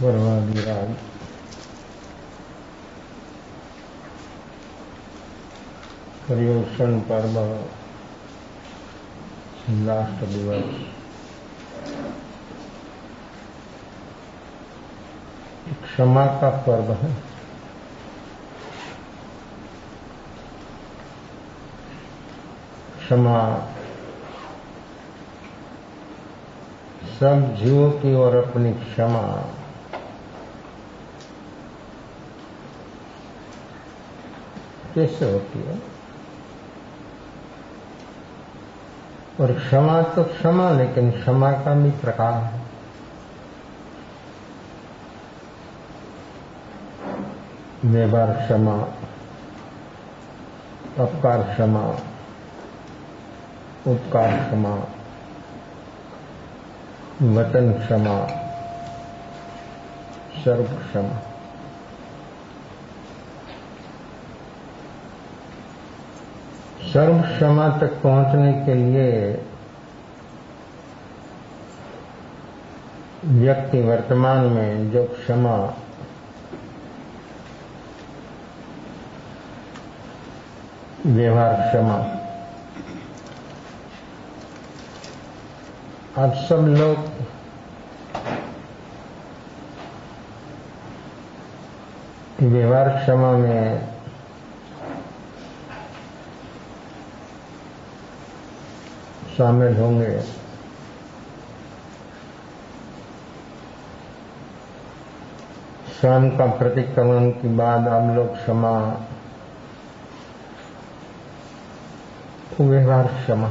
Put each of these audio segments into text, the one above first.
सर्वाधिराज पर्युषण पर्व लास्ट दिवस क्षमा का पर्व है। क्षमा सब जीवों की ओर अपनी क्षमा कैसे होती है? और क्षमा तो क्षमा, लेकिन क्षमा का भी प्रकार है। व्यवहार क्षमा, अपकार क्षमा, उपकार क्षमा, वचन क्षमा, सर्व क्षमा। सर्व क्षमा तक पहुंचने के लिए व्यक्ति वर्तमान में जो क्षमा व्यवहार क्षमा, अब सब लोग व्यवहार क्षमा में शामिल होंगे। स्वयं का प्रतिक्रमण के बाद आप लोग क्षमा व्यवहार क्षमा,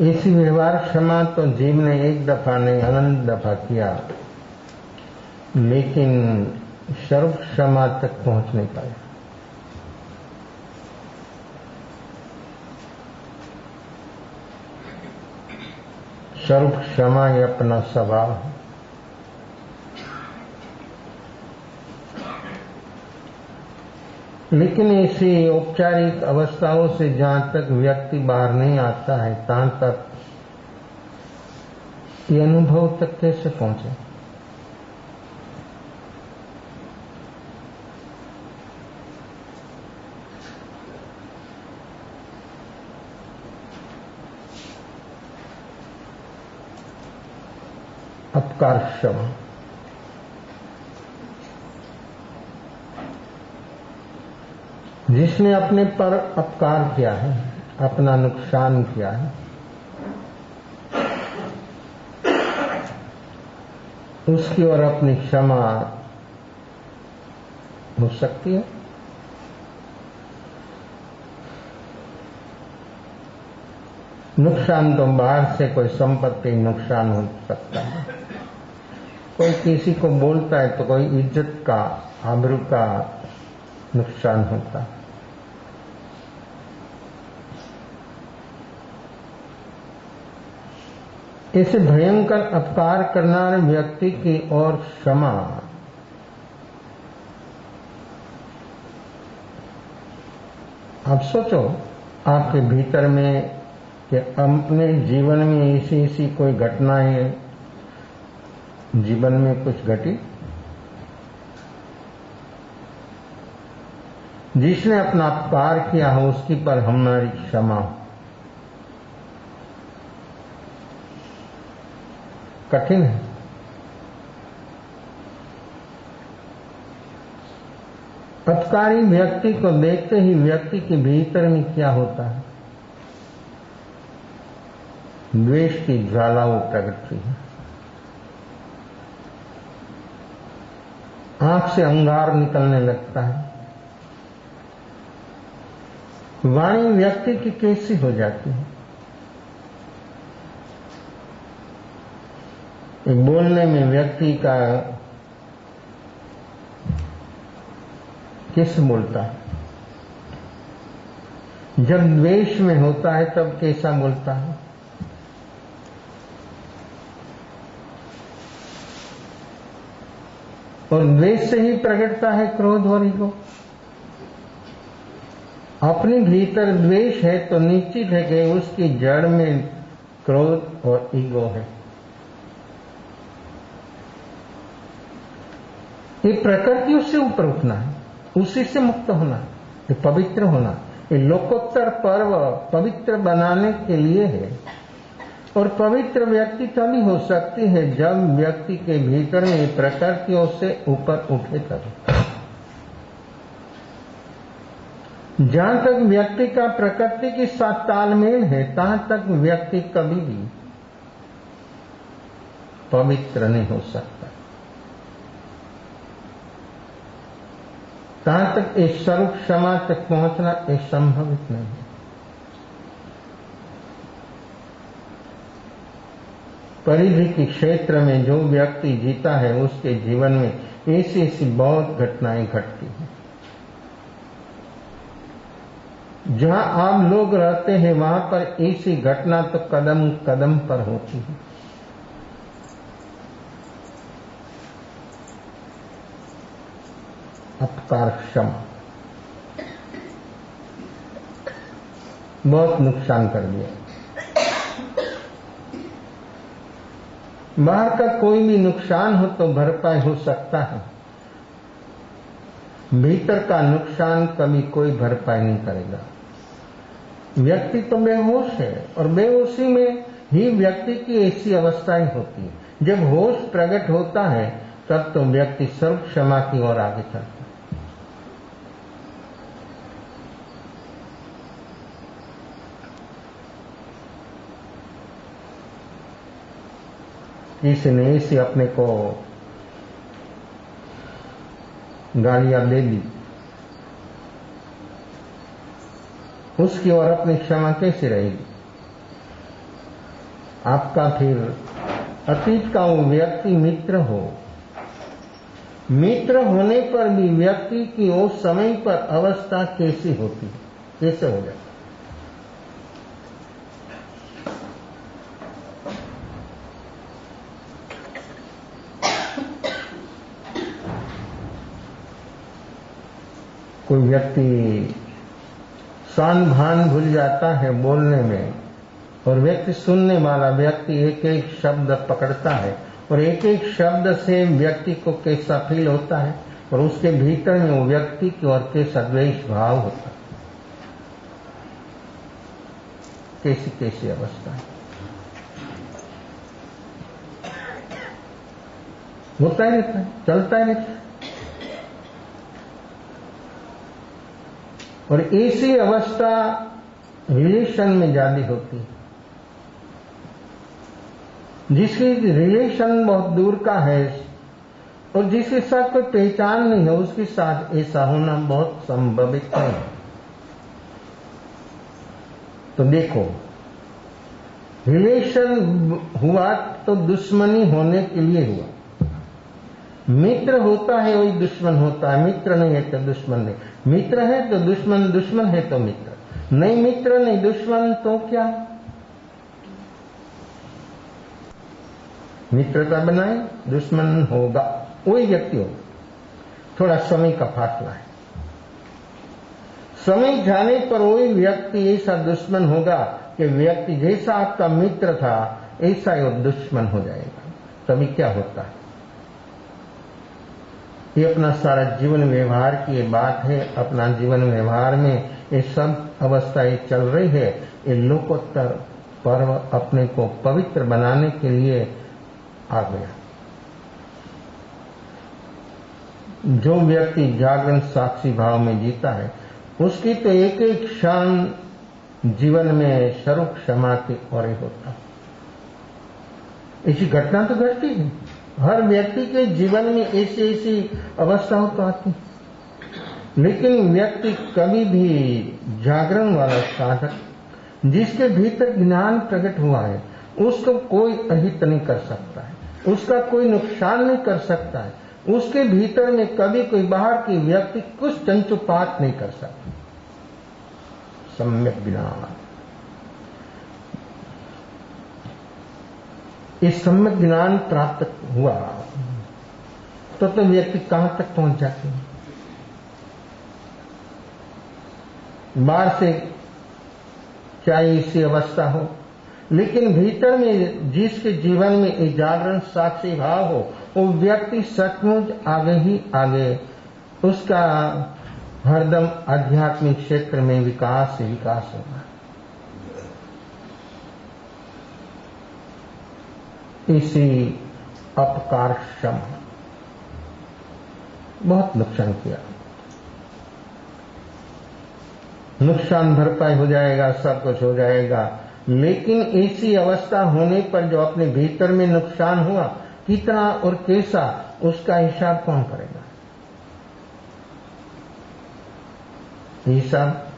ऐसी व्यवहार क्षमा तो जीव ने एक दफा नहीं अनंत दफा किया, लेकिन सर्व क्षमा तक पहुंच नहीं पाया। सर्व क्षमा ये अपना स्वभाव है। लेकिन ऐसी औपचारिक अवस्थाओं से जहां तक व्यक्ति बाहर नहीं आता है, तहां तक ये अनुभव तक कैसे पहुंचे? अपकार क्षमा, जिसने अपने पर अपकार किया है, अपना नुकसान किया है, उसकी ओर अपनी क्षमा हो सकती है। नुकसान तो बाहर से कोई संपत्ति नुकसान हो सकता है, कोई किसी को बोलता है तो कोई इज्जत का, आबरू का नुकसान होता है। ऐसे भयंकर अपकार करनारे व्यक्ति की ओर क्षमा आप सोचो, आपके भीतर में कि अपने जीवन में ऐसी कोई घटनाएं जीवन में कुछ घटी जिसने अपना अपकार किया हो, उसकी पर हमारी क्षमा कठिन है। अपकारी व्यक्ति को देखते ही व्यक्ति के भीतर में क्या होता है? द्वेष की ज्वालाओं प्रकटती है, आंख से अंगार निकलने लगता है, वाणी व्यक्ति की कैसी हो जाती है? बोलने में व्यक्ति का किस बोलता है? जब द्वेष में होता है तब कैसा बोलता है? और द्वेष से ही प्रकटता है क्रोध और ईगो। अपने भीतर द्वेष है तो निश्चित है कि उसकी जड़ में क्रोध और ईगो है। ये प्रकृति उससे ऊपर उठना है, उसी से मुक्त होना है, ये पवित्र होना। ये लोकोत्तर पर्व पवित्र बनाने के लिए है। और पवित्र व्यक्ति तभी हो सकती है जब व्यक्ति के भीतर में प्रकृतियों से ऊपर उठे तभी। जहां तक व्यक्ति का प्रकृति के साथ तालमेल है, तहां तक व्यक्ति कभी भी पवित्र नहीं हो सकता। तहां तक इस स्वरूप क्षमा तक पहुंचना एक संभवित नहीं है। परिधि के क्षेत्र में जो व्यक्ति जीता है, उसके जीवन में ऐसी ऐसी बहुत घटनाएं घटती हैं। जहां आम लोग रहते हैं, वहां पर ऐसी घटना तो कदम कदम पर होती है। अपकार क्षमा बहुत नुकसान कर दिया। बाहर का कोई भी नुकसान हो तो भरपाई हो सकता है, भीतर का नुकसान कभी कोई भरपाई नहीं करेगा। व्यक्ति तो बेहोश है और बेहोशी में ही व्यक्ति की ऐसी अवस्थाएं होती है। जब होश प्रकट होता है तब तो व्यक्ति सर्व क्षमा की ओर आगे चलता है। किसी ने ऐसी अपने को गालियां दे दी, उसकी ओर अपनी क्षमा कैसे रहेगी? आपका फिर अतीत का वो व्यक्ति मित्र हो, मित्र होने पर भी व्यक्ति की उस समय पर अवस्था कैसी होती, कैसे हो जाती? कोई व्यक्ति शान भान भूल जाता है बोलने में, और व्यक्ति सुनने वाला व्यक्ति एक एक शब्द पकड़ता है, और एक एक शब्द से व्यक्ति को कैसा फील होता है, और उसके भीतर में वो व्यक्ति की ओर कैसा द्वेष भाव होता है। कैसी कैसी अवस्था है, होता ही रहता है, चलता ही रहता है। और ऐसी अवस्था रिलेशन में ज्यादा होती है। जिसकी रिलेशन बहुत दूर का है और जिसके साथ कोई पहचान नहीं है, उसके साथ ऐसा होना बहुत संभवित है। तो देखो, रिलेशन हुआ तो दुश्मनी होने के लिए हुआ। मित्र होता है वही दुश्मन होता है, मित्र नहीं है तो दुश्मन नहीं। मित्र है तो दुश्मन, दुश्मन है तो मित्र। नहीं मित्र नहीं दुश्मन तो क्या? मित्रता बनाए, दुश्मन होगा वही व्यक्ति होगा। थोड़ा समय का फासला है, समय जाने पर वही व्यक्ति ऐसा दुश्मन होगा कि व्यक्ति जैसा आपका मित्र था ऐसा ही वो दुश्मन हो जाएगा। तभी क्या होता है? ये अपना सारा जीवन व्यवहार की ये बात है। अपना जीवन व्यवहार में ये सब अवस्थाएं चल रही है। ये लोकोत्तर पर्व अपने को पवित्र बनाने के लिए आ गया। जो व्यक्ति जागरण साक्षी भाव में जीता है, उसकी तो एक एक क्षण जीवन में स्वरूप क्षमा की ओर होता है। ऐसी घटना तो घटती है, हर व्यक्ति के जीवन में ऐसी ऐसी अवस्थाओं तो आती, लेकिन व्यक्ति कभी भी जागरण वाला साधक जिसके भीतर ज्ञान प्रकट हुआ है, उसको कोई अहित नहीं कर सकता है, उसका कोई नुकसान नहीं कर सकता है। उसके भीतर में कभी कोई बाहर की व्यक्ति कुछ चंचुपात नहीं कर सकता। सम्यक ज्ञान, इस सम्यक ज्ञान प्राप्त हुआ तो व्यक्ति कहां तक पहुंच जाते हैं? बाहर से चाहे इसी अवस्था हो, लेकिन भीतर में जिसके जीवन में एक जागरण साक्षी भाव हो, वो व्यक्ति सचमुच आगे ही आगे उसका हरदम आध्यात्मिक क्षेत्र में विकास से विकास होगा। इसी अपकार क्षम बहुत नुकसान किया, नुकसान भरपाई हो जाएगा, सब कुछ हो जाएगा, लेकिन ऐसी अवस्था होने पर जो अपने भीतर में नुकसान हुआ कितना और कैसा, उसका हिसाब कौन करेगा? हिसाब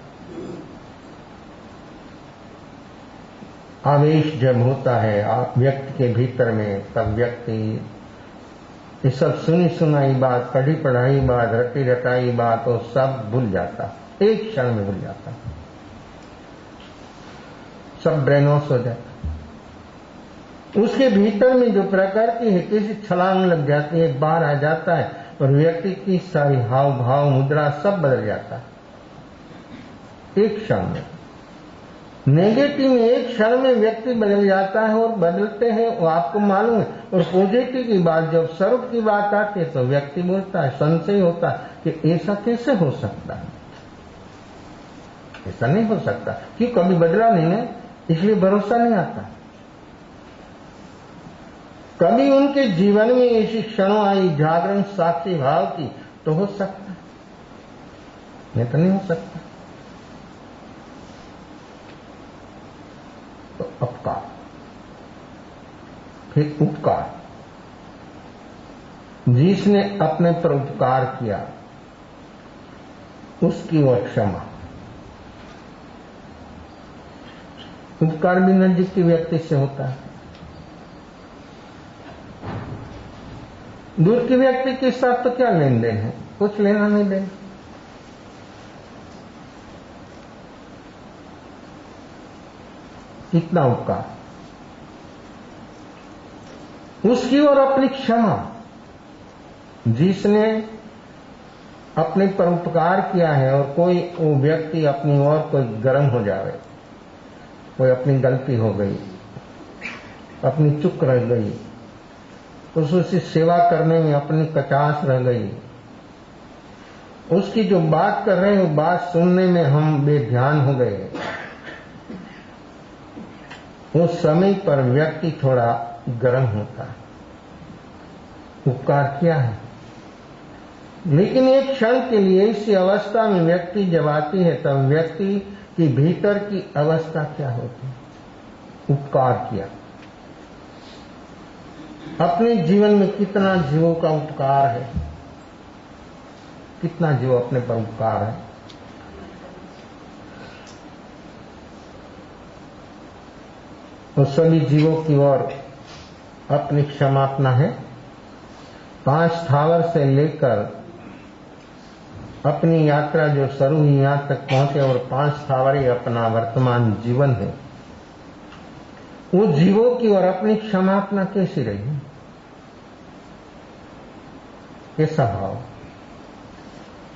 आवेश जब होता है व्यक्ति के भीतर में, तब व्यक्ति ये सब सुनी सुनाई बात, पढ़ी पढ़ाई बात, रटी रटाई बात, वो सब भूल जाता, एक क्षण में भूल जाता, सब ब्रेन वॉश हो जाता। उसके भीतर में जो प्रकृति है किसी छलांग लग जाती है, बाहर आ जाता है और व्यक्ति की सारी हाव भाव मुद्रा सब बदल जाता है एक क्षण में। नेगेटिव में एक क्षण में व्यक्ति बदल जाता है और बदलते हैं वो आपको मालूम है। और पॉजिटिव की बात जब स्वरूप की बात आती है तो व्यक्ति बोलता है, संशय होता है कि ऐसा कैसे हो सकता है, ऐसा नहीं हो सकता, क्यों कभी बदला नहीं है इसलिए भरोसा नहीं आता। कभी उनके जीवन में ऐसी क्षणों आई जागरण साक्षी भाव की तो हो सकता, नहीं तो नहीं हो सकता। तो अपकार, फिर उपकार, जिसने अपने पर उपकार किया उसकी वह क्षमा। उपकार भी नजदीक के व्यक्ति से होता है, दूर के व्यक्ति के साथ तो क्या लेन देन है, कुछ लेना नहीं देना। कितना उपकार, उसकी और अपनी क्षमा, जिसने अपने पर उपकार किया है और कोई वो व्यक्ति अपनी ओर कोई गर्म हो जावे, कोई अपनी गलती हो गई, अपनी चूक रह गई, उसकी सेवा करने में अपनी कचास रह गई, उसकी जो बात कर रहे हैं वो बात सुनने में हम बेध्यान हो गए, उस समय पर व्यक्ति थोड़ा गर्म होता है, उपकार किया है। लेकिन एक क्षण के लिए इसी अवस्था में व्यक्ति जब आती है तब व्यक्ति की भीतर की अवस्था क्या होती है? उपकार किया। अपने जीवन में कितना जीवों का उपकार है, कितना जीव अपने पर उपकार है। और सभी जीवों की ओर अपनी क्षमापना है। 5 स्थावर से लेकर अपनी यात्रा जो शुरू हुई यहां तक पहुंचे और 5 स्थावर ही अपना वर्तमान जीवन है। वो जीवों की ओर अपनी क्षमापना कैसी रही, कैसा भाव?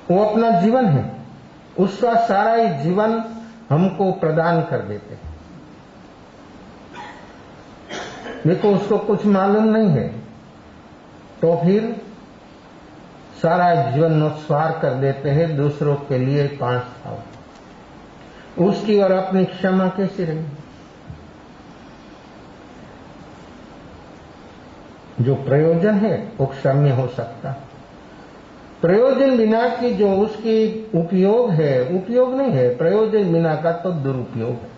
वो अपना जीवन है, उसका सारा ही जीवन हमको प्रदान कर देते हैं। देखो उसको कुछ मालूम नहीं है तो फिर सारा जीवन नुस्वार कर देते हैं दूसरों के लिए 5 स्थावर। उसकी और अपनी क्षमा कैसी रही? जो प्रयोजन है वो क्षम्य हो सकता, प्रयोजन बिना की जो उसकी उपयोग है, उपयोग नहीं है, प्रयोजन बिना का तो दुरुपयोग है।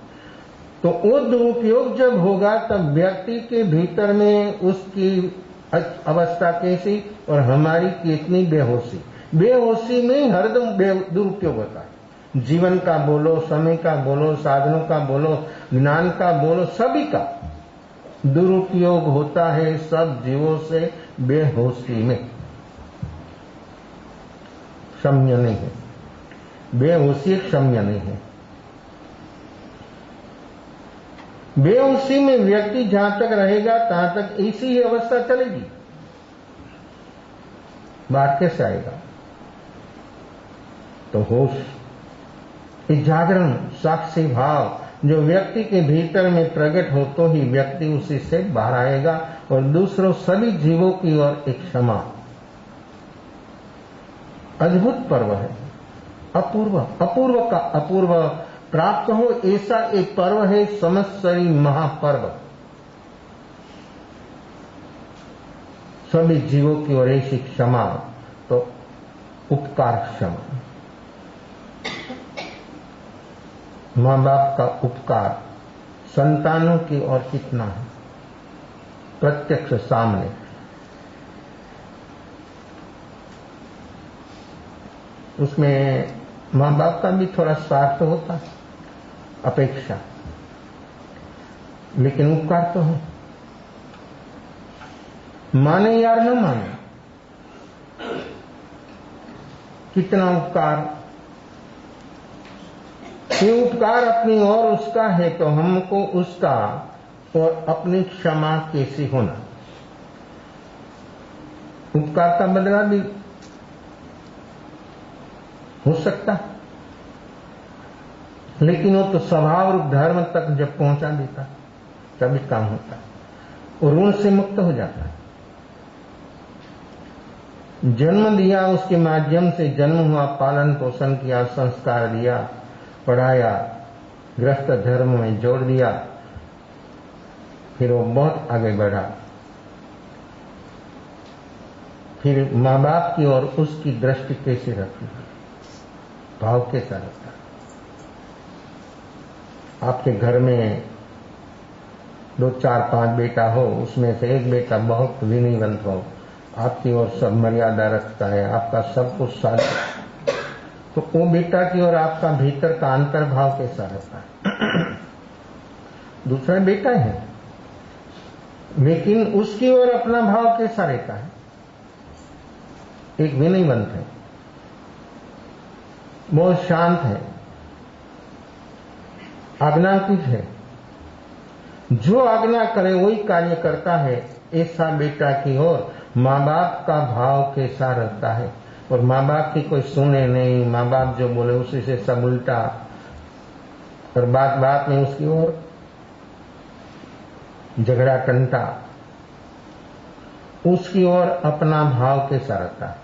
तो वो दुरुपयोग जब होगा तब व्यक्ति के भीतर में उसकी अवस्था कैसी और हमारी कितनी बेहोशी, बेहोशी में ही हरदम दुरुपयोग होता है। जीवन का बोलो, समय का बोलो, साधनों का बोलो, ज्ञान का बोलो, सभी का दुरुपयोग होता है सब जीवों से बेहोशी में। क्षम्य नहीं है, बेहोशी क्षम्य नहीं है। बेहोशी में व्यक्ति जहां तक रहेगा तहां तक ऐसी ही अवस्था चलेगी, बाहर कैसे आएगा? तो होश, ये जागरण साक्षी भाव जो व्यक्ति के भीतर में प्रकट हो तो ही व्यक्ति उसी से बाहर आएगा और दूसरों सभी जीवों की ओर एक क्षमा। अद्भुत पर्व है, अपूर्व अपूर्व का अपूर्व प्राप्त हो ऐसा एक पर्व है संवत्सरी महापर्व। सभी जीवों की ओर ऐसी क्षमा तो उपकार क्षमा। मां बाप का उपकार संतानों की ओर कितना है, प्रत्यक्ष सामने। उसमें मां बाप का भी थोड़ा स्वार्थ होता है, अपेक्षा, लेकिन उपकार तो है। माने यार न माने, कितना उपकार। ये उपकार अपनी और उसका है तो हमको उसका और अपनी क्षमा कैसी होना। उपकार का बदला भी हो सकता, लेकिन वो तो स्वभाव रूप धर्म तक जब पहुंचा देता तभी काम होता और ऋण से मुक्त हो जाता। जन्म दिया, उसके माध्यम से जन्म हुआ, पालन पोषण किया, संस्कार दिया, पढ़ाया, गृहस्थ धर्म में जोड़ दिया, फिर वो बहुत आगे बढ़ा। फिर मां बाप की ओर उसकी दृष्टि कैसी रहती है, भाव कैसा रहता है। आपके घर में 2, 4, 5 बेटा हो, उसमें से एक बेटा बहुत विनयवंत हो, आपकी ओर सब मर्यादा रखता है, आपका सब कुछ साथ, तो वो बेटा की ओर आपका भीतर का अंतर्भाव कैसा रहता है। दूसरा बेटा है, लेकिन उसकी ओर अपना भाव कैसा रहता है। एक विनयवंत है, बहुत शांत है, आज्ञाकृत है, जो आज्ञा करे वही कार्य करता है। ऐसा बेटा की ओर मां बाप का भाव कैसा रहता है। और मां बाप की कोई सुने नहीं, मां बाप जो बोले उसी से सब उल्टा, और बात बात में उसकी ओर झगड़ा टंटा, उसकी ओर अपना भाव कैसा रहता है।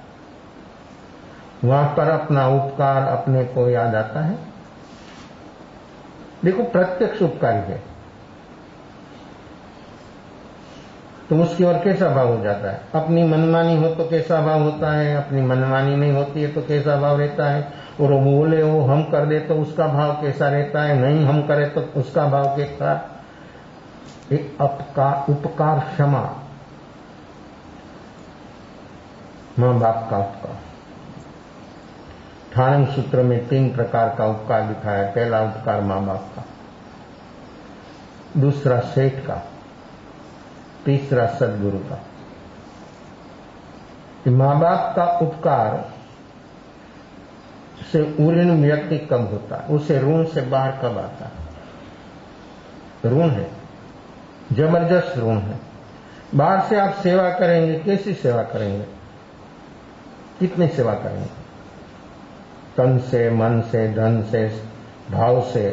वहां पर अपना उपकार अपने को याद आता है। देखो, प्रत्यक्ष उपकारी है तो उसकी ओर कैसा भाव हो जाता है। अपनी मनमानी हो तो कैसा भाव होता है, अपनी मनमानी नहीं होती है तो कैसा भाव रहता है। और वो बोले वो हम कर दे तो उसका भाव कैसा रहता है, नहीं हम करें तो उसका भाव कैसा। एक उपकार क्षमा, मां बाप का उपकार। ठाणम सूत्र में 3 प्रकार का उपकार दिखाया। पहला उपकार मां बाप का, दूसरा सेठ का, तीसरा सदगुरु का। मां बाप का उपकार से ऋण व्यक्ति कब होता है, उसे ऋण से बाहर कब आता है। ऋण है, जबरदस्त ऋण है। बाहर से आप सेवा करेंगे, कैसी सेवा करेंगे, कितनी सेवा करेंगे, तन से, मन से, धन से, भाव से।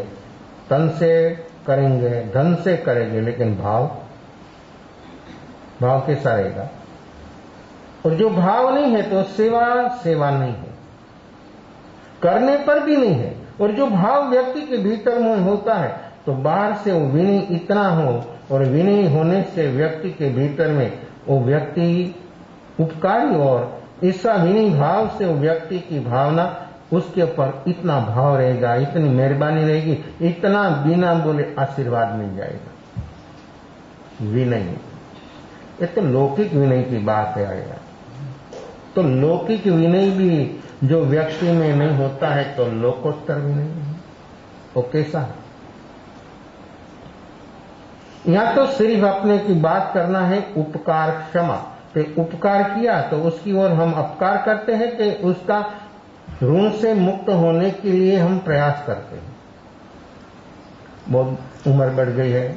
तन से करेंगे, धन से करेंगे, लेकिन भाव कैसा रहेगा। और जो भाव नहीं है तो सेवा नहीं है, करने पर भी नहीं है। और जो भाव व्यक्ति के भीतर में होता है तो बाहर से वो विनय इतना हो, और विनय होने से व्यक्ति के भीतर में वो व्यक्ति उपकारी, और ऐसा विनय भाव से वो व्यक्ति की भावना, उसके ऊपर इतना भाव रहेगा, इतनी मेहरबानी रहेगी, इतना बिना बोले आशीर्वाद मिल जाएगा। विनय, ये तो लौकिक विनय की बात है आएगा। तो लौकिक विनय भी जो व्यक्ति में नहीं होता है तो लोकोत्तर विनय है, वो कैसा है। यहां तो सिर्फ अपने की बात करना है, उपकार क्षमा। तो उपकार किया तो उसकी ओर हम अपकार करते हैं कि उसका ऋण से मुक्त होने के लिए हम प्रयास करते हैं। बहुत उम्र बढ़ गई है,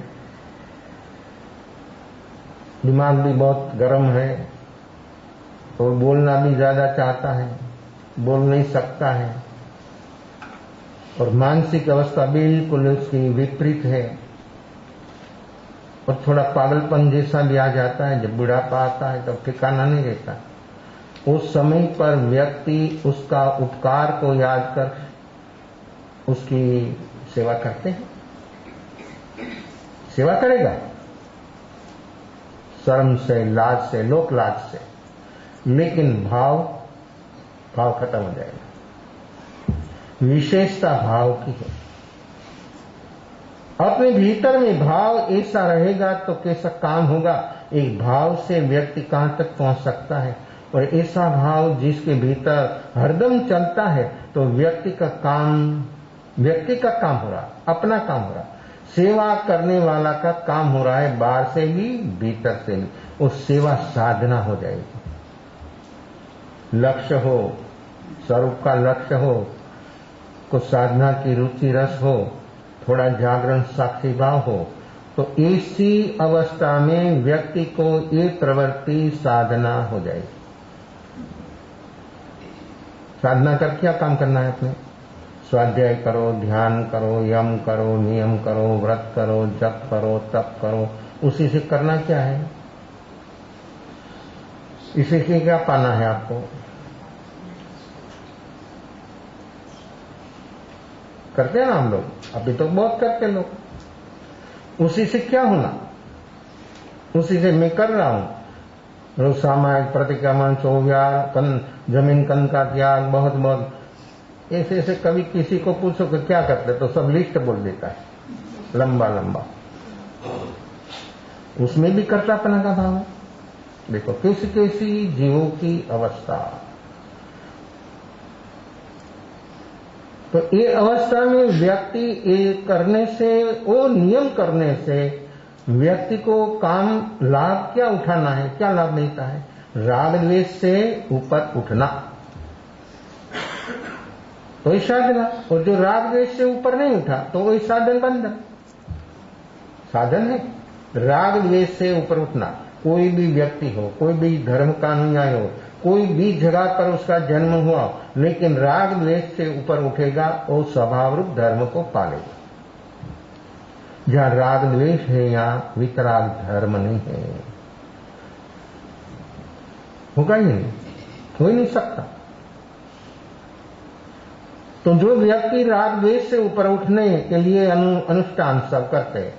दिमाग भी बहुत गर्म है, और बोलना भी ज्यादा चाहता है, बोल नहीं सकता है, और मानसिक अवस्था बिल्कुल उसकी विपरीत है और थोड़ा पागलपन जैसा भी आ जाता है। जब बुढ़ापा आता है तब ठिकाना नहीं रहता। उस समय पर व्यक्ति उसका उपकार को याद कर उसकी सेवा करते हैं, सेवा करेगा शर्म से, लाज से, लोक लाज से, लेकिन भाव खत्म हो जाएगा। विशेषता भाव की है। अपने भीतर में भाव ऐसा रहेगा तो कैसा काम होगा। एक भाव से व्यक्ति कहां तक पहुंच सकता है, और ऐसा भाव जिसके भीतर हरदम चलता है तो व्यक्ति का काम हो रहा, अपना काम हो रहा, सेवा करने वाला का काम हो रहा है, बाहर से भी भीतर से भी। वो सेवा साधना हो जाएगी। लक्ष्य हो, स्वरूप का लक्ष्य हो, को साधना की रुचि रस हो, थोड़ा जागरण साक्षी भाव हो, तो इसी अवस्था में व्यक्ति को ये प्रवृत्ति साधना हो जाएगी। साधना कर क्या काम करना है? अपने स्वाध्याय करो, ध्यान करो, यम करो, नियम करो, व्रत करो, जप करो, तप करो। उसी से करना क्या है? इसी से क्या पाना है आपको? करते हैं ना हम लोग, अभी तो बहुत करते लोग। उसी से क्या होना? उसी से मैं कर रहा हूं, रोज सामाजिक प्रतिक्रमण, चौव्यार, जमीन कन का त्याग, बहुत बहुत ऐसे ऐसे। कभी किसी को पूछो कि क्या करते, तो सब लिस्ट बोल देता है, लंबा लंबा। उसमें भी कर्तापना का भाव है। देखो कैसी कैसी जीवों की अवस्था। तो ये अवस्था में व्यक्ति ये करने से, वो नियम करने से व्यक्ति को काम लाभ क्या उठाना है? क्या लाभ मिलता है? राग द्वेष से ऊपर उठना, तो ये साधना। और जो राग द्वेष से ऊपर नहीं उठा तो वही साधन बंधन। साधन है राग द्वेष से ऊपर उठना। कोई भी व्यक्ति हो, कोई भी धर्म का अनुयायी हो, कोई भी जगह पर उसका जन्म हुआ, लेकिन राग द्वेष से ऊपर उठेगा, वो स्वभाव रूप धर्म को पालेगा। जहां राग द्वेष है, यहां वितराग धर्म नहीं है। होगा ही नहीं, हो ही नहीं सकता। तो जो व्यक्ति राग द्वेष से ऊपर उठने के लिए अनुष्ठान सब करते हैं,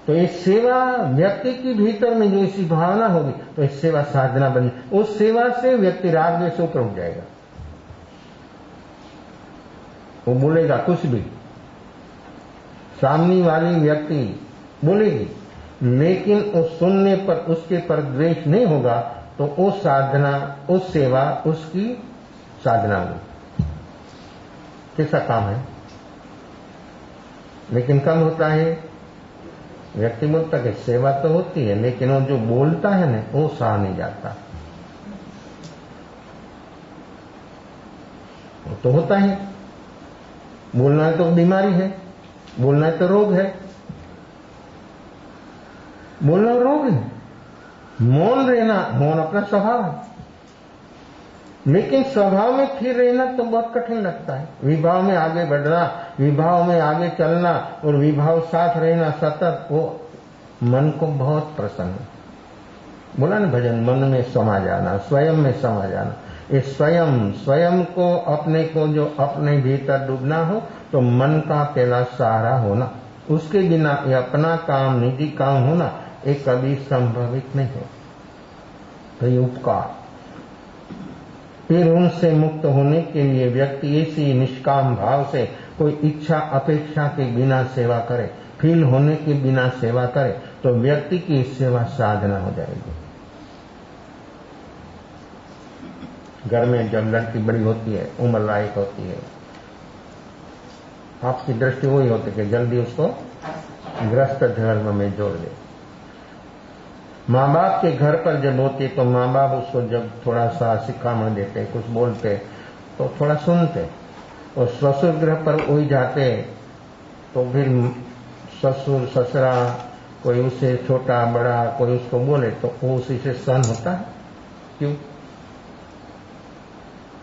तो ये सेवा व्यक्ति की भीतर में जो ऐसी भावना होगी, तो ये सेवा साधना बन, उस सेवा से व्यक्ति राग द्वेष से ऊपर उठ जाएगा। वो बोलेगा कुछ भी, सामने वाली व्यक्ति बोलेगी, लेकिन उस सुनने पर उसके पर द्वेष नहीं होगा, तो वो साधना, उस सेवा उसकी साधना होगी। कैसा काम है? लेकिन कम होता है। व्यक्ति बोलता कि सेवा तो होती है, लेकिन वो जो बोलता है ना, वो सहा नहीं जाता। वो तो होता है, बोलना है तो बीमारी है, बोलना है तो रोग है, बोलना रोग है। मौन रहना, मौन अपना स्वभाव है, लेकिन स्वभाव में स्थिर रहना तो बहुत कठिन लगता है। विभाव में आगे बढ़ना, विभाव में आगे चलना और विभाव साथ रहना सतत, वो मन को बहुत प्रसन्न। बोला ना भजन, मन में समा जाना, स्वयं में समा जाना। ये स्वयं को, अपने को जो अपने भीतर डूबना हो, तो मन का पहला सहारा होना। उसके बिना ये अपना काम, निजी काम होना, ये कभी संभवित नहीं है। तो ये उपकार। फिर उनसे मुक्त होने के लिए व्यक्ति ऐसी निष्काम भाव से कोई इच्छा अपेक्षा के बिना सेवा करे, फील होने के बिना सेवा करे, तो व्यक्ति की सेवा साधना हो जाएगी। घर में जब लड़की बड़ी होती है, उम्र लायक होती है, आपकी दृष्टि वही होती है कि जल्दी उसको गृहस्थ धर्म में जोड़ दे। माँ बाप के घर पर जब होती तो माँ बाप उसको जब थोड़ा सा सिखामण देते, कुछ बोलते, तो थोड़ा सुनते। और ससुर गृह पर वही जाते तो फिर ससुर ससुरा कोई उसे छोटा बड़ा कोई उसको बोले तो वो उसी से सहन होता है। क्यों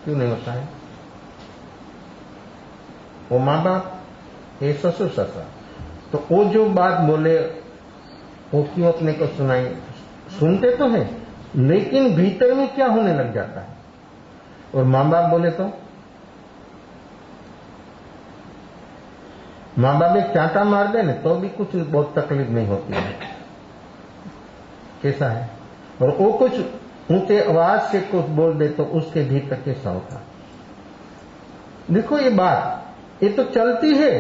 नहीं होता है? वो माँ बाप, ये ससुर ससुर, तो वो जो बात बोले वो क्यों अपने को सुनाई? सुनते तो है, लेकिन भीतर में क्या होने लग जाता है। और माँ बाप बोले तो माँ बाप एक चांटा मार दे ना तो भी कुछ बहुत तकलीफ नहीं होती है, कैसा है। और वो कुछ ऊंचे आवाज से कुछ बोल दे तो उसके भीतर कैसा होता। देखो ये बात ये तो चलती है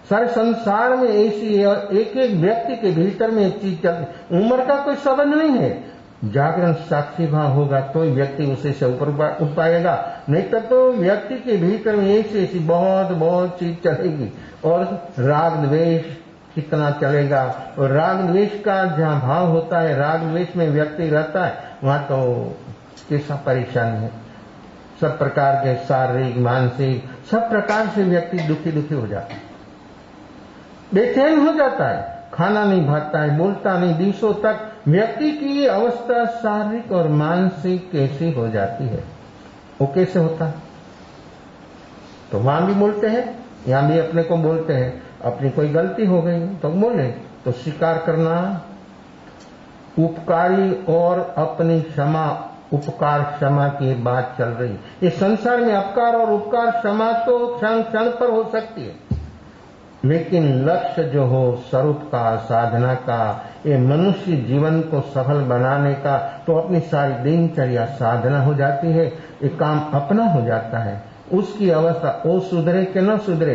सारे संसार में, ऐसी एक एक व्यक्ति के भीतर में एक चीज चलती। उम्र का कोई संबंध नहीं है। जागरण साक्षी भाव होगा तो व्यक्ति उसे से ऊपर उठ पाएगा, नहीं तो व्यक्ति के भीतर में ऐसी ऐसी बहुत बहुत चीज चलेगी। और राग द्वेष कितना चलेगा, और राग द्वेष का जहां भाव होता है, राग द्वेष में व्यक्ति रहता है, वहां तो कैसा परेशानी है। सब प्रकार के शारीरिक मानसिक सब प्रकार से व्यक्ति दुखी दुखी हो जाता है, बेचैन हो जाता है, खाना नहीं भाता है, बोलता नहीं। दिवसों तक व्यक्ति की अवस्था शारीरिक और मानसिक कैसी हो जाती है, वो कैसे होता है। तो वहां भी बोलते हैं, यहां भी अपने को बोलते हैं, अपनी कोई गलती हो गई तो बोले तो स्वीकार करना, उपकारी और अपनी क्षमा, उपकार क्षमा की बात चल रही। ये संसार में अपकार और उपकार क्षमा तो क्षण क्षण पर हो सकती है, लेकिन लक्ष्य जो हो स्वरूप का, साधना का, ये मनुष्य जीवन को सफल बनाने का, तो अपनी सारी दिनचर्या साधना हो जाती है, ये काम अपना हो जाता है। उसकी अवस्था वो सुधरे कि न सुधरे,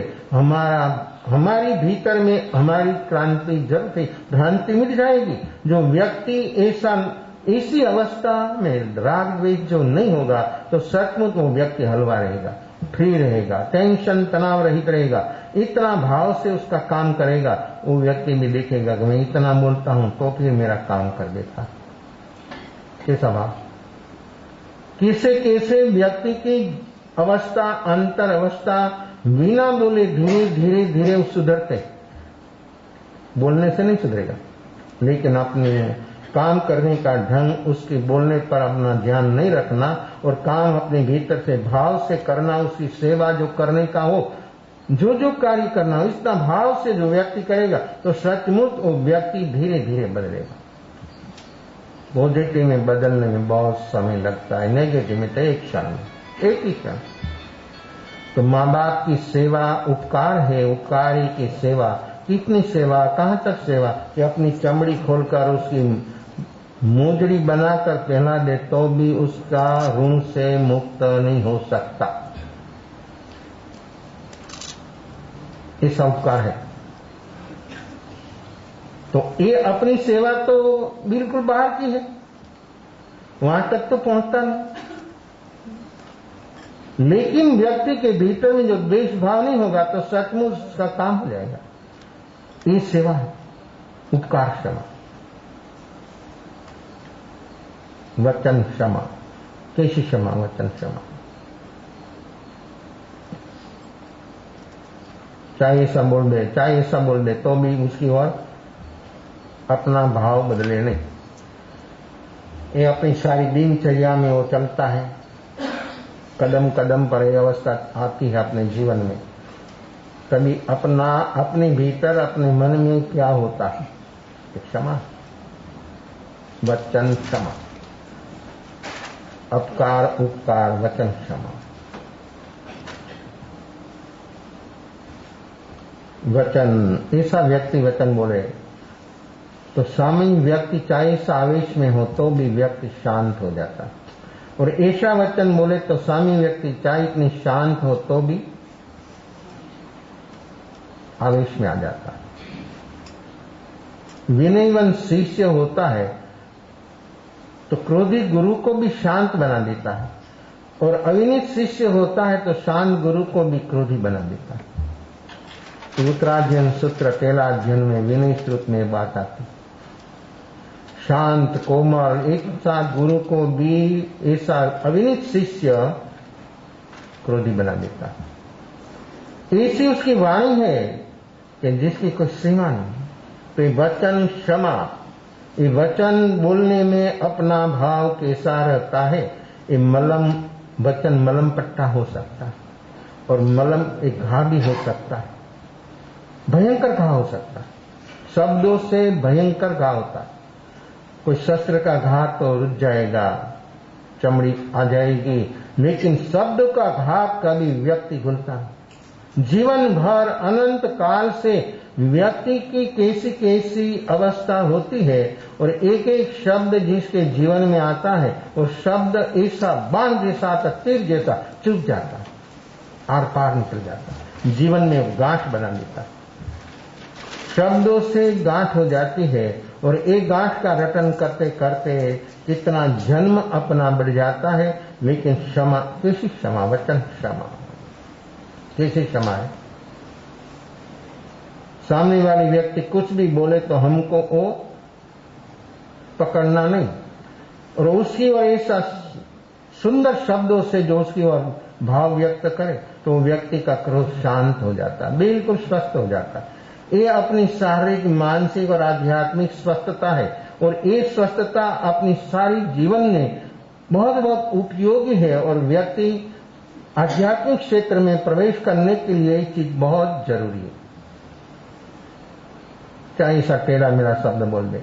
हमारी भीतर में हमारी क्रांति जब थी, भ्रांति मिट जाएगी। जो व्यक्ति ऐसी अवस्था में राग द्वेष जो नहीं होगा तो सचमुच वो व्यक्ति हलवा रहेगा, फ्री रहेगा, टेंशन तनाव रहित रहेगा, इतना भाव से उसका काम करेगा। वो व्यक्ति भी देखेगा कि मैं इतना बोलता हूं तो फिर मेरा काम कर देता। कैसा भाव, कैसे कैसे व्यक्ति की अवस्था, अंतर अवस्था बिना बोले धीरे धीरे धीरे सुधरते। बोलने से नहीं सुधरेगा, लेकिन अपने काम करने का ढंग, उसके बोलने पर अपना ध्यान नहीं रखना और काम अपने भीतर से भाव से करना, उसकी सेवा जो करने का हो, जो जो कार्य करना हो, इतना भाव से जो व्यक्ति करेगा तो सचमुच वो व्यक्ति धीरे धीरे बदलेगा। पॉजिटिव में बदलने में बहुत समय लगता है, नेगेटिव में तो एक क्षण में, एक ही क्षण। तो माँ बाप की सेवा उपकार है, उपकारी की सेवा, कितनी सेवा, कहां तक सेवा कि अपनी चमड़ी खोलकर उसकी मोजड़ी बनाकर पहना दे तो भी उसका ऋण से मुक्त नहीं हो सकता। ऐसा उपकार है। तो ये अपनी सेवा तो बिल्कुल बाहर की है, वहां तक तो पहुंचता नहीं। लेकिन व्यक्ति के भीतर में जो द्वेष भाव नहीं होगा तो सचमुच उसका काम हो जाएगा। ये सेवा है, उपकार क्षमा, वचन क्षमा। कैसी क्षमा, वचन क्षमा। चाहे ऐसा बोल दे, चाहे ऐसा बोल दे तो भी उसकी ओर अपना भाव बदले नहीं। ये अपनी सारी दिनचर्या में वो चलता है, कदम कदम पर यह अवस्था आती है अपने जीवन में। कभी अपने भीतर अपने मन में क्या होता है, क्षमा, वचन क्षमा, अपकार उपकार वचन क्षमा। वचन, ऐसा व्यक्ति वचन बोले तो सामान्य व्यक्ति चाहे इस आवेश में हो तो भी व्यक्ति शांत हो जाता है, और ऐसा वचन बोले तो सामान्य व्यक्ति चाहे इतनी शांत हो तो भी आवेश में आ जाता है। विनयवान शिष्य होता है तो क्रोधी गुरु को भी शांत बना देता है, और अविनीत शिष्य होता है तो शांत गुरु को भी क्रोधी बना देता है। उत्तराध्ययन सूत्र पहलाध्ययन में विनय श्रुत में बात आती, शांत कोमल एक साथ गुरु को भी ऐसा अविनीत शिष्य क्रोधी बना देता है। ऐसी उसकी वाणी है कि जिसकी कोई सीमा नहीं। तो ये वचन क्षमा, ये वचन बोलने में अपना भाव कैसा रहता है, ये मलम वचन मलम पट्टा हो सकता है। और मलम एक घाव भी हो सकता है, भयंकर घाव हो सकता है। शब्दों से भयंकर घाव होता है। कोई शस्त्र का घाव तो रुक जाएगा, चमड़ी आ जाएगी, लेकिन शब्द का घाव कभी व्यक्ति भूलता नहीं। जीवन भर अनंत काल से व्यक्ति की कैसी कैसी अवस्था होती है, और एक एक शब्द जिसके जीवन में आता है वो शब्द ऐसा बाण जैसा आता, तीर जैसा चुभ जाता है, आर पार निकल जाता है, जीवन में गांठ बना देता है। शब्दों से गांठ हो जाती है, और एक गांठ का रटन करते करते कितना जन्म अपना बढ़ जाता है। लेकिन क्षमा, कैसी क्षमा? वचन क्षमा, कैसी क्षमा है? सामने वाले व्यक्ति कुछ भी बोले तो हमको वो पकड़ना नहीं, और उसकी ओर ऐसा सुंदर शब्दों से जो उसकी ओर भाव व्यक्त करे तो व्यक्ति का क्रोध शांत हो जाता है, बिल्कुल स्वस्थ हो जाता है। ये अपनी शारीरिक, मानसिक और आध्यात्मिक स्वस्थता है, और ये स्वस्थता अपनी सारी जीवन में बहुत बहुत उपयोगी है, और व्यक्ति आध्यात्मिक क्षेत्र में प्रवेश करने के लिए ये चीज बहुत जरूरी है। चाहे ऐसा टेढ़ा मेरा शब्द बोल दे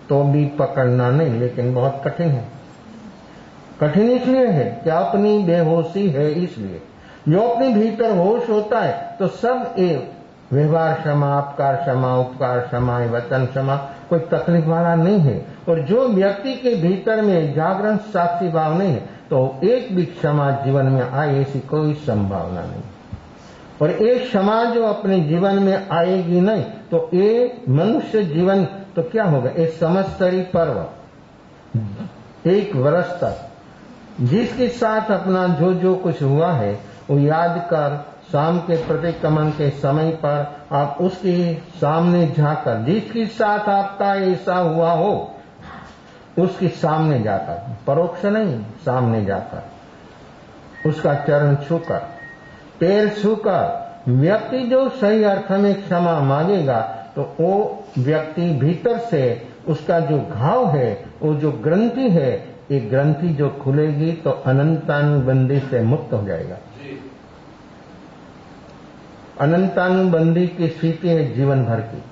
तो भी पकड़ना नहीं, लेकिन बहुत कठिन है। कठिन इसलिए है कि अपनी बेहोशी है, इसलिए जो अपने भीतर होश होता है तो सब एक व्यवहार क्षमा, अपकार क्षमा, उपकार क्षमा, वचन क्षमा कोई तकलीफ वाला नहीं है। और जो व्यक्ति के भीतर में जागरण साक्षी भाव नहीं है तो एक भी क्षमा जीवन में आए ऐसी कोई संभावना नहीं। और एक क्षमा जो अपने जीवन में आएगी नहीं तो ये मनुष्य जीवन तो क्या होगा? एक संवत्सरी पर्व, एक वर्ष तक जिसके साथ अपना जो जो कुछ हुआ है वो याद कर, शाम के प्रतिक्रमण के समय पर आप उसके सामने जाकर, जिसके साथ आपका ऐसा हुआ हो उसके सामने जाकर, परोक्ष नहीं, सामने जाकर उसका चरण छूकर, पैर छूकर, व्यक्ति जो सही अर्थ में क्षमा मांगेगा तो वो व्यक्ति भीतर से उसका जो घाव है, वो जो ग्रंथि है, ये ग्रंथि जो खुलेगी तो अनंतानुबंधी से मुक्त हो जाएगा। अनंतानुबंधी की स्थिति है जीवन भर की।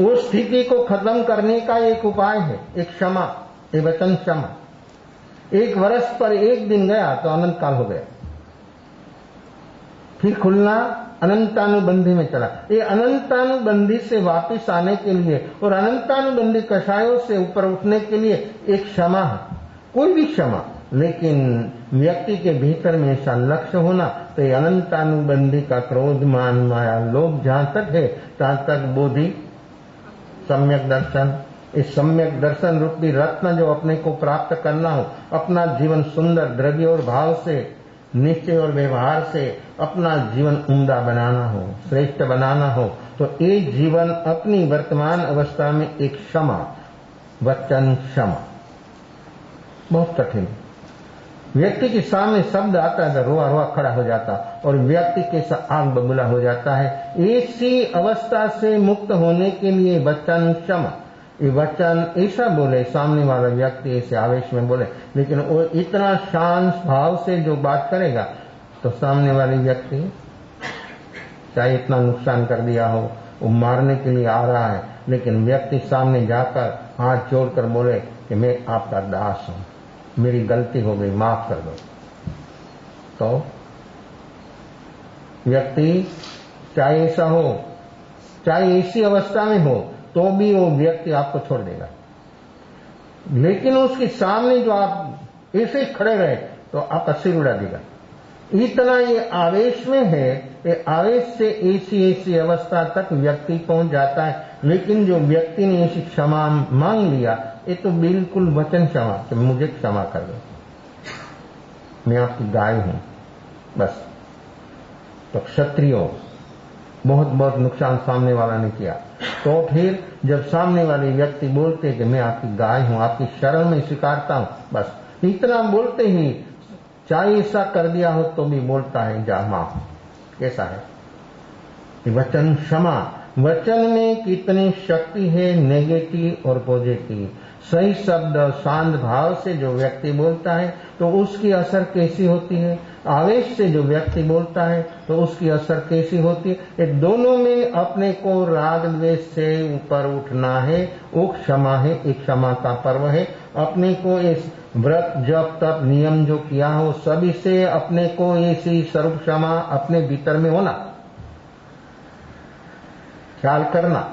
उस स्थिति को खत्म करने का एक उपाय है, एक क्षमा, एक वचन क्षमा। एक वर्ष पर एक दिन गया तो अनंत काल हो गया, फिर खुलना अनंतानुबंधी में चला। ये अनंतानुबंधी से वापस आने के लिए और अनंतानुबंधी कषायों से ऊपर उठने के लिए एक क्षमा है, कोई भी क्षमा, लेकिन व्यक्ति के भीतर में ऐसा लक्ष्य होना तो ये अनंतानुबंधी का क्रोध, मान, माया, लोभ जहां तक है तहां तक बोधि, सम्यक दर्शन, इस सम्यक दर्शन रूपी रत्न जो अपने को प्राप्त करना हो, अपना जीवन सुंदर द्रव्य और भाव से, निश्चय और व्यवहार से अपना जीवन उम्दा बनाना हो, श्रेष्ठ बनाना हो, तो एक जीवन अपनी वर्तमान अवस्था में एक क्षमा, वचन क्षमा बहुत कठिन। व्यक्ति के सामने शब्द आता है तो रोआ रोआ खड़ा हो जाता और व्यक्ति कैसा आग बबूला हो जाता है। ऐसी अवस्था से मुक्त होने के लिए वचन क्षमा, ये वचन ऐसा बोले, सामने वाला व्यक्ति ऐसे आवेश में बोले, लेकिन वो इतना शांत भाव से जो बात करेगा तो सामने वाले व्यक्ति चाहे इतना नुकसान कर दिया हो, वो मारने के लिए आ रहा है, लेकिन व्यक्ति सामने जाकर हाथ जोड़कर बोले कि मैं आपका दास हूं, मेरी गलती हो गई, माफ कर दो, तो व्यक्ति चाहे ऐसा हो, चाहे ऐसी अवस्था में हो, तो भी वो व्यक्ति आपको छोड़ देगा। लेकिन उसके सामने जो आप ऐसे खड़े रहे तो आपका सिर उड़ा देगा। इतना ये आवेश में है, ये आवेश से ऐसी अवस्था तक व्यक्ति पहुंच जाता है। लेकिन जो व्यक्ति ने ऐसी क्षमा मांग लिया, ये तो बिल्कुल वचन क्षमा कि मुझे क्षमा कर दो, मैं आपकी गाय हूं, बस। तो क्षत्रियो बहुत बहुत नुकसान सामने वाला ने किया, तो फिर जब सामने वाले व्यक्ति बोलते कि मैं आपकी गाय हूं, आपकी शरण में स्वीकारता हूं, बस इतना बोलते ही चाहे ऐसा कर दिया हो तो भी बोलता है जा माफ। कैसा है वचन क्षमा? वचन में कितनी शक्ति है, नेगेटिव और पॉजिटिव। सही शब्द और शांत भाव से जो व्यक्ति बोलता है तो उसकी असर कैसी होती है, आवेश से जो व्यक्ति बोलता है तो उसकी असर कैसी होती है। ये दोनों में अपने को राग द्वेष से ऊपर उठना है। वो क्षमा है, एक क्षमा का पर्व है। अपने को इस व्रत जप तप नियम जो किया हो सभी से अपने को ऐसी स्वरूप क्षमा अपने भीतर में होना, ख्याल करना,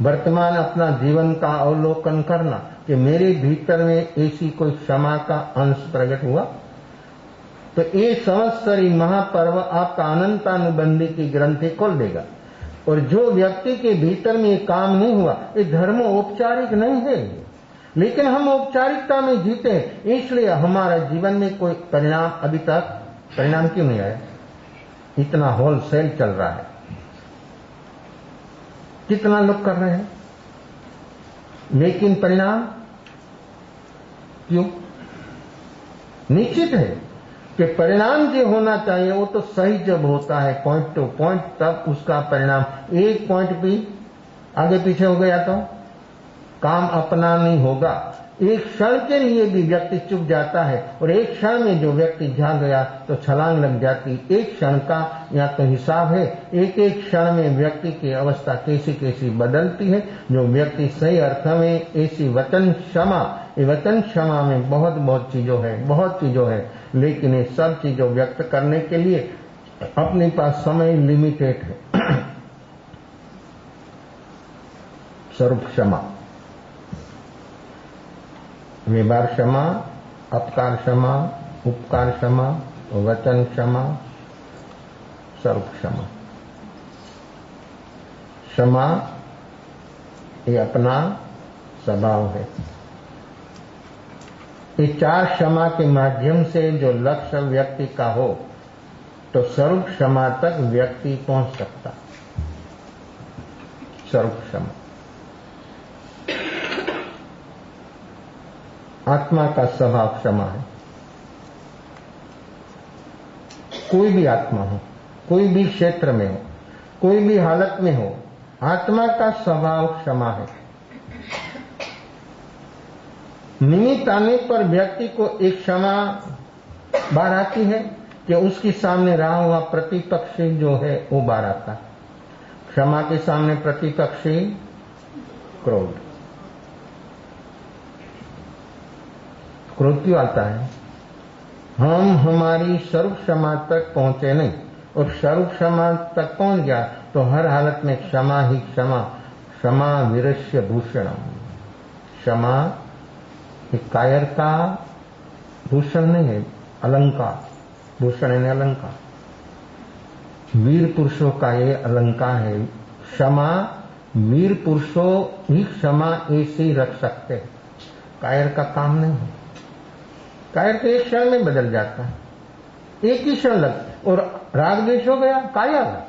वर्तमान अपना जीवन का अवलोकन करना कि मेरे भीतर में ऐसी कोई क्षमा का अंश प्रकट हुआ। तो ये संवत्सरी महापर्व आपका अनंतानुबंधी की ग्रंथि खोल देगा। और जो व्यक्ति के भीतर में ये काम नहीं हुआ, ये धर्म औपचारिक नहीं है, लेकिन हम औपचारिकता में जीते हैं, इसलिए हमारा जीवन में कोई परिणाम अभी तक परिणाम क्यों नहीं आया। इतना होलसेल चल रहा है, कितना लोग कर रहे हैं, लेकिन परिणाम क्यों। निश्चित है कि परिणाम जो होना चाहिए वो तो सही जब होता है पॉइंट टू पॉइंट, तब उसका परिणाम एक पॉइंट भी आगे पीछे हो गया तो काम अपना नहीं होगा। एक क्षण के लिए भी व्यक्ति चुप जाता है और एक क्षण में जो व्यक्ति जाग गया तो छलांग लग जाती। एक क्षण का या तो हिसाब है, एक एक क्षण में व्यक्ति की अवस्था कैसी कैसी बदलती है। जो व्यक्ति सही अर्थ में ऐसी वचन क्षमा, ये वचन क्षमा में बहुत चीजों है, लेकिन ये सब चीजों व्यक्त करने के लिए अपने पास समय लिमिटेड है। स्वरूप क्षमा, व्यवहार क्षमा, अपकार क्षमा, उपकार क्षमा, वचन क्षमा, स्वरूप क्षमा। क्षमा ये अपना स्वभाव है। ये चार क्षमा के माध्यम से जो लक्ष्य व्यक्ति का हो तो स्वरूप क्षमा तक व्यक्ति पहुंच सकता। स्वरूप क्षमा आत्मा का स्वभाव क्षमा है। कोई भी आत्मा हो, कोई भी क्षेत्र में हो, कोई भी हालत में हो, आत्मा का स्वभाव क्षमा है। निमित्त आने पर व्यक्ति को एक क्षमा बाहर आती है कि उसके सामने रहा हुआ प्रतिपक्षी जो है वो बाहर आता है। क्षमा के सामने प्रतिपक्षी क्रोध। क्रोध क्यों आता है? हम हमारी स्वरूप क्षमा तक पहुंचे नहीं, और स्वरूप क्षमा तक पहुंच गया तो हर हालत में क्षमा ही क्षमा। क्षमा वीरस्य भूषणम। क्षमा एक कायर का भूषण नहीं है, अलंकार। भूषण है अलंकार, वीर पुरुषों का ये अलंकार है। क्षमा वीर पुरुषों ही क्षमा ऐसे रख सकते हैं, कायर का काम नहीं है। कायर तो एक क्षण में बदल जाता है, एक ही क्षण लग और राग द्वेष हो गया कायर।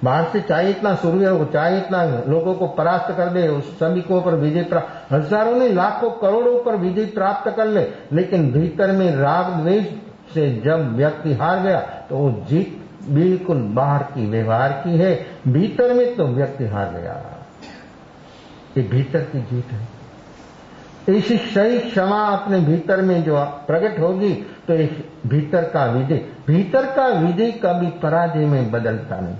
बाहर से चाहे इतना सूर्य हो, चाहे इतना लोगों को परास्त कर दे, उस सभी को पर विजय प्राप्त, हजारों नहीं लाखों करोड़ों पर विजय प्राप्त कर ले, लेकिन भीतर में राग द्वेष से जब व्यक्ति हार गया तो वो जीत बिल्कुल बाहर की व्यवहार की है, भीतर में तो व्यक्ति हार गया। ये भीतर की जीत है। ऐसी सही क्षमा अपने भीतर में जो प्रकट होगी तो इस भीतर का विजय कभी पराजय में बदलता नहीं।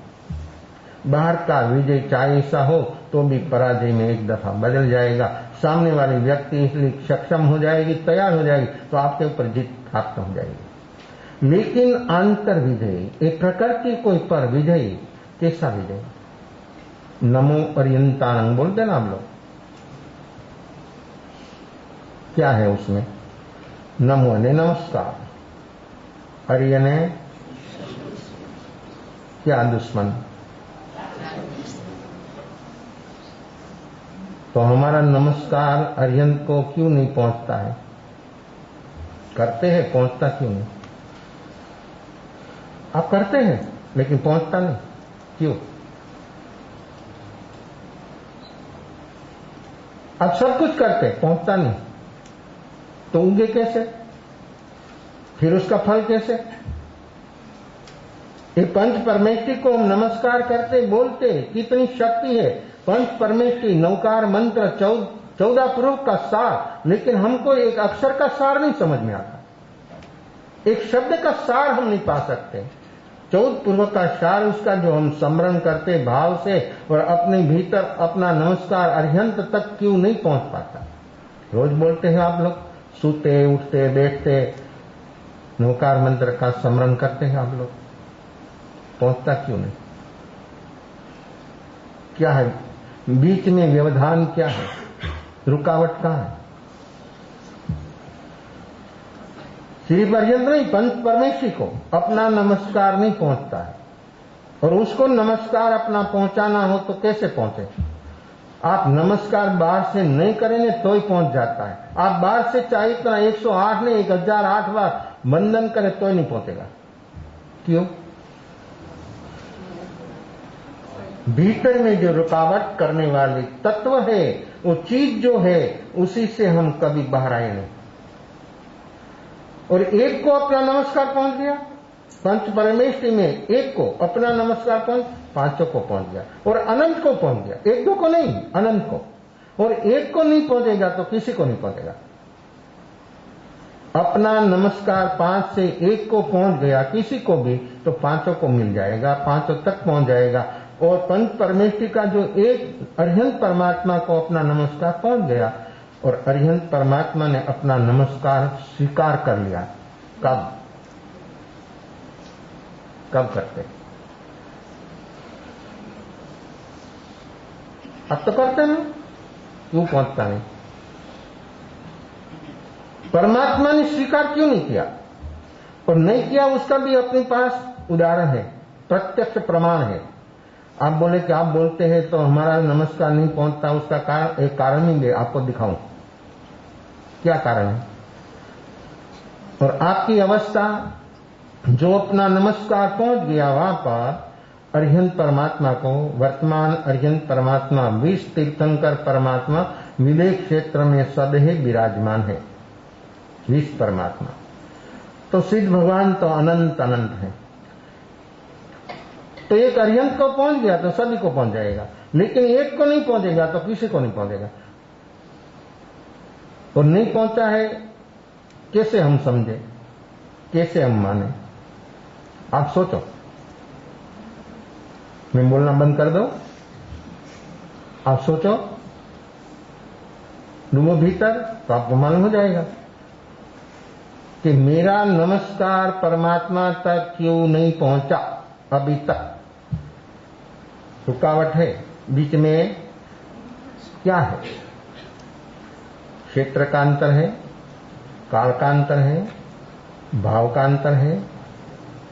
बाहर का विजय चाहे ऐसा हो तो भी पराजय में एक दफा बदल जाएगा। सामने वाले व्यक्ति इसलिए सक्षम हो जाएगी, तैयार हो जाएगी तो आपके ऊपर जीत प्राप्त हो जाएगी। लेकिन अंतर विजय, एक प्रकृति कोई पर विजय, कैसा विजय? नमो अर्यंतानंग बोलते ना आप लोग, क्या है उसमें? नमो ने नमस्कार, अर्य ने क्या दुश्मन। तो हमारा नमस्कार अर्यंत को क्यों नहीं पहुंचता है? करते हैं, पहुंचता क्यों नहीं? आप करते हैं लेकिन पहुंचता नहीं, क्यों? आप सब कुछ करते, पहुंचता नहीं, तो उगे कैसे? फिर उसका फल कैसे? ये पंच परमेष्टि को हम नमस्कार करते बोलते, कितनी शक्ति है। पंच परमेष्टि नौकार मंत्र 14 पूर्व का सार, लेकिन हमको एक अक्षर का सार नहीं समझ में आता, एक शब्द का सार हम नहीं पा सकते। 14 पूर्व का सार उसका जो हम स्मरण करते भाव से और अपने भीतर अपना नमस्कार अरिहंत तक क्यों नहीं पहुंच पाता। रोज बोलते हैं आप लोग, सोते उठते बैठते नौकार मंत्र का स्मरण करते हैं आप लोग, पहुंचता क्यों नहीं? क्या है बीच में व्यवधान, क्या है रुकावट कहां है? श्री पर्यंत नहीं, पंच परमेश्वरी को अपना नमस्कार नहीं पहुंचता है, और उसको नमस्कार अपना पहुंचाना हो तो कैसे पहुंचे? आप नमस्कार बाहर से नहीं करेंगे तो ही पहुंच जाता है। आप बाहर से चाहे इतना 108 ने 1008 बार वंदन करें तो ही नहीं पहुंचेगा। क्यों? भीतर में जो रुकावट करने वाली तत्व है, वो चीज जो है, उसी से हम कभी बाहर आए नहीं। और एक को अपना नमस्कार पहुंच गया, पंच परमेष्टि में एक को अपना नमस्कार पहुंच, पांचों को पहुंच गया, और अनंत को पहुंच गया, एक दो को नहीं, अनंत को। और एक को नहीं पहुंचेगा तो किसी को नहीं पहुंचेगा। अपना नमस्कार 5 से 1 को पहुंच गया किसी को भी, तो पांचों को मिल जाएगा, पांचों तक पहुंच जाएगा। और पंच परमेष्टि का जो एक अरिहंत परमात्मा को अपना नमस्कार पहुंच गया, और अरिहंत परमात्मा ने अपना नमस्कार स्वीकार कर लिया। कब कब करते? अब तो करते नहीं, क्यों पहुंचता नहीं? परमात्मा ने स्वीकार क्यों नहीं किया? और नहीं किया उसका भी अपने पास उदाहरण है, प्रत्यक्ष प्रमाण है। आप बोले कि आप बोलते हैं तो हमारा नमस्कार नहीं पहुंचता, उसका कारण एक कारण ही आपको दिखाऊं, क्या कारण है? और आपकी अवस्था जो अपना नमस्कार पहुंच गया वहां पर अरिहंत परमात्मा को, वर्तमान अरिहंत परमात्मा विष तीर्थंकर परमात्मा विवेक क्षेत्र में सदैव विराजमान है। विष परमात्मा तो सिद्ध भगवान तो अनंत अनंत है। तो एक अरिहंत को पहुंच गया तो सभी को पहुंच जाएगा, लेकिन एक को नहीं पहुंचेगा तो किसी को नहीं पहुंचेगा। और नहीं पहुंचा है, कैसे हम समझे, कैसे हम माने? आप सोचो, मैं बोलना बंद कर दो, आप सोचो, डूबो भीतर तो आपको मालूम हो जाएगा कि मेरा नमस्कार परमात्मा तक क्यों नहीं पहुंचा अभी तक। रुकावट है, बीच में क्या है? क्षेत्र का अंतर है, काल का अंतर है, भाव का अंतर है,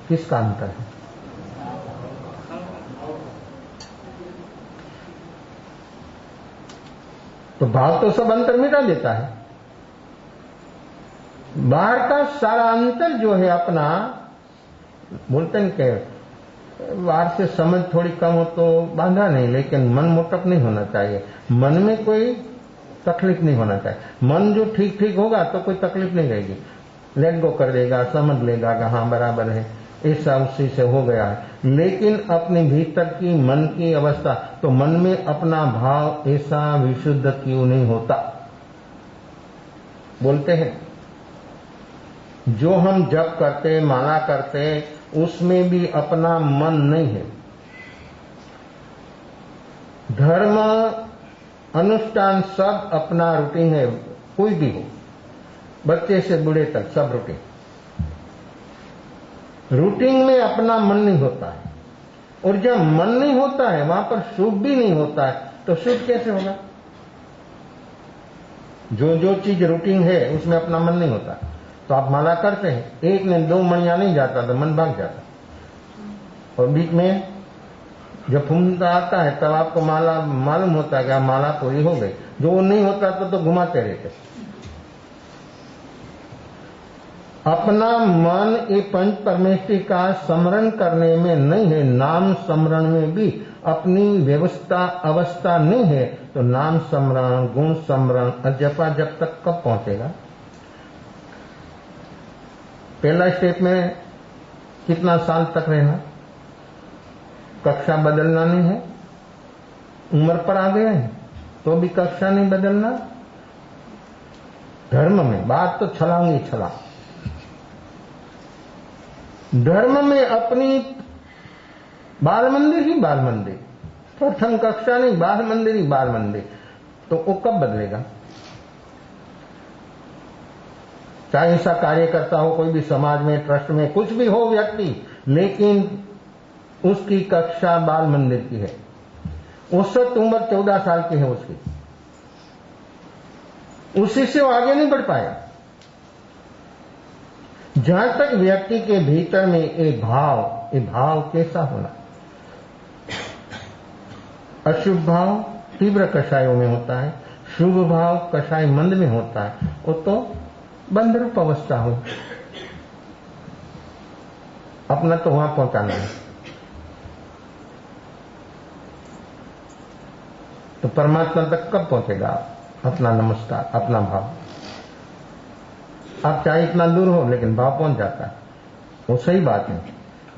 किसका अंतर है? तो भाव तो सब अंतर मिटा देता है। बाहर का सारा अंतर जो है अपना, बोलते हैं कि बाहर से समझ थोड़ी कम हो तो बांधा नहीं, लेकिन मन मोटप नहीं होना चाहिए, मन में कोई तकलीफ नहीं होना चाहिए। मन जो ठीक ठीक होगा तो कोई तकलीफ नहीं रहेगी, लेट गो कर देगा, समझ लेगा कि हाँ बराबर है, ऐसा उसी से हो गया है। लेकिन अपने भीतर की मन की अवस्था, तो मन में अपना भाव ऐसा विशुद्ध क्यों नहीं होता? बोलते हैं जो हम जप करते, माला करते, उसमें भी अपना मन नहीं है। धर्म अनुष्ठान सब अपना रूटीन है, कोई भी हो, बच्चे से बूढ़े तक सब रूटीन। रूटीन में अपना मन नहीं होता है, और जब मन नहीं होता है वहां पर शुभ भी नहीं होता है, तो शुभ कैसे होगा? जो जो चीज रूटीन है उसमें अपना मन नहीं होता। तो आप माला करते हैं, एक ने 2 मणियां नहीं जाता तो मन भाग जाता, और बीच में जब फूंकता आता है तब आपको माला मालूम होता है कि माला पूरी हो गई। जो नहीं होता तो घुमाते रहते। अपना मन ये पंच परमेष्टि का स्मरण करने में नहीं है, नाम स्मरण में भी अपनी व्यवस्था अवस्था नहीं है, तो नाम स्मरण, गुण स्मरण, जपा जब तक कब पहुंचेगा? पहला स्टेप में कितना साल तक रहना? कक्षा बदलना नहीं है, उम्र पर आ गए हैं तो भी कक्षा नहीं बदलना, धर्म में, बात तो छलांगी छलांग, धर्म में अपनी बाल मंदिर ही बाल मंदिर, प्रथम कक्षा नहीं, बाल मंदिर ही बाल मंदिर, तो वो कब बदलेगा? चाहे ऐसा कार्यकर्ता हो, कोई भी समाज में, ट्रस्ट में, कुछ भी हो व्यक्ति, लेकिन उसकी कक्षा बाल मंदिर की है, औसत उम्र 14 साल की है उसकी, उसी से वो आगे नहीं बढ़ पाया। जहां तक व्यक्ति के भीतर में ये भाव कैसा होना? अशुभ भाव तीव्र कषायों में होता है, शुभ भाव कषाय मंद में होता है, वो तो बंध रूप अवस्था हो। अपना तो वहां पहुंचाना है, तो परमात्मा तक कब पहुंचेगा अपना नमस्कार, अपना भाव? आप चाहे इतना दूर हो, लेकिन भाव पहुंच जाता है, वो सही बात है।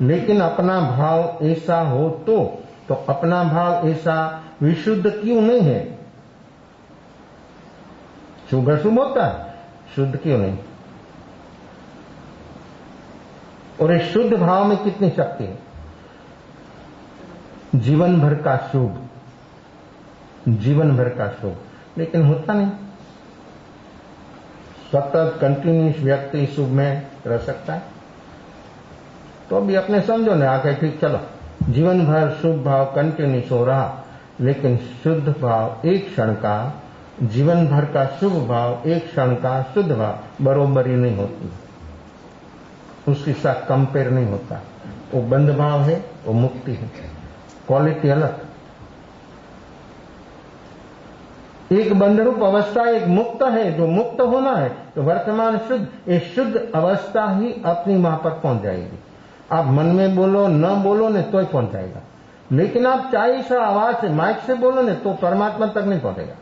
लेकिन अपना भाव ऐसा हो तो अपना भाव ऐसा विशुद्ध क्यों नहीं है? शुभ अशुभ होता है, शुद्ध क्यों नहीं? और इस शुद्ध भाव में कितनी शक्ति है? जीवन भर का शुभ, जीवन भर का शुभ, लेकिन होता नहीं। सतत कंटिन्यूस व्यक्ति शुभ में रह सकता है, तो अभी अपने समझो ना, आके ठीक चलो, जीवन भर शुभ भाव कंटिन्यूस हो रहा, लेकिन शुद्ध भाव एक क्षण का, जीवन भर का शुभ भाव एक क्षण का शुद्ध भाव बरोबरी नहीं होती, उसके साथ कंपेयर नहीं होता। वो बंध भाव है, वो मुक्ति है, क्वालिटी अलग। एक बंधरूप अवस्था, एक मुक्त है, जो मुक्त होना है तो वर्तमान शुद्ध, ये शुद्ध अवस्था ही अपनी वहां पर पहुंच जाएगी। आप मन में बोलो न बोलो ने तो ही पहुंच जाएगा, लेकिन आप चाहे सा आवाज से, माइक से बोलो ने तो परमात्मा तक नहीं पहुंचेगा।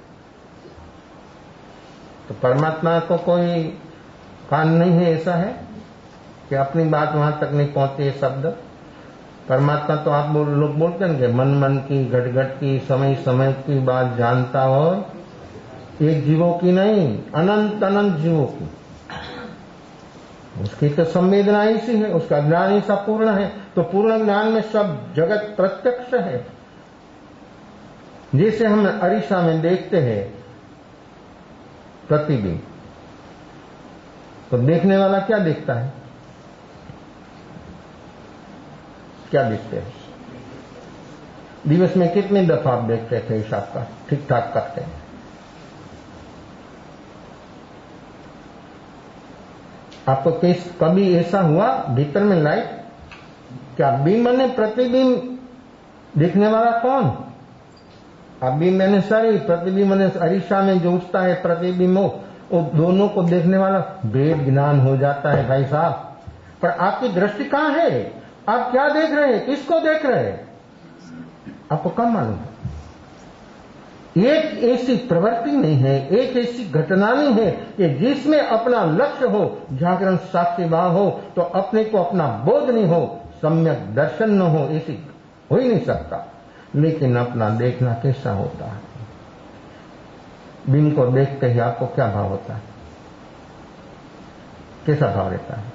तो परमात्मा को कोई कान नहीं है, ऐसा है कि अपनी बात वहां तक नहीं पहुंचे शब्द। परमात्मा तो आप लोग बोलते हैं कि मन मन की, घट घट की, समय समय की बात जानता हो, एक जीवों की नहीं, अनंत अनंत जीवों की। उसकी तो संवेदना ऐसी है, उसका ज्ञान ऐसा पूर्ण है, तो पूर्ण ज्ञान में सब जगत प्रत्यक्ष है। जैसे हम अरीसा में देखते हैं प्रतिबिंब, तो देखने वाला क्या देखता है? क्या देखते हैं? दिवस में कितनी दफा आप देखते थे? हिसाब का ठीक ठाक करते हैं। आपको कभी ऐसा हुआ भीतर में लाइट? क्या बिंब ने प्रतिबिंब देखने वाला कौन? अब बिंब मैंने सारी, प्रतिबिंब ने अरीसा में जो उठता है प्रतिबिंब, वो दोनों को देखने वाला वेद ज्ञान हो जाता है भाई साहब। पर आपकी दृष्टि कहां है? आप क्या देख रहे हैं? किसको देख रहे हैं? आपको कब मालूम है? एक ऐसी प्रवृत्ति नहीं है, एक ऐसी घटना नहीं है कि जिसमें अपना लक्ष्य हो, जागरण साक्षी भाव हो, तो अपने को अपना बोध नहीं हो, सम्यक दर्शन न हो, ऐसी हो ही नहीं सकता। लेकिन अपना देखना कैसा होता है? बिंब को देखते ही आपको क्या भाव होता है? कैसा भाव रहता है?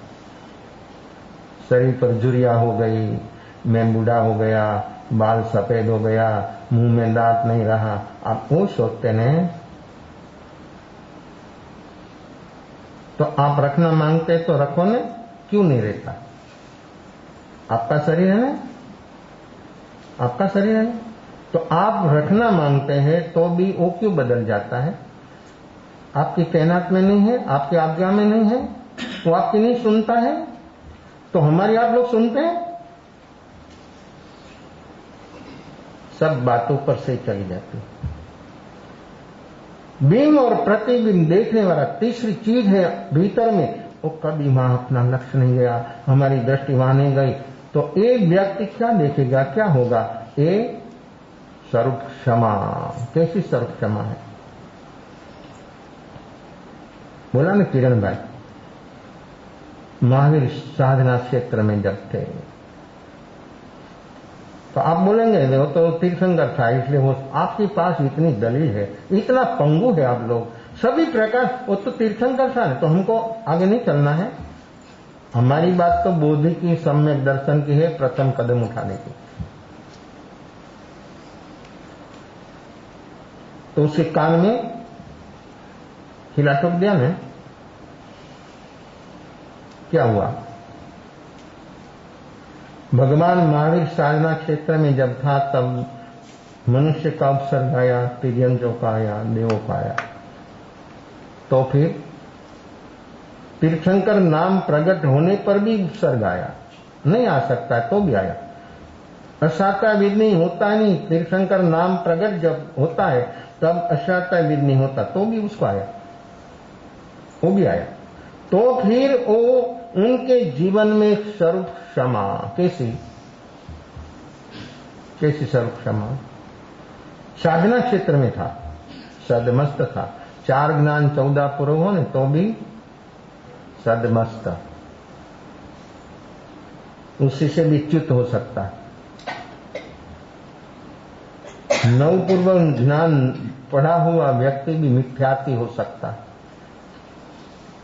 शरीर पर झुर्रियां हो गई, मैं बूढ़ा हो गया, बाल सफेद हो गया, मुंह में दांत नहीं रहा, आप वो सोचते नहीं? तो आप रखना मांगते तो रखो ने, क्यों नहीं रहता? आपका शरीर है ना, आपका शरीर है ना, तो आप रखना मांगते हैं तो भी वो क्यों बदल जाता है? आपकी तैनात में नहीं है, आपकी आज्ञा में नहीं है, वो आपकी नहीं सुनता है, तो हमारी आप लोग सुनते हैं? सब बातों पर से चली जाती है। बिंब और प्रतिबिंब देखने वाला तीसरी चीज है भीतर में, वो कभी वहां अपना लक्ष्य नहीं गया, हमारी दृष्टि वहां नहीं गई, तो एक व्यक्ति क्या देखेगा? क्या होगा? ये स्वरूप क्षमा। कैसी स्वरूप क्षमा है? बोला ना किरण भाई, महावीर साधना क्षेत्र में जब थे, तो आप बोलेंगे वो तो तीर्थंकर था, इसलिए वो आपके पास इतनी दलील है, इतना पंगु है आप लोग, सभी प्रकार, वो तो तीर्थंकर था, तो हमको आगे नहीं चलना है। हमारी बात तो बोधि की, सम्यक दर्शन की है, प्रथम कदम उठाने की। तो उसके कान में हिला ठोक दिया ने, क्या हुआ? भगवान महावीर साधना क्षेत्र में जब था तब मनुष्य का उपसर्ग आया, तिर्यंजों का आया, देवों का आया। तो फिर तीर्थंकर नाम प्रकट होने पर भी उपसर्ग आया, नहीं आ सकता है तो भी आया। अशाता विद नहीं होता नहीं, तीर्थंकर नाम प्रकट जब होता है तब अशाता विद नहीं होता, तो भी उसको आया, वो भी आया। तो फिर वो उनके जीवन में स्वरूप क्षमा, कैसी स्वरूप क्षमा? साधना क्षेत्र में था, सदमस्त था, 4 ज्ञान 14 पूर्व हो ने तो भी सदमस्त, उसी से भी च्युत हो सकता है। 9 पूर्व ज्ञान पढ़ा हुआ व्यक्ति भी मिथ्यार्थी हो सकता है,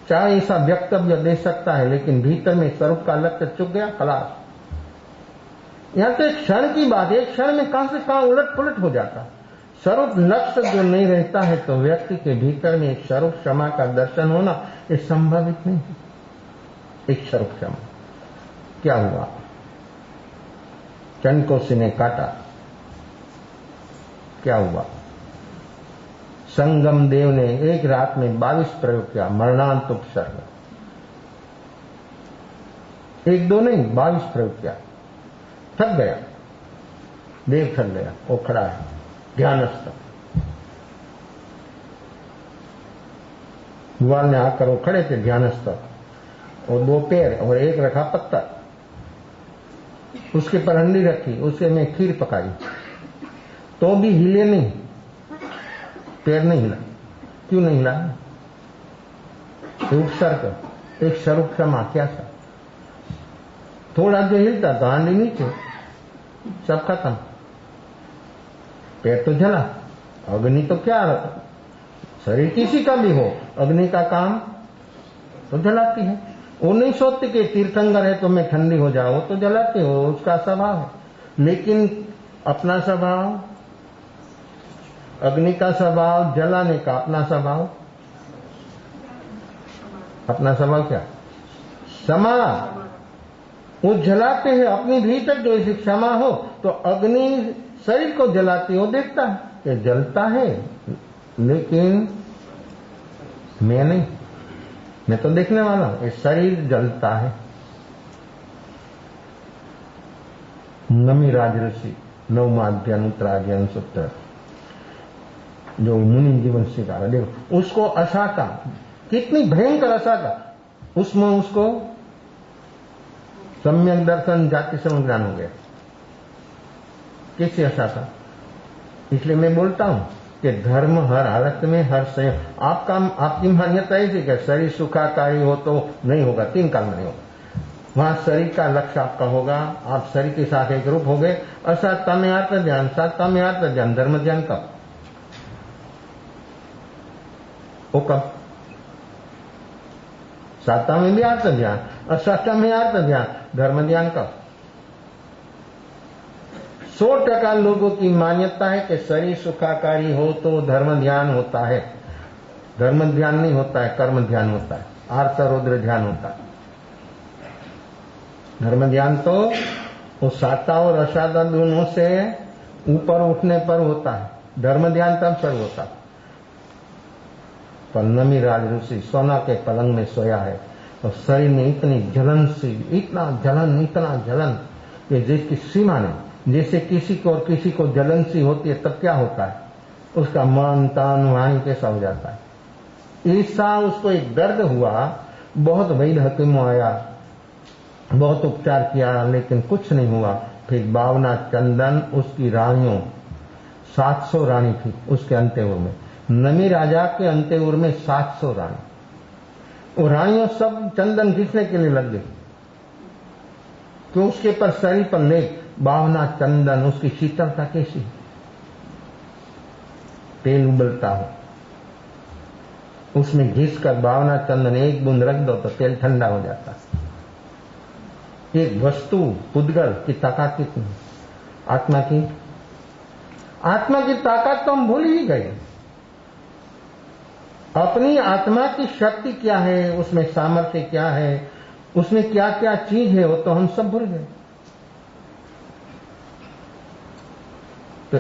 चाहे ऐसा वक्तव्य दे सकता है, लेकिन भीतर में स्वरूप का लक्ष्य चुक गया, खलास। यहां तो एक क्षण की बात है, एक क्षण में कहां से कहां उलट पुलट हो जाता। स्वरूप लक्ष्य जो नहीं रहता है तो व्यक्ति के भीतर में एक स्वरूप क्षमा का दर्शन होना ये संभावित नहीं है। एक स्वरूप क्षमा क्या हुआ? चंदकोसी ने काटा, क्या हुआ? संगम देव ने एक रात में 22 प्रयोग किया, मरणांत उपसर्ग, 1-2 नहीं 22 प्रयोग किया, थक गया, देव थक गया, वो खड़ा है ध्यानस्थ। भगवान ने आकर वो खड़े थे ध्यानस्थ, और 2 पैर और एक रखा पत्थर, उसके पर हंडी रखी, उससे में खीर पकाई, तो भी हिले नहीं, पैर नहीं हिला। क्यों नहीं हिला? उपसर्ग, एक स्वरूप क्षमा, क्या था? थोड़ा जो हिलता तो हांडी नीचे, सब खत्म। पैर तो जला, अग्नि तो क्या, शरीर किसी का भी हो, अग्नि का काम तो जलाती है। वो नहीं सोचती कि तीर्थंकर है तो मैं ठंडी हो जाऊं, वो तो जलाती हो, उसका स्वभाव है। लेकिन अपना स्वभाव, अग्नि का स्वभाव, जलाने का अपना स्वभाव, अपना स्वभाव क्या? क्षमा। वो जलाते हैं अपनी भीतर, जो इसे क्षमा हो तो अग्नि शरीर को जलाती हो, देखता है कि जलता है, लेकिन मैं नहीं, मैं तो देखने वाला हूं, ये शरीर जलता है। नमी राज ऋषि 9वां अध्याय उत्तराज्ञान सूत्र, जो मुनि जीवन सिखा रहा, देखो उसको अशाता, कितनी भयंकर अशाता, उसमें उसको सम्यक दर्शन जाति समझ ज्ञान हो गया। कैसी अशाता? इसलिए मैं बोलता हूं कि धर्म हर हालत में, हर संयम, आपकी मान्यता ऐसी कि शरीर सुखाकारी हो तो नहीं होगा, 3 काल में नहीं होगा। वहां शरीर का लक्ष्य आपका होगा, आप शरीर के साथ एक रूप हो गए। अशाता में आत्म ध्यान, सात्ता में आत्म ध्यान, धर्म ध्यान कब? वो कब? सात्ता में भी आत्म ध्यान, अष्टा में आत्म ध्यान, धर्म ध्यान कब? 100% लोगों की मान्यता है कि शरीर सुखाकारी हो तो धर्म ध्यान होता है। धर्म ध्यान नहीं होता है, कर्म ध्यान होता है, आर्त रौद्र ध्यान होता है। धर्म ध्यान तो वो साता और असाता दोनों से ऊपर उठने पर होता है, धर्म ध्यान तब शुरू होता है। पर नमी राज ऋषि सोना के पलंग में सोया है और शरीर में इतनी जलन सी, इतना जलन कि जिसकी सीमा नहीं। जैसे किसी को और किसी को जलन सी होती है तब क्या होता है, उसका मन तन वाणी कैसा हो जाता है। ऐसा उसको एक दर्द हुआ, बहुत वैद्य हकीमों आया, बहुत उपचार किया, लेकिन कुछ नहीं हुआ। फिर बावना चंदन, उसकी रानियों 700 रानी थी उसके अंत्यउर में, नमी राजा के अंत्यउर में 700 रानी। वो रानियों सब चंदन घिसने के लिए लग गई, तो उसके पर शरीर पर लेप, बावना चंदन, उसकी शीतलता कैसी, तेल उबलता हो, उसमें घिस कर भावना चंदन एक बूंद रख दो तो तेल ठंडा हो जाता। एक वस्तु पुद्गल की ताकत कितनी, आत्मा की ताकत तो हम भूल ही गए। अपनी आत्मा की शक्ति क्या है, उसमें सामर्थ्य क्या है, उसमें क्या क्या चीज है, वो तो हम सब भूल गए। तो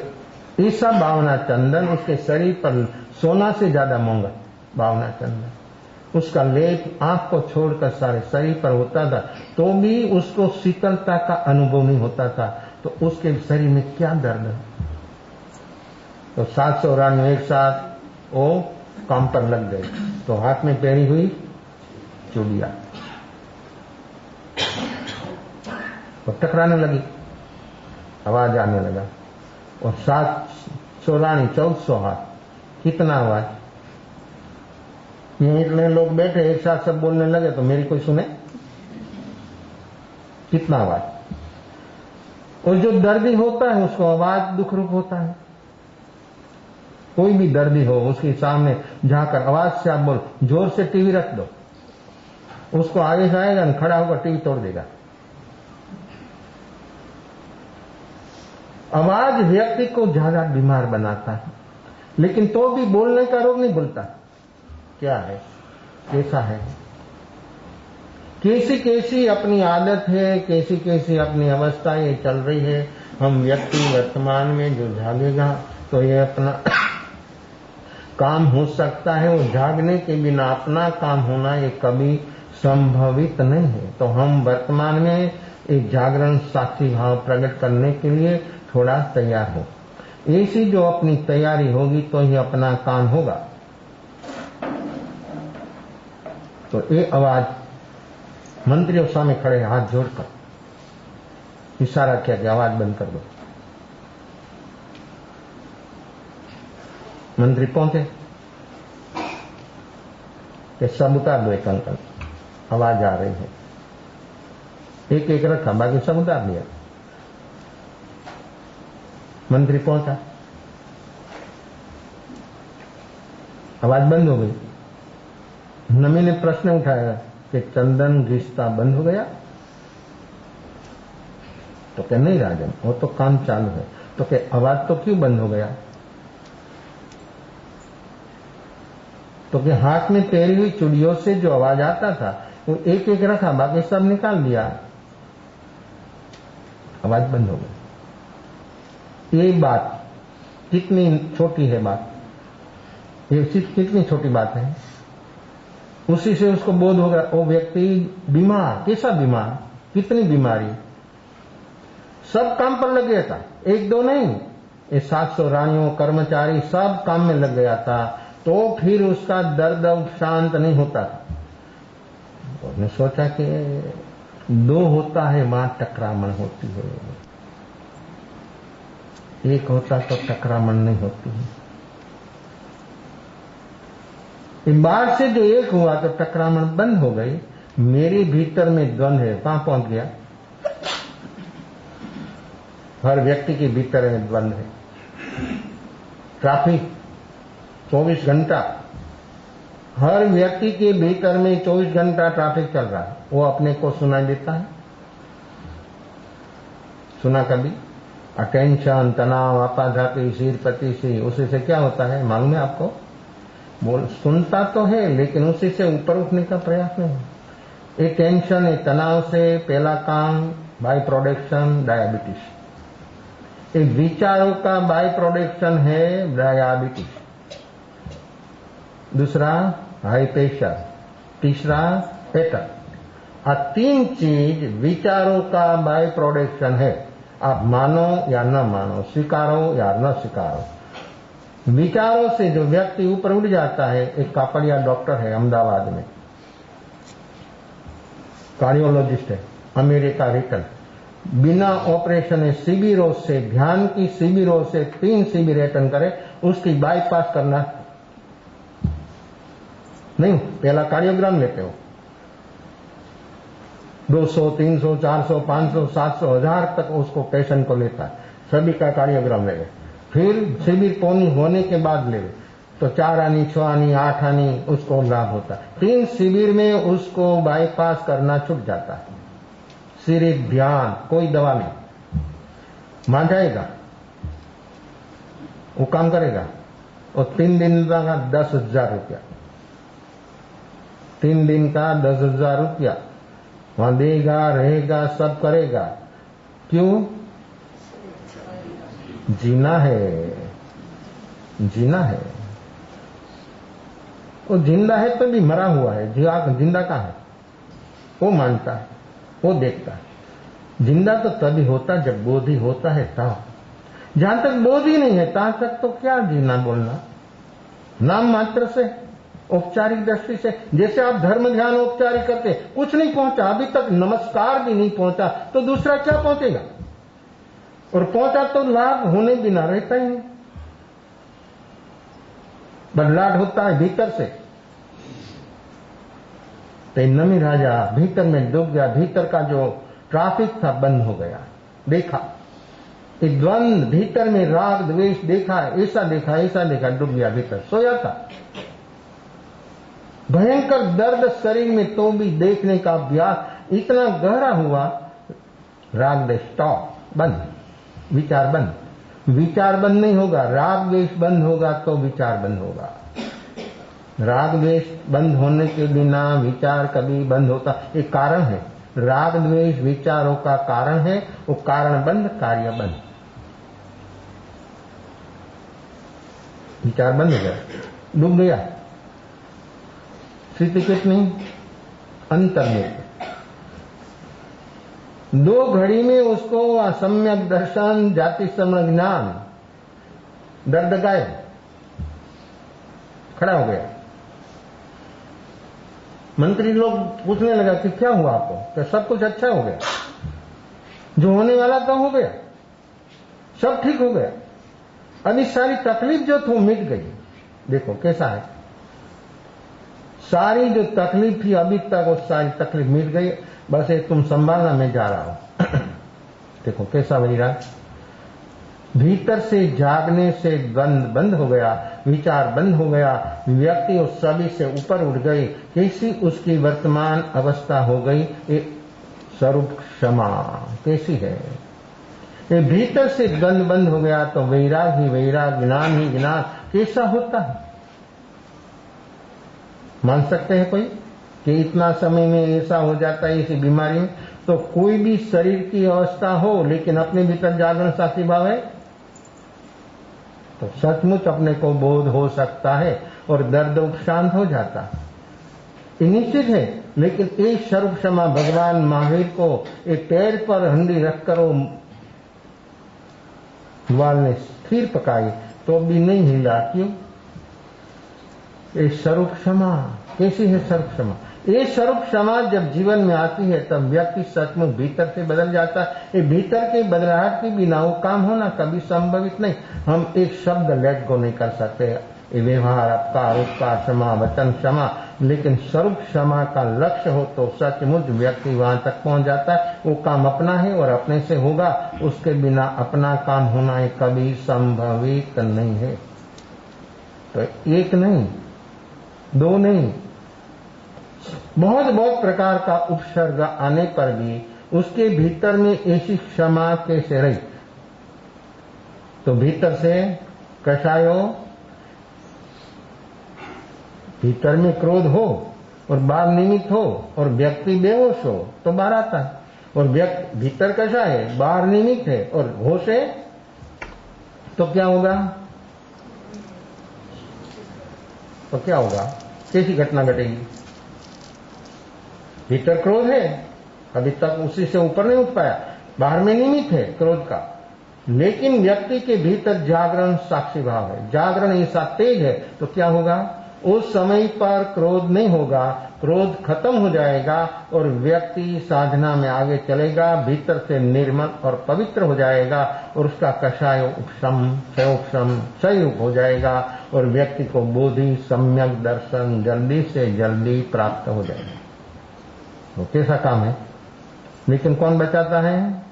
ईसा भावना चंदन उसके शरीर पर सोना से ज्यादा महंगा भावना चंदन, उसका लेप आंख को छोड़कर सारे शरीर पर होता था तो भी उसको शीतलता का अनुभव नहीं होता था। तो उसके शरीर में क्या दर्द है। तो 700 रानियों एक साथ वो काम पर लग गए, तो हाथ में पहनी हुई चूड़ियां तो टकराने लगी, आवाज आने लगा। और 700 रानी 1400 हाथ, कितना आवाज। ये इतने लोग बैठे एक साथ सब बोलने लगे तो मेरी कोई सुने, कितना आवाज। और जो दर्दी होता है उसको आवाज दुख रूप होता है। कोई भी दर्दी हो उसके सामने जाकर आवाज से आप बोल, जोर से टीवी रख दो, उसको आगे से आएगा, खड़ा होकर टीवी तोड़ देगा। आवाज व्यक्ति को ज्यादा बीमार बनाता है, लेकिन तो भी बोलने का रोग नहीं बोलता। क्या है, कैसा है, कैसी कैसी अपनी आदत है, कैसी कैसी अपनी अवस्था ये चल रही है। हम व्यक्ति वर्तमान में जो जागेगा तो ये अपना काम हो सकता है, वो जागने के बिना अपना काम होना ये कभी संभवित नहीं है। तो हम वर्तमान में एक जागरण साक्षी भाव प्रकट करने के लिए थोड़ा तैयार हो। ऐसी जो अपनी तैयारी होगी तो ही अपना काम होगा। तो ये आवाज मंत्रियों सामने खड़े हाथ जोड़कर इशारा किया कि आवाज बंद कर दो। मंत्री पहुंचे कि सब उतार दो, एक अंकल आवाज आ रही है। एक एक रखा, बाकी सब उतार दिया। मंत्री पहुंचा, आवाज बंद हो गई। नमी ने प्रश्न उठाया कि चंदन घिसता बंद हो गया। तो क्या नहीं राजन, वो तो काम चालू है। तो क्या आवाज तो क्यों बंद हो गया। तो क्या हाथ में पहरी हुई चूड़ियों से जो आवाज आता था वो एक एक रखा, बाकी सब निकाल दिया, आवाज बंद हो गई। ये बात कितनी छोटी है, बात ये कितनी छोटी बात है। उसी से उसको बोध होगा वो व्यक्ति बीमार, कैसा बीमार, कितनी बीमारी। सब काम पर लग गया था, एक दो नहीं, ये 700 रानियों कर्मचारी सब काम में लग गया था। तो फिर उसका दर्द शांत नहीं होता था। उसने सोचा कि दो होता है वहां टकरामण होती है, एक होता तो टकरामण नहीं होती है। बाहर से जो एक हुआ तो टकरामण बंद हो गई। मेरे भीतर में द्वंद है, कहां पहुंच गया। हर व्यक्ति के भीतर में द्वंद है। ट्रैफिक 24 घंटा, हर व्यक्ति के भीतर में 24 घंटा ट्रैफिक चल रहा है। वो अपने को सुनाई देता है, सुना कभी। अटेंशन, तनाव, आपाधापी, सिर पतीसी, उसी से क्या होता है मालूम है आपको। बोल सुनता तो है लेकिन उसी से ऊपर उठने का प्रयास नहीं। ये टेंशन, ये तनाव से पहला काम बाई प्रोडक्शन डायबिटीज। ये विचारों का बाई प्रोडक्शन है डायबिटीज। दूसरा हाई प्रेशर, तीसरा पेटर। 3 चीज विचारों का बाई प्रोडक्शन है। आप मानो या न मानो, स्वीकारो या न स्वीकारो। विचारों से जो व्यक्ति ऊपर उठ जाता है, एक कापड़िया डॉक्टर है अहमदाबाद में, कार्डियोलॉजिस्ट है, अमेरिका रिटर्न, बिना ऑपरेशन शिविरों से, ध्यान की शिविरों से 3 शिविर अटेंड करे, उसकी बाईपास करना नहीं। पहला कार्डियोग्राम लेते हो, 200, 300, 400, 500, 700, 1000 तक उसको पेशेंट को लेता है। सभी का कार्डियोग्राम ले, फिर शिविर पूर्ण होने के बाद ले, तो 4 आनी, 6 आनी, 8 आनी उसको लाभ होता है। 3 शिविर में उसको बाईपास करना छूट जाता है। सिर्फ ध्यान, कोई दवा नहीं, मान जाएगा, वो काम करेगा। और 3 दिन का 10,000 रुपया, 3 दिन का 10,000 रुपया वहां देगा, रहेगा, सब करेगा। क्यों? जीना है, जीना है। वो जिंदा है तो भी मरा हुआ है, जिंदा कहाँ है? वो मानता है, वो देखता है। जिंदा तो तभी होता जब बोधि होता है तब। जहां तक बोधि नहीं है तहां तक तो क्या जीना बोलना, नाम मात्र से, औपचारिक दृष्टि से। जैसे आप धर्म ध्यान औपचारिक करते, कुछ नहीं पहुंचा, अभी तक नमस्कार भी नहीं पहुंचा, तो दूसरा क्या पहुंचेगा? और पहुंचा तो लाभ होने बिना रहता ही नहीं। बदलाव होता है भीतर से। तो नमी राजा भीतर में डूब गया, भीतर का जो ट्रैफिक था बंद हो गया। देखा एक द्वंद, भीतर में राग द्वेष देखा, ऐसा देखा, ऐसा देखा, डूब गया भीतर, सोया था। भयंकर दर्द शरीर में, तो भी देखने का अभ्यास इतना गहरा हुआ, राग द्वेष स्टॉप, बंद, विचार बंद। विचार बंद नहीं होगा, राग द्वेष बंद होगा तो विचार बंद होगा। राग द्वेष बंद होने के बिना विचार कभी बंद होता, एक कारण है। राग द्वेष विचारों का कारण है, वो कारण बंद, कार्य बंद। विचार बंद हो गया, डूब गया। स्थिति कितनी? अंतर में 2 घड़ी में उसको असम्यक दर्शन, जाति समण ज्ञान, दर्द गायब, खड़ा हो गया। मंत्री लोग पूछने लगा कि क्या हुआ आपको? तो सब कुछ अच्छा हो गया, जो होने वाला था हो गया, सब ठीक हो गया। अभी सारी तकलीफ जो थी मिट गई। देखो कैसा है, सारी जो तकलीफ थी अभी तक, वो सारी तकलीफ मिट गई। बस ये तुम संभालना, मैं जा रहा हूं। देखो कैसा वैराग, भीतर से जागने से द्वंद बंद हो गया, विचार बंद हो गया, व्यक्ति उस सभी से ऊपर उठ गई। कैसी उसकी वर्तमान अवस्था हो गई? ये स्वरूप क्षमा कैसी है? ये भीतर से द्वंद बंद हो गया तो वैराग ही वैराग, ज्ञान ही ज्ञान कैसा होता है? मान सकते हैं कोई कि इतना समय में ऐसा हो जाता है इसी बीमारी में? तो कोई भी शरीर की अवस्था हो लेकिन अपने भीतर जागरण साक्षी भाव है तो सचमुच अपने को बोध हो सकता है और दर्द उपशांत हो जाता है। ये निश्चित है। लेकिन एक स्वरूप क्षमा भगवान महावीर को एक पैर पर हंडी रखकर वाल ने स्थिर पकाई तो भी नहीं हिला। क्यों? ये स्वरूप क्षमा कैसी है? स्वरूप क्षमा, ये स्वरूप क्षमा जब जीवन में आती है तब व्यक्ति सचमुच भीतर से बदल जाता है। ये भीतर के बदलाहट के बिना वो काम होना कभी संभवित नहीं। हम एक शब्द लेट गो नहीं कर सकते। ये व्यवहार, अपकार, उपकार, क्षमा, वचन क्षमा, लेकिन स्वरूप क्षमा का लक्ष्य हो तो सचमुच व्यक्ति वहां तक पहुंच जाता है। वो काम अपना है और अपने से होगा, उसके बिना अपना काम होना है कभी संभवित नहीं है। तो एक नहीं, 2 नहीं, बहुत बहुत प्रकार का उपसर्ग आने पर भी उसके भीतर में ऐसी क्षमा कैसे रही? तो भीतर से कषाय हो, भीतर में क्रोध हो और बाहर निमित्त हो और व्यक्ति बेहोश हो तो बाहर आता है। और व्यक्ति भीतर कषाय है, बाहर निमित्त है और होश है तो क्या होगा? तो क्या होगा? कैसी घटना घटेगी? भीतर क्रोध है, अभी तक उसी से ऊपर नहीं उठ पाया, बाहर में निमित्त है क्रोध का, लेकिन व्यक्ति के भीतर जागरण साक्षी भाव है, जागरण ऐसा तेज है तो क्या होगा? उस समय पर क्रोध नहीं होगा, क्रोध खत्म हो जाएगा और व्यक्ति साधना में आगे चलेगा, भीतर से निर्मल और पवित्र हो जाएगा और उसका कषाय उपशम क्षयोपशम क्षयरूप हो जाएगा और व्यक्ति को बोधि सम्यक दर्शन जल्दी से जल्दी प्राप्त हो जाएगा। तो कैसा काम है? लेकिन कौन बचाता है?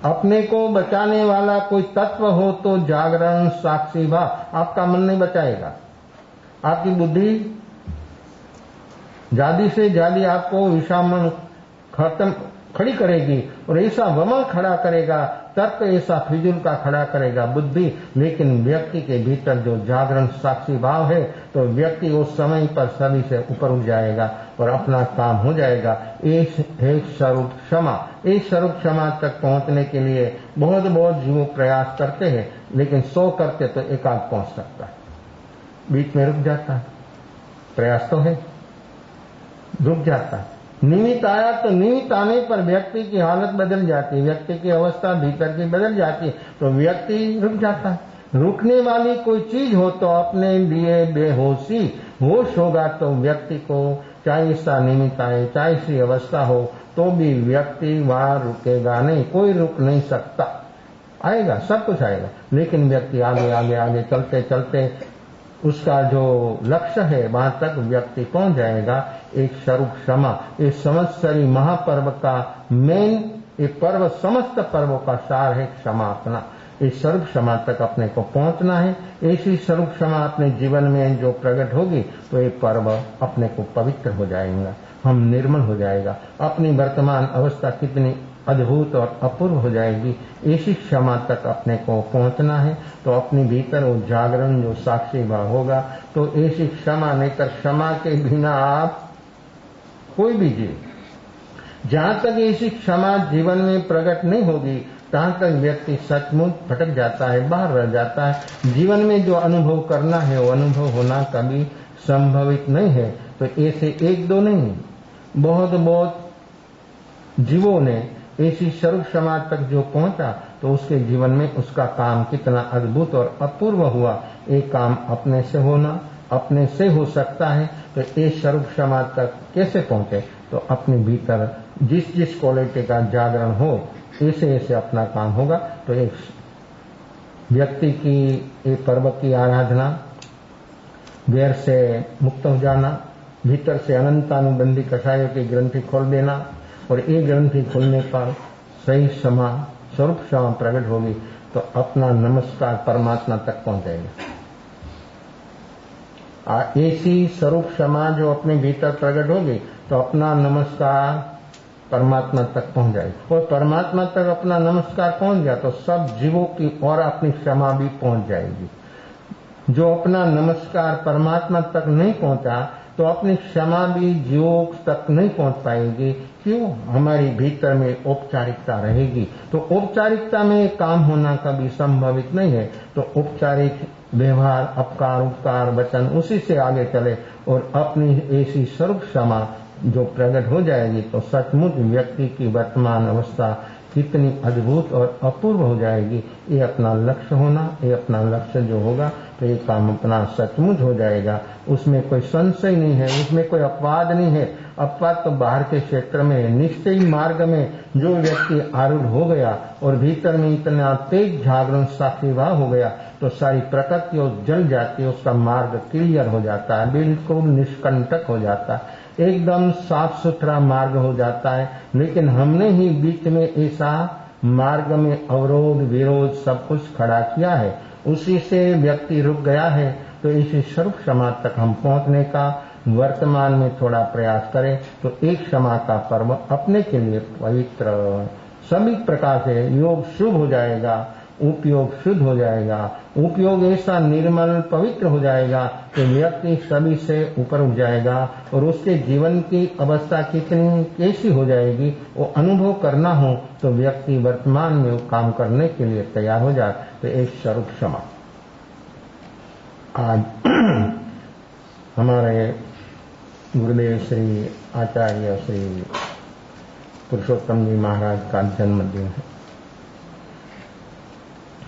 अपने को बचाने वाला कोई तत्व हो तो जागरण साक्षी भाव आपका मन नहीं बचाएगा। आपकी बुद्धि ज्यादा से ज्यादा आपको विषामन खड़ी करेगी और ऐसा वमन खड़ा करेगा, तर्क ऐसा फिजूल का खड़ा करेगा बुद्धि। लेकिन व्यक्ति के भीतर जो जागरण साक्षी भाव है तो व्यक्ति उस समय पर सभी से ऊपर उठ जाएगा और अपना काम हो जाएगा। एक स्वरूप क्षमा, इस स्वरूप क्षमा तक पहुंचने के लिए बहुत जीवों प्रयास करते हैं, लेकिन 100 करते तो एकाध पहुंच सकता है, बीच में रुक जाता है। प्रयास तो है, रुक जाता है। निमित्त आया तो निमित्त आने पर व्यक्ति की हालत बदल जाती है, व्यक्ति की अवस्था भीतर की बदल जाती है, तो व्यक्ति रुक जाता है। रुकने वाली कोई चीज हो तो अपने लिए बेहोशी, होश होगा तो व्यक्ति को चाहे ऐसा निमित्त आए, चाहे ऐसी अवस्था हो, तो भी व्यक्ति वहां रुकेगा नहीं, कोई रुक नहीं सकता। आएगा, सब कुछ आएगा, लेकिन व्यक्ति आगे आगे आगे चलते चलते उसका जो लक्ष्य है वहां तक व्यक्ति पहुंच जाएगा। एक स्वरूप क्षमा, इस संवत्सरी महापर्व का मेन, ये पर्व समस्त पर्वों का सार है क्षमापना। इस स्वरूप क्षमा तक अपने को पहुंचना है। ऐसी स्वरूप क्षमा अपने जीवन में जो प्रकट होगी तो ये पर्व अपने को पवित्र हो जाएगा, हम निर्मल हो जाएगा। अपनी वर्तमान अवस्था कितनी अद्भुत और अपूर्व हो जाएगी। ऐसी क्षमा तक अपने को पहुंचना है तो अपने भीतर वो जागरण जो साक्षी भाव होगा, तो ऐसी क्षमा नहीं कर, क्षमा के बिना आप कोई भी जीव, जहां तक ऐसी क्षमा जीवन में प्रकट नहीं होगी तहां तक व्यक्ति सचमुच भटक जाता है, बाहर रह जाता है। जीवन में जो अनुभव करना है वो अनुभव होना कभी संभवित नहीं है। तो ऐसे एक दो नहीं, बहुत जीवों ने ऐसी स्वरूप क्षमा तक जो पहुंचा तो उसके जीवन में उसका काम कितना अद्भुत और अपूर्व हुआ। एक काम अपने से होना, अपने से हो सकता है, तो इस स्वरूप क्षमा तक कैसे पहुंचे? तो अपने भीतर जिस जिस क्वालिटी का जागरण हो ऐसे ऐसे अपना काम होगा। तो एक व्यक्ति की एक पर्व की आराधना, वैर से मुक्त हो जाना, भीतर से अनंतानुबंधी कषायों की ग्रंथि खोल देना, और एक ग्रंथि खुलने पर सही क्षमा, स्वरूप क्षमा प्रकट होगी तो अपना नमस्कार परमात्मा तक पहुंच जाएगा। ऐसी स्वरूप क्षमा जो अपने भीतर प्रकट होगी तो अपना नमस्कार परमात्मा तक पहुंच जाएगी, और परमात्मा तक अपना नमस्कार पहुंच गया तो सब जीवों की और अपनी क्षमा भी पहुंच जाएगी। जो अपना नमस्कार परमात्मा तक नहीं पहुंचा तो अपनी क्षमा भी जीवों तक नहीं पहुंच पाएगी। क्यों? हमारी भीतर में औपचारिकता रहेगी, तो औपचारिकता में काम होना कभी संभवित नहीं है। तो औपचारिक व्यवहार, अपकार, उपकार, वचन उसी से आगे चले और अपनी ऐसी स्वरूप क्षमा जो प्रकट हो जाएगी तो सचमुच व्यक्ति की वर्तमान अवस्था कितनी अद्भुत और अपूर्व हो जाएगी। ये अपना लक्ष्य होना, ये अपना लक्ष्य जो होगा तो ये काम अपना सचमुच हो जाएगा। उसमें कोई संशय नहीं है, उसमें कोई अपवाद नहीं है। अपवाद तो बाहर के क्षेत्र में है। निश्चय मार्ग में जो व्यक्ति आरूढ़ हो गया और भीतर में इतना तेज जागरण साक्षी भाव हो गया तो सारी प्रकृति और जल जाती है, उसका मार्ग क्लियर हो जाता है, बिल्कुल निष्कंटक हो जाता है, एकदम साफ सुथरा मार्ग हो जाता है। लेकिन हमने ही बीच में ऐसा मार्ग में अवरोध विरोध सब कुछ खड़ा किया है, उसी से व्यक्ति रुक गया है। तो इसी स्वरूप क्षमा तक हम पहुंचने का वर्तमान में थोड़ा प्रयास करें तो एक क्षमा का पर्व अपने के लिए पवित्र, सभी प्रकार से योग शुभ हो जाएगा, उपयोग शुद्ध हो जाएगा, उपयोग ऐसा निर्मल पवित्र हो जाएगा कि व्यक्ति सभी से ऊपर उठ जाएगा और उसके जीवन की अवस्था कितनी कैसी हो जाएगी वो अनुभव करना हो तो व्यक्ति वर्तमान में वो काम करने के लिए तैयार हो जाए। तो एक स्वरूप क्षमा आज हमारे गुरुदेव श्री आचार्य श्री पुरुषोत्तम जी महाराज का जन्मदिन है।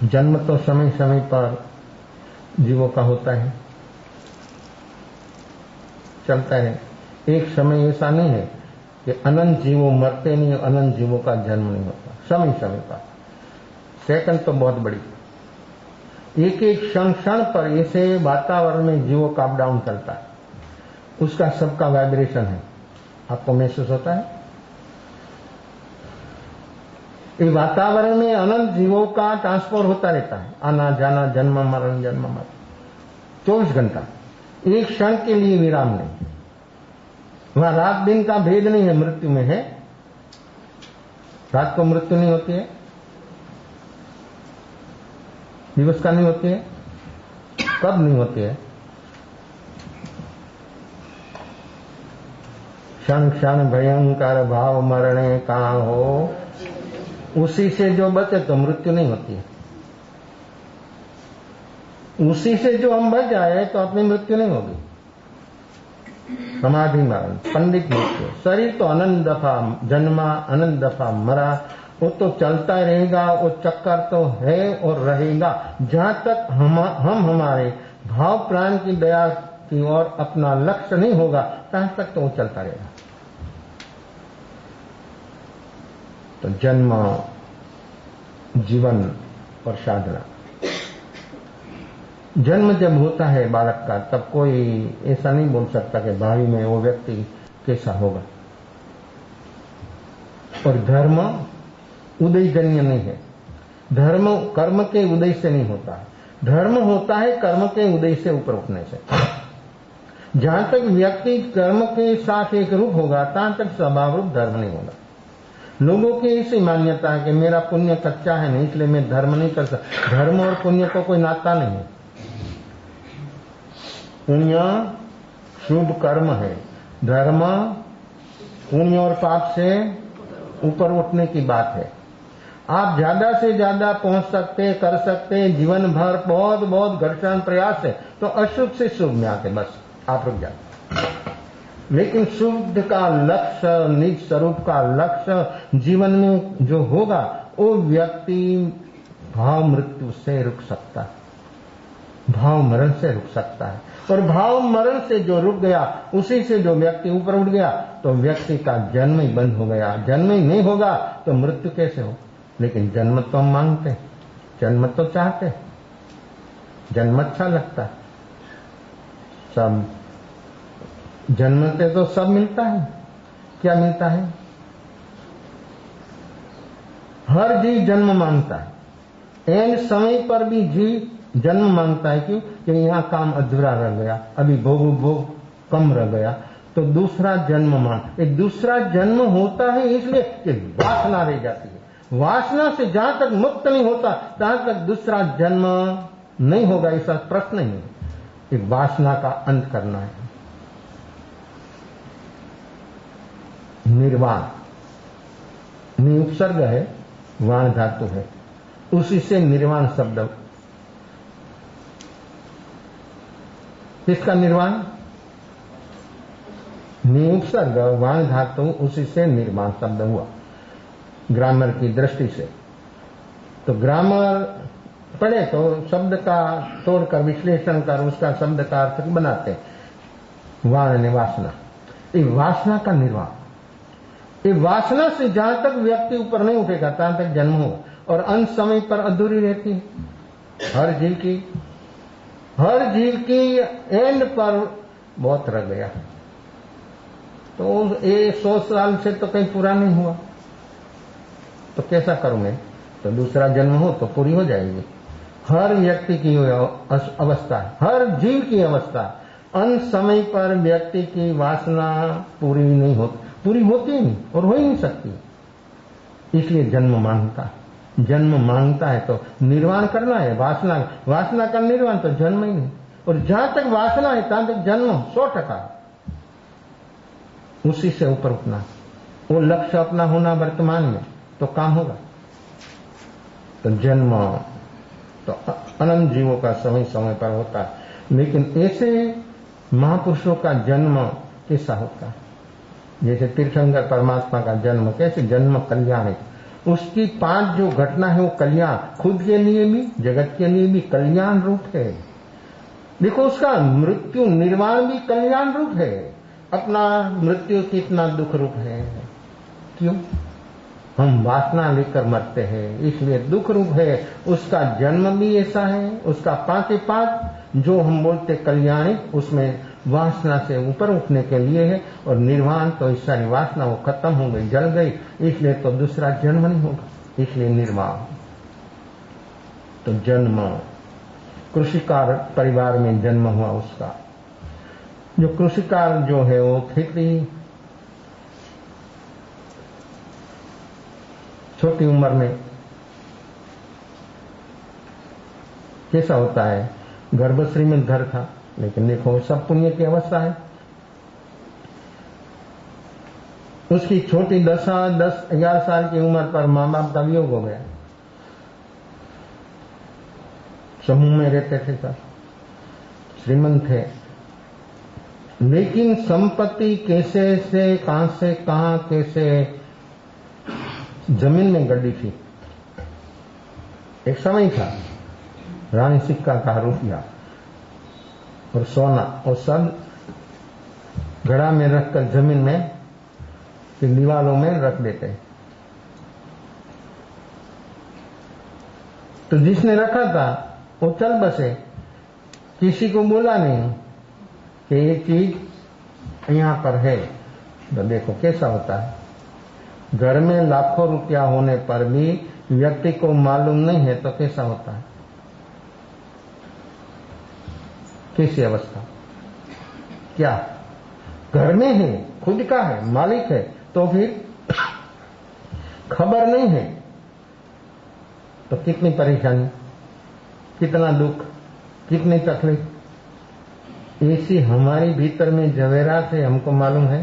जन्म तो समय समय पर जीवों का होता है, चलता है। एक समय ऐसा नहीं है कि अनंत जीवों मरते नहीं, अनंत जीवों का जन्म नहीं होता। समय समय पर, सेकंड तो बहुत बड़ी, एक एक क्षण क्षण पर ऐसे वातावरण में जीवों का अप डाउन चलता है, उसका सबका वाइब्रेशन है, आपको महसूस होता है। ये वातावरण में अनंत जीवों का ट्रांसफर होता रहता है, आना जाना, जन्म मरण 24 घंटा, एक क्षण के लिए विराम नहीं। वहां रात दिन का भेद नहीं है, मृत्यु में है। रात को मृत्यु नहीं होती है, दिवस का नहीं होती है, कब नहीं होती है? क्षण क्षण भयंकर भाव मरणे का हो, उसी से जो बचे तो मृत्यु नहीं होती है। उसी से जो हम बच जाए तो अपनी मृत्यु नहीं होगी। समाधि मरण, पंडित मृत्यु, शरीर तो अनंत दफा जन्मा, अनंत दफा मरा, वो तो चलता रहेगा, वो चक्कर तो है और रहेगा। जहां तक हम हमारे भाव प्राण की दया की ओर अपना लक्ष्य नहीं होगा, तहां तक तो वो चलता रहेगा। तो जन्म, जीवन और साधना। जन्म जब होता है बालक का, तब कोई ऐसा नहीं बोल सकता कि भावी में वो व्यक्ति कैसा होगा। और धर्म उदयजन्य नहीं है। धर्म कर्म के उदय से नहीं होता, धर्म होता है कर्म के उदय से ऊपर उठने से। जहां तक व्यक्ति कर्म के साथ एक रूप होगा, तहां तक स्वभाव रूप धर्म नहीं होगा। लोगों की ऐसी मान्यता है कि मेरा पुण्य कच्चा है नहीं, इसलिए मैं धर्म नहीं कर सकता। धर्म और पुण्य को कोई नाता नहीं है। पुण्य शुभ कर्म है, धर्म पुण्य और पाप से ऊपर उठने की बात है। आप ज्यादा से ज्यादा पहुंच सकते, कर सकते, जीवन भर बहुत बहुत घर्षण प्रयास है तो अशुभ से शुभ में आते बस आप रुक जाते। लेकिन शुद्ध का लक्ष्य, निज स्वरूप का लक्ष्य जीवन में जो होगा, वो व्यक्ति भाव मृत्यु से रुक सकता है, भाव मरण से रुक सकता है। और भाव मरण से जो रुक गया, उसी से जो व्यक्ति ऊपर उठ गया, तो व्यक्ति का जन्म ही बंद हो गया। जन्म ही नहीं होगा तो मृत्यु कैसे हो? लेकिन जन्म तो हम मांगते, जन्म तो चाहते, जन्म अच्छा लगता है। सब जन्मते तो सब मिलता है। क्या मिलता है? हर जीव जन्म मांगता है। एंड समय पर भी जीव जन्म मांगता है। क्यों? कि यहां काम अधूरा रह गया, अभी भोग कम रह गया, तो दूसरा जन्म मांग। एक दूसरा जन्म होता है इसलिए कि वासना रह जाती है। वासना से जहां तक मुक्त नहीं होता, तहां तक दूसरा जन्म नहीं होगा, ऐसा प्रश्न नहीं है। एक वासना का अंत करना है। निर्वाण, उपसर्ग है, वाण धातु है, उसी से निर्वाण शब्द। किसका निर्वाण? उपसर्ग, वाण धातु, उसी से निर्वाण शब्द हुआ ग्रामर की दृष्टि से। तो ग्रामर पढ़े तो शब्द का तोड़कर विश्लेषण कर उसका शब्द का अर्थ बनाते। वाण ने वासना, ये वासना का निर्वाण। ये वासना से जहां तक व्यक्ति ऊपर नहीं उठेगा, तहां तक जन्म हो और अंत समय पर अधूरी रहती है। हर जीव की एंड पर बहुत रह गया, तो ये 100 साल से तो कहीं पूरा नहीं हुआ, तो कैसा करूं मैं? तो दूसरा जन्म हो तो पूरी हो जाएगी। हर व्यक्ति की अवस्था, हर जीव की अवस्था, अंत समय पर व्यक्ति की वासना पूरी नहीं होती, पूरी होती ही नहीं और हो ही नहीं सकती। इसलिए जन्म मांगता है तो निर्वाण करना है। वासना का निर्वाण तो जन्म ही नहीं। और जहां तक वासना है तहां तक जन्म 100%। उसी से ऊपर उठना, वो लक्ष्य अपना होना वर्तमान में, तो काम होगा। तो जन्म तो अनंत जीवों का समय समय पर होता है, लेकिन ऐसे महापुरुषों का जन्म कैसा होता है? जैसे तीर्थंकर परमात्मा का जन्म, कैसे जन्म कल्याण है। उसकी 5 जो घटना है वो कल्याण, खुद के लिए भी जगत के लिए भी कल्याण रूप है। देखो उसका मृत्यु निर्वाण भी कल्याण रूप है। अपना मृत्यु कितना दुख रूप है। क्यों? हम वासना लेकर मरते हैं, इसलिए दुख रूप है। उसका जन्म भी ऐसा है, उसका 5 जो हम बोलते कल्याणिक, उसमें वासना से ऊपर उठने के लिए है। और निर्वाण तो इस सारी वासना वो खत्म हो गई, जल गई, इसलिए तो दूसरा जन्म नहीं होगा। इसलिए निर्वाह। तो जन्म, कृषिकार परिवार में जन्म हुआ उसका। जो कृषिकार जो है वो खेती छोटी उम्र में कैसा होता है, गर्भश्री में घर था, लेकिन देखो सब पुण्य की अवस्था है। उसकी छोटी 10-11 साल की उम्र पर मां बाप का वियोग हो गया। समूह में रहते थे सब, श्रीमंत थे, लेकिन संपत्ति कैसे से कहां कैसे जमीन में गड्डी थी। एक समय था रानी सिक्का का रुपया और सोना और सब घड़ा में रखकर जमीन में दीवालों में रख देते। तो जिसने रखा था वो चल बसे, किसी को बोला नहीं कि ये चीज यहां पर है। तो देखो कैसा होता है, घर में लाखों रुपया होने पर भी व्यक्ति को मालूम नहीं है तो कैसा होता है, कैसी अवस्था। क्या घर में है, खुद का है, मालिक है, तो फिर खबर नहीं है तो कितनी परेशानी, कितना दुख, कितनी तकलीफ। ऐसी हमारी भीतर में जवेरात है, हमको मालूम है,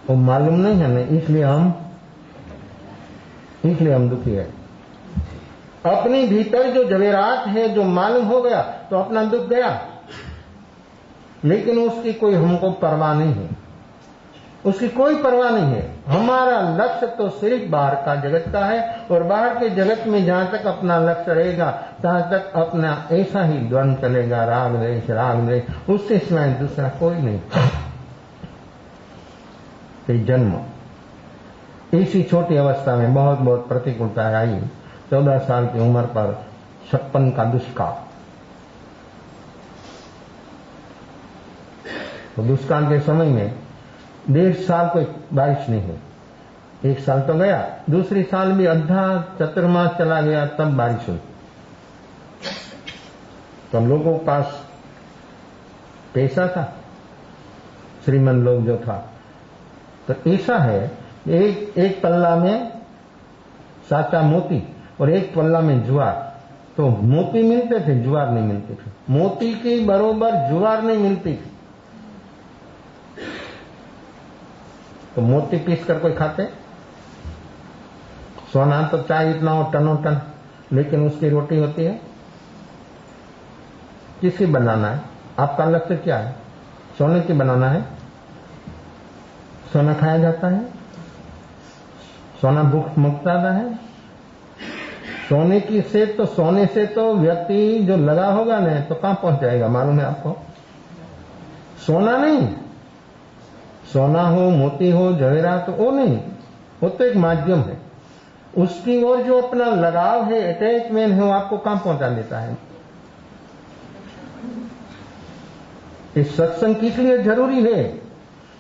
वो मालूम नहीं है ना, इसलिए हम दुखी है। अपनी भीतर जो जवेरात है, जो मालूम हो गया तो अपना दुख गया, लेकिन उसकी कोई हमको परवाह नहीं है, उसकी कोई परवाह नहीं है। हमारा लक्ष्य तो सिर्फ बाहर का जगत का है, और बाहर के जगत में जहां तक अपना लक्ष्य रहेगा तहां तक अपना ऐसा ही द्वंद्व चलेगा, राग द्वेष, उससे सिवाय दूसरा कोई नहीं। जन्म, इसी छोटी अवस्था में बहुत बहुत प्रतिकूलता आई। 14 साल की उम्र पर 56 का दुष्काल। तो दुष्काल के समय में 1.5 साल कोई बारिश नहीं हुई। 1 साल तो गया, दूसरी साल भी आधा चतुर्मास चला गया, तब बारिश हुई। तो हम लोगों के पास पैसा था, श्रीमंत लोग जो था, तो ऐसा है एक पल्ला में साचा मोती और एक पल्ला में ज्वार। तो मोती मिलते थे, ज्वार नहीं मिलती थी। मोती की बरोबर ज्वार नहीं मिलती थी। तो मोती पीस कर कोई खाते, सोना तो चाहे इतना हो, टनों टन, लेकिन उसकी रोटी होती है किसकी बनाना है? आपका लक्ष्य क्या है? सोने की बनाना है। सोना खाया जाता है, सोना भूख मुक्ताता है। सोने से तो व्यक्ति जो लगा होगा ना, तो कहां पहुंच जाएगा मालूम है आपको? सोना नहीं, सोना हो, मोती हो, जवेरात, वो नहीं, वो तो एक माध्यम है। उसकी ओर जो अपना लगाव है, अटैचमेंट है, वो आपको कहां पहुंचा देता है। इस सत्संग किस लिए जरूरी है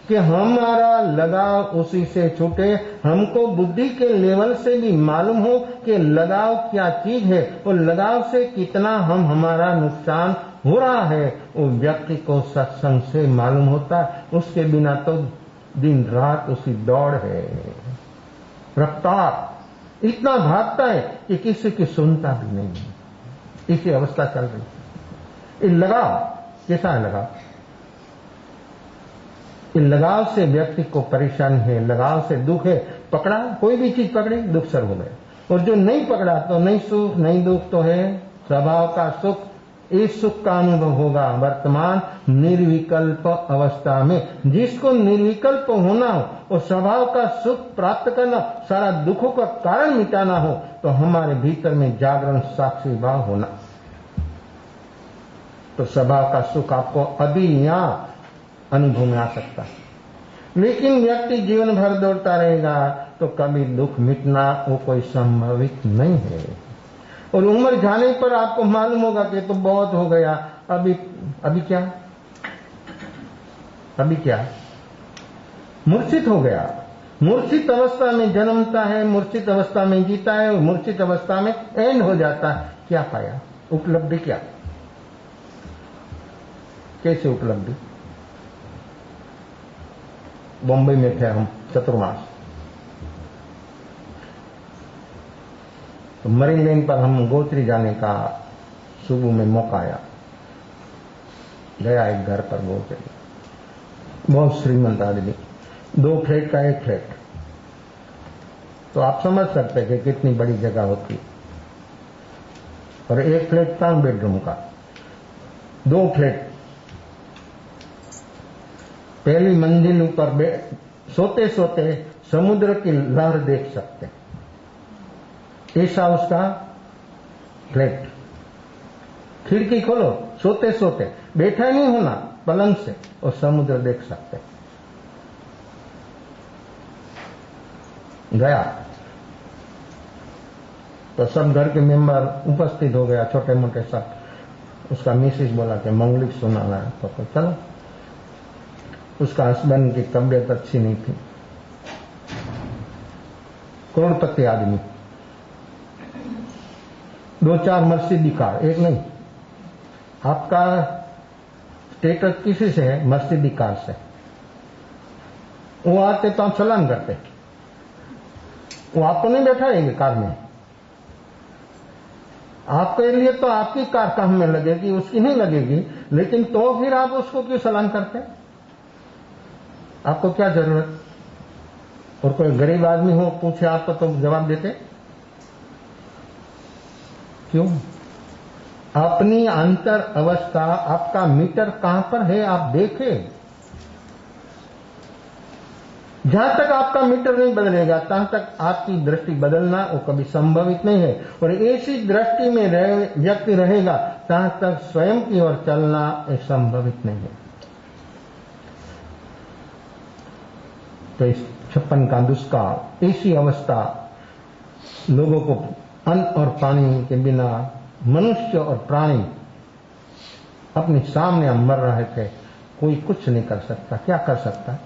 कि हमारा लगाव उसी से छूटे, हमको बुद्धि के लेवल से भी मालूम हो कि लगाव क्या चीज है, और लगाव से कितना हमारा नुकसान हो रहा है, वो व्यक्ति को सत्संग से मालूम होता है। उसके बिना तो दिन रात उसकी दौड़ है, रफ्तार इतना भागता है कि किसी की सुनता भी नहीं है। इसी अवस्था चल रही है। ये लगाव कैसा है? लगाव से व्यक्ति को परेशानी है, लगाव से दुख है। पकड़ा, कोई भी चीज पकड़े दुख सर हो गए, और जो नहीं पकड़ा तो नहीं सुख नहीं दुख, तो है स्वभाव का सुख। इस सुख का अनुभव होगा वर्तमान निर्विकल्प अवस्था में। जिसको निर्विकल्प होना हो और स्वभाव का सुख प्राप्त करना, सारा दुखों का कारण मिटाना हो, तो हमारे भीतर में जागरण साक्षी भाव होना। तो स्वभाव का सुख आपको अभी यहां अनुभव में आ सकता है। लेकिन व्यक्ति जीवन भर दौड़ता रहेगा तो कभी दुख मिटना वो कोई संभावित नहीं है। और उम्र जाने पर आपको मालूम होगा कि तो बहुत हो गया, अभी क्या मूर्छित हो गया, मूर्छित अवस्था में जन्मता है, मूर्छित अवस्था में जीता है और मूर्छित अवस्था में एंड हो जाता है। क्या पाया? उपलब्धि क्या? कैसे उपलब्धि? बॉम्बे में थे हम चतुर्मास, तो मरीन लाइन पर हम गोत्री जाने का सुबह में मौका आया। गया एक घर पर गोत्री, बहुत श्रीमंत आदमी, 2 फ्लैट का 1 फ्लैट। तो आप समझ सकते हैं कि कितनी बड़ी जगह होती। और 1 फ्लैट 3 बेडरूम का, 2 फ्लैट। पहली मंजिल ऊपर सोते सोते समुद्र की लहर देख सकते, ऐसा उसका फ्लैट। खिड़की खोलो, सोते सोते बैठा नहीं होना, पलंग से और समुद्र देख सकते। गया तो सब घर के मेंबर उपस्थित हो गया, छोटे मोटे सब। उसका मिसेज बोला कि मंगलिक सुनाना है, तो चलो। उसका हस्बैंड की तबीयत अच्छी नहीं थी, करोड़पति आदमी, 2-4 मर्सिडीज कार, एक नहीं। आपका स्टेटस किसी से है? मर्सिडीज कार से। वो आते तो आप सलाम करते, वो आपको नहीं बैठाएंगे कार में। आपके लिए तो आपकी कार काम में लगेगी, उसकी नहीं लगेगी, लेकिन तो फिर आप उसको क्यों सलाम करते? आपको क्या जरूरत? और कोई गरीब आदमी हो पूछे आपको तो जवाब देते क्यों? अपनी अंतर अवस्था, आपका मीटर कहां पर है आप देखें। जहां तक आपका मीटर नहीं बदलेगा तहां तक आपकी दृष्टि बदलना वो कभी संभवित नहीं है। और ऐसी दृष्टि में व्यक्ति रहेगा तहां तक स्वयं की ओर चलना संभवित नहीं है। तो इस 56 का दुष्काल, ऐसी अवस्था, लोगों को अन्न और पानी के बिना मनुष्य और प्राणी अपने सामने मर रहे थे। कोई कुछ नहीं कर सकता। क्या कर सकता?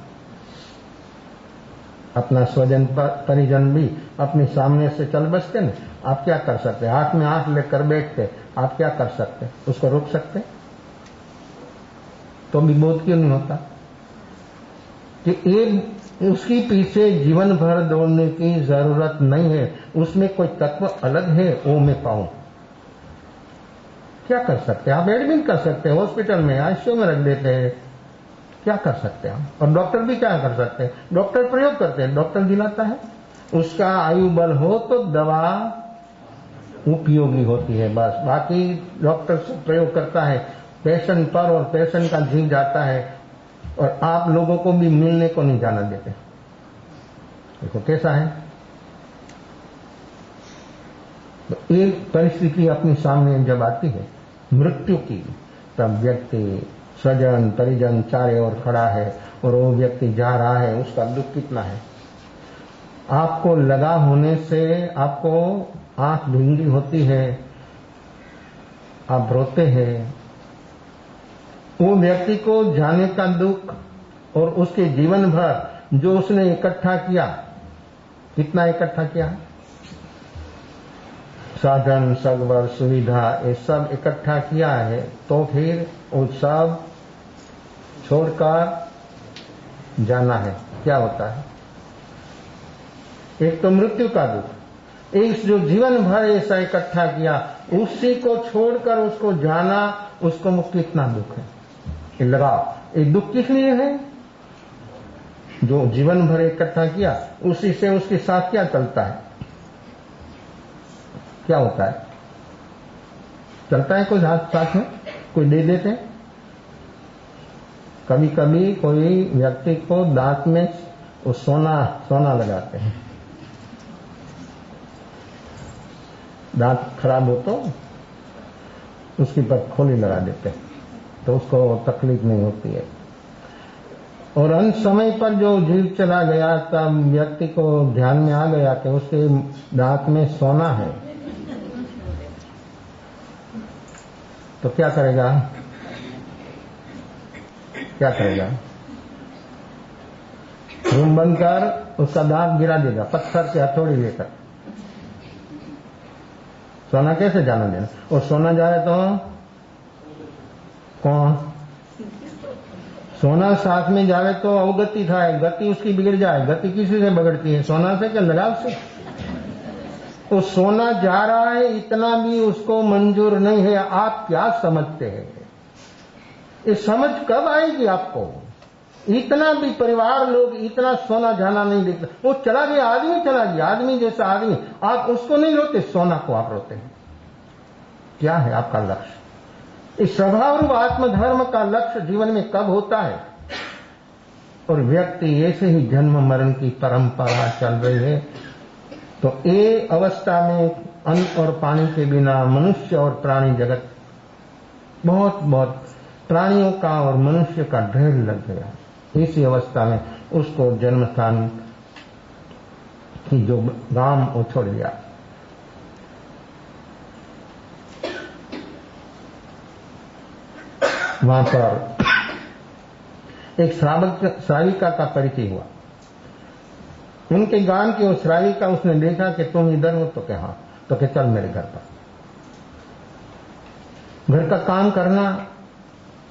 अपना स्वजन परिजन भी अपने सामने से चल बसते न, आप क्या कर सकते? हाथ में हाथ लेकर बैठते, आप क्या कर सकते? उसको रोक सकते? तो भी बोध क्यों नहीं होता कि एक उसकी पीछे जीवन भर दौड़ने की जरूरत नहीं है। उसमें कोई तत्व अलग है, वो मैं पाऊं। क्या कर सकते हैं? आप एडमिट कर सकते हैं, हॉस्पिटल में आईसीयू में रख देते हैं। क्या कर सकते हैं? और डॉक्टर भी क्या कर सकते हैं? डॉक्टर प्रयोग करते हैं, डॉक्टर दिलाता है। उसका आयु बल हो तो दवा उपयोगी होती है, बस। बाकी डॉक्टर प्रयोग करता है पेशेंट पर, और पेशेंट का जीव जाता है, और आप लोगों को भी मिलने को नहीं जाना देते। देखो कैसा है। तो एक परिस्थिति अपने सामने जब आती है मृत्यु की, तब व्यक्ति स्वजन परिजन चारे ओर खड़ा है और वो व्यक्ति जा रहा है, उसका दुख कितना है। आपको लगा होने से आपको आंख भींगी होती है, आप रोते हैं। वो व्यक्ति को जाने का दुख और उसके जीवन भर जो उसने इकट्ठा किया, कितना इकट्ठा किया, साधन सगवर सुविधा, ये सब इकट्ठा किया है, तो फिर वो सब छोड़कर जाना है। क्या होता है? एक तो मृत्यु का दुख, एक जो जीवन भर ऐसा इकट्ठा किया उसी को छोड़कर उसको जाना, उसको कितना दुख है। ये लगाव, ये दुख किस लिए है? जो जीवन भर इकट्ठा किया उसी से उसके साथ क्या चलता है, क्या होता है? चलता है कुछ हाथ साथ में, कोई दे देते हैं। कभी कभी कोई व्यक्ति को दांत में वो सोना लगाते हैं, दांत खराब हो तो उसकी पर खोली लगा देते हैं, तो उसको तकलीफ नहीं होती है। और अंत समय पर जो जीव चला गया, तब व्यक्ति को ध्यान में आ गया कि उसके दांत में सोना है, तो क्या करेगा? क्या करेगा? रूम बंद कर, उसका दांत गिरा देगा पत्थर से हथौड़ी लेकर। सोना कैसे जाना देना? और सोना जाए तो कौन? सोना साथ में जावे तो अवगति थाय, गति उसकी बिगड़ जाए। गति किसी से बिगड़ती है? सोना से, क्या लगाव से? तो सोना जा रहा है इतना भी उसको मंजूर नहीं है। आप क्या समझते हैं? ये समझ कब आएगी आपको? इतना भी परिवार लोग इतना सोना जाना नहीं देखते। वो चला गया, आदमी चला गया, आदमी जैसा आदमी, आप उसको नहीं रोते, सोना को आप रोते हैं। क्या है आपका लक्ष्य? इस स्वभाव रूप आत्मधर्म का लक्ष्य जीवन में कब होता है? और व्यक्ति ऐसे ही जन्म मरण की परंपरा चल रही है। तो ये अवस्था में अन्न और पानी के बिना मनुष्य और प्राणी जगत बहुत प्राणियों का और मनुष्य का ढेर लग गया। इसी अवस्था में उसको जन्म स्थान की जो गांव वो छोड़ दिया। वहां पर एक श्राविका का परिचय हुआ। उनके गांव की वो श्राविका, उसने देखा कि तुम इधर हो, तो क्या? हाँ। तो क्या, चल मेरे घर पर। घर का काम करना,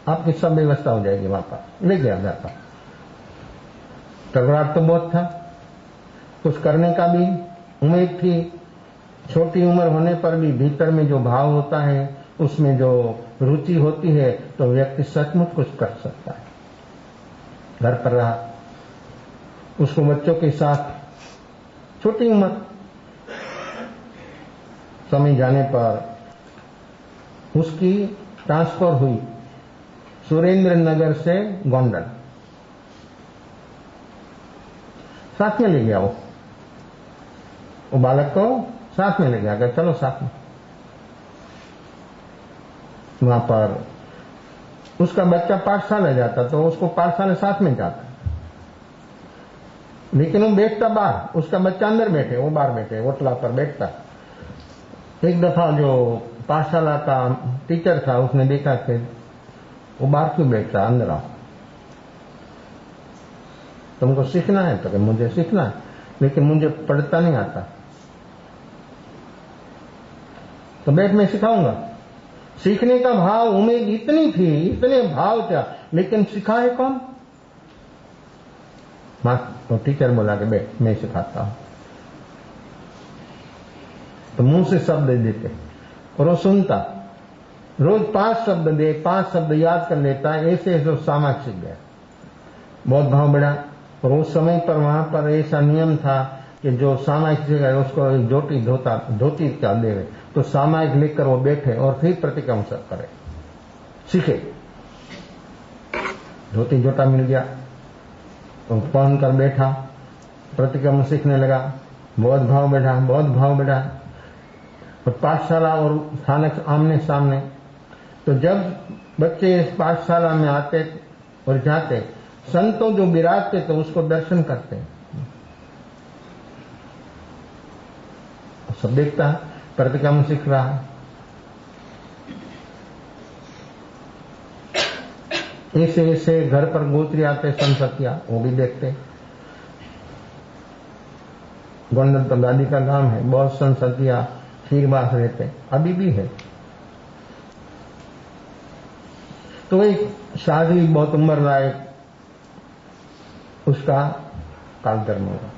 आपकी सब व्यवस्था हो जाएगी। वहां पर ले गया घर पर। टकराट तो बहुत था, कुछ करने का भी उम्मीद थी। छोटी उम्र होने पर भी भीतर में जो भाव होता है, उसमें जो रुचि होती है, तो व्यक्ति सचमुच कुछ कर सकता है। घर पर रहा, उसको बच्चों के साथ, छोटी उम्र, समय जाने पर उसकी ट्रांसफर हुई सुरेंद्र नगर से गोंडल। साथ में ले गया वो बालक को साथ में ले गया, अगर चलो साथ में। वहां पर उसका बच्चा पाठशाला जाता, तो उसको पाठशाला साथ में जाता, लेकिन वो बैठता बाहर, उसका बच्चा अंदर बैठे, वो बाहर बैठे, ओटला पर बैठता। एक दफा जो पाठशाला का टीचर था, उसने देखा कि वो बाहर क्यों बैठता, अंदर आओ, तुमको सीखना है? तो कि मुझे सीखना है, लेकिन मुझे पढ़ता नहीं आता। तो बैठ, मैं सिखाऊंगा। सीखने का भाव, उम्मीद इतनी थी, इतने भाव था, लेकिन सिखाए कौन? तो टीचर बोला कि बैठ, मैं सिखाता हूं। तो मुंह से शब्द देते और वो सुनता। रोज 5 शब्द दे, 5 शब्द याद कर लेता है। ऐसे ऐसे सामाजिक सीख गया, बहुत भाव बढ़ा। और उस समय पर वहां पर ऐसा नियम था कि जो सामाजिक सीख गया उसको एक धोती का देवे, तो सामाजिक लेकर वो बैठे और फिर प्रतिक्रम करे, सीखे। धोती जोटा मिल गया तो पहन कर बैठा, प्रतिक्रम सीखने लगा। बहुत भाव बढ़ा, बहुत भाव बढ़ा। और पाठशाला और स्थानक आमने सामने। तो जब बच्चे इस पाठशाला में आते और जाते, संतों जो विराजते तो उसको दर्शन करते, सब देखता है, प्रतिक्रम सीख रहा है। ऐसे ऐसे घर पर गोत्री आते संसतिया, वो भी देखते। गोंडल तो दादी का गांव है, बहुत संसतिया खीरबास रहते, अभी भी है। तो एक शादी, बहुत उम्र लायक, उसका कालधर्म होगा।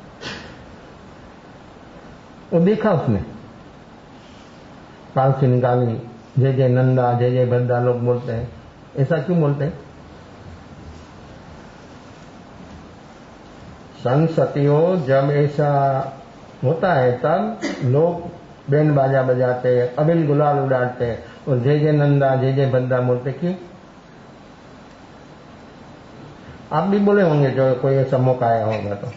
वो देखा उसने, काल से निकाली, जय जय नंदा, जय जय भद्दा लोग बोलते हैं। ऐसा क्यों बोलते हैं? संसतियों जब ऐसा होता है तब लोग बैंड बाजा बजाते हैं, अबिल गुलाल उड़ाते हैं और जय जय नंदा, जय जय भद्दा बोलते। क्यों? आप भी बोले होंगे जो कोई ऐसा मौका आया होगा तो।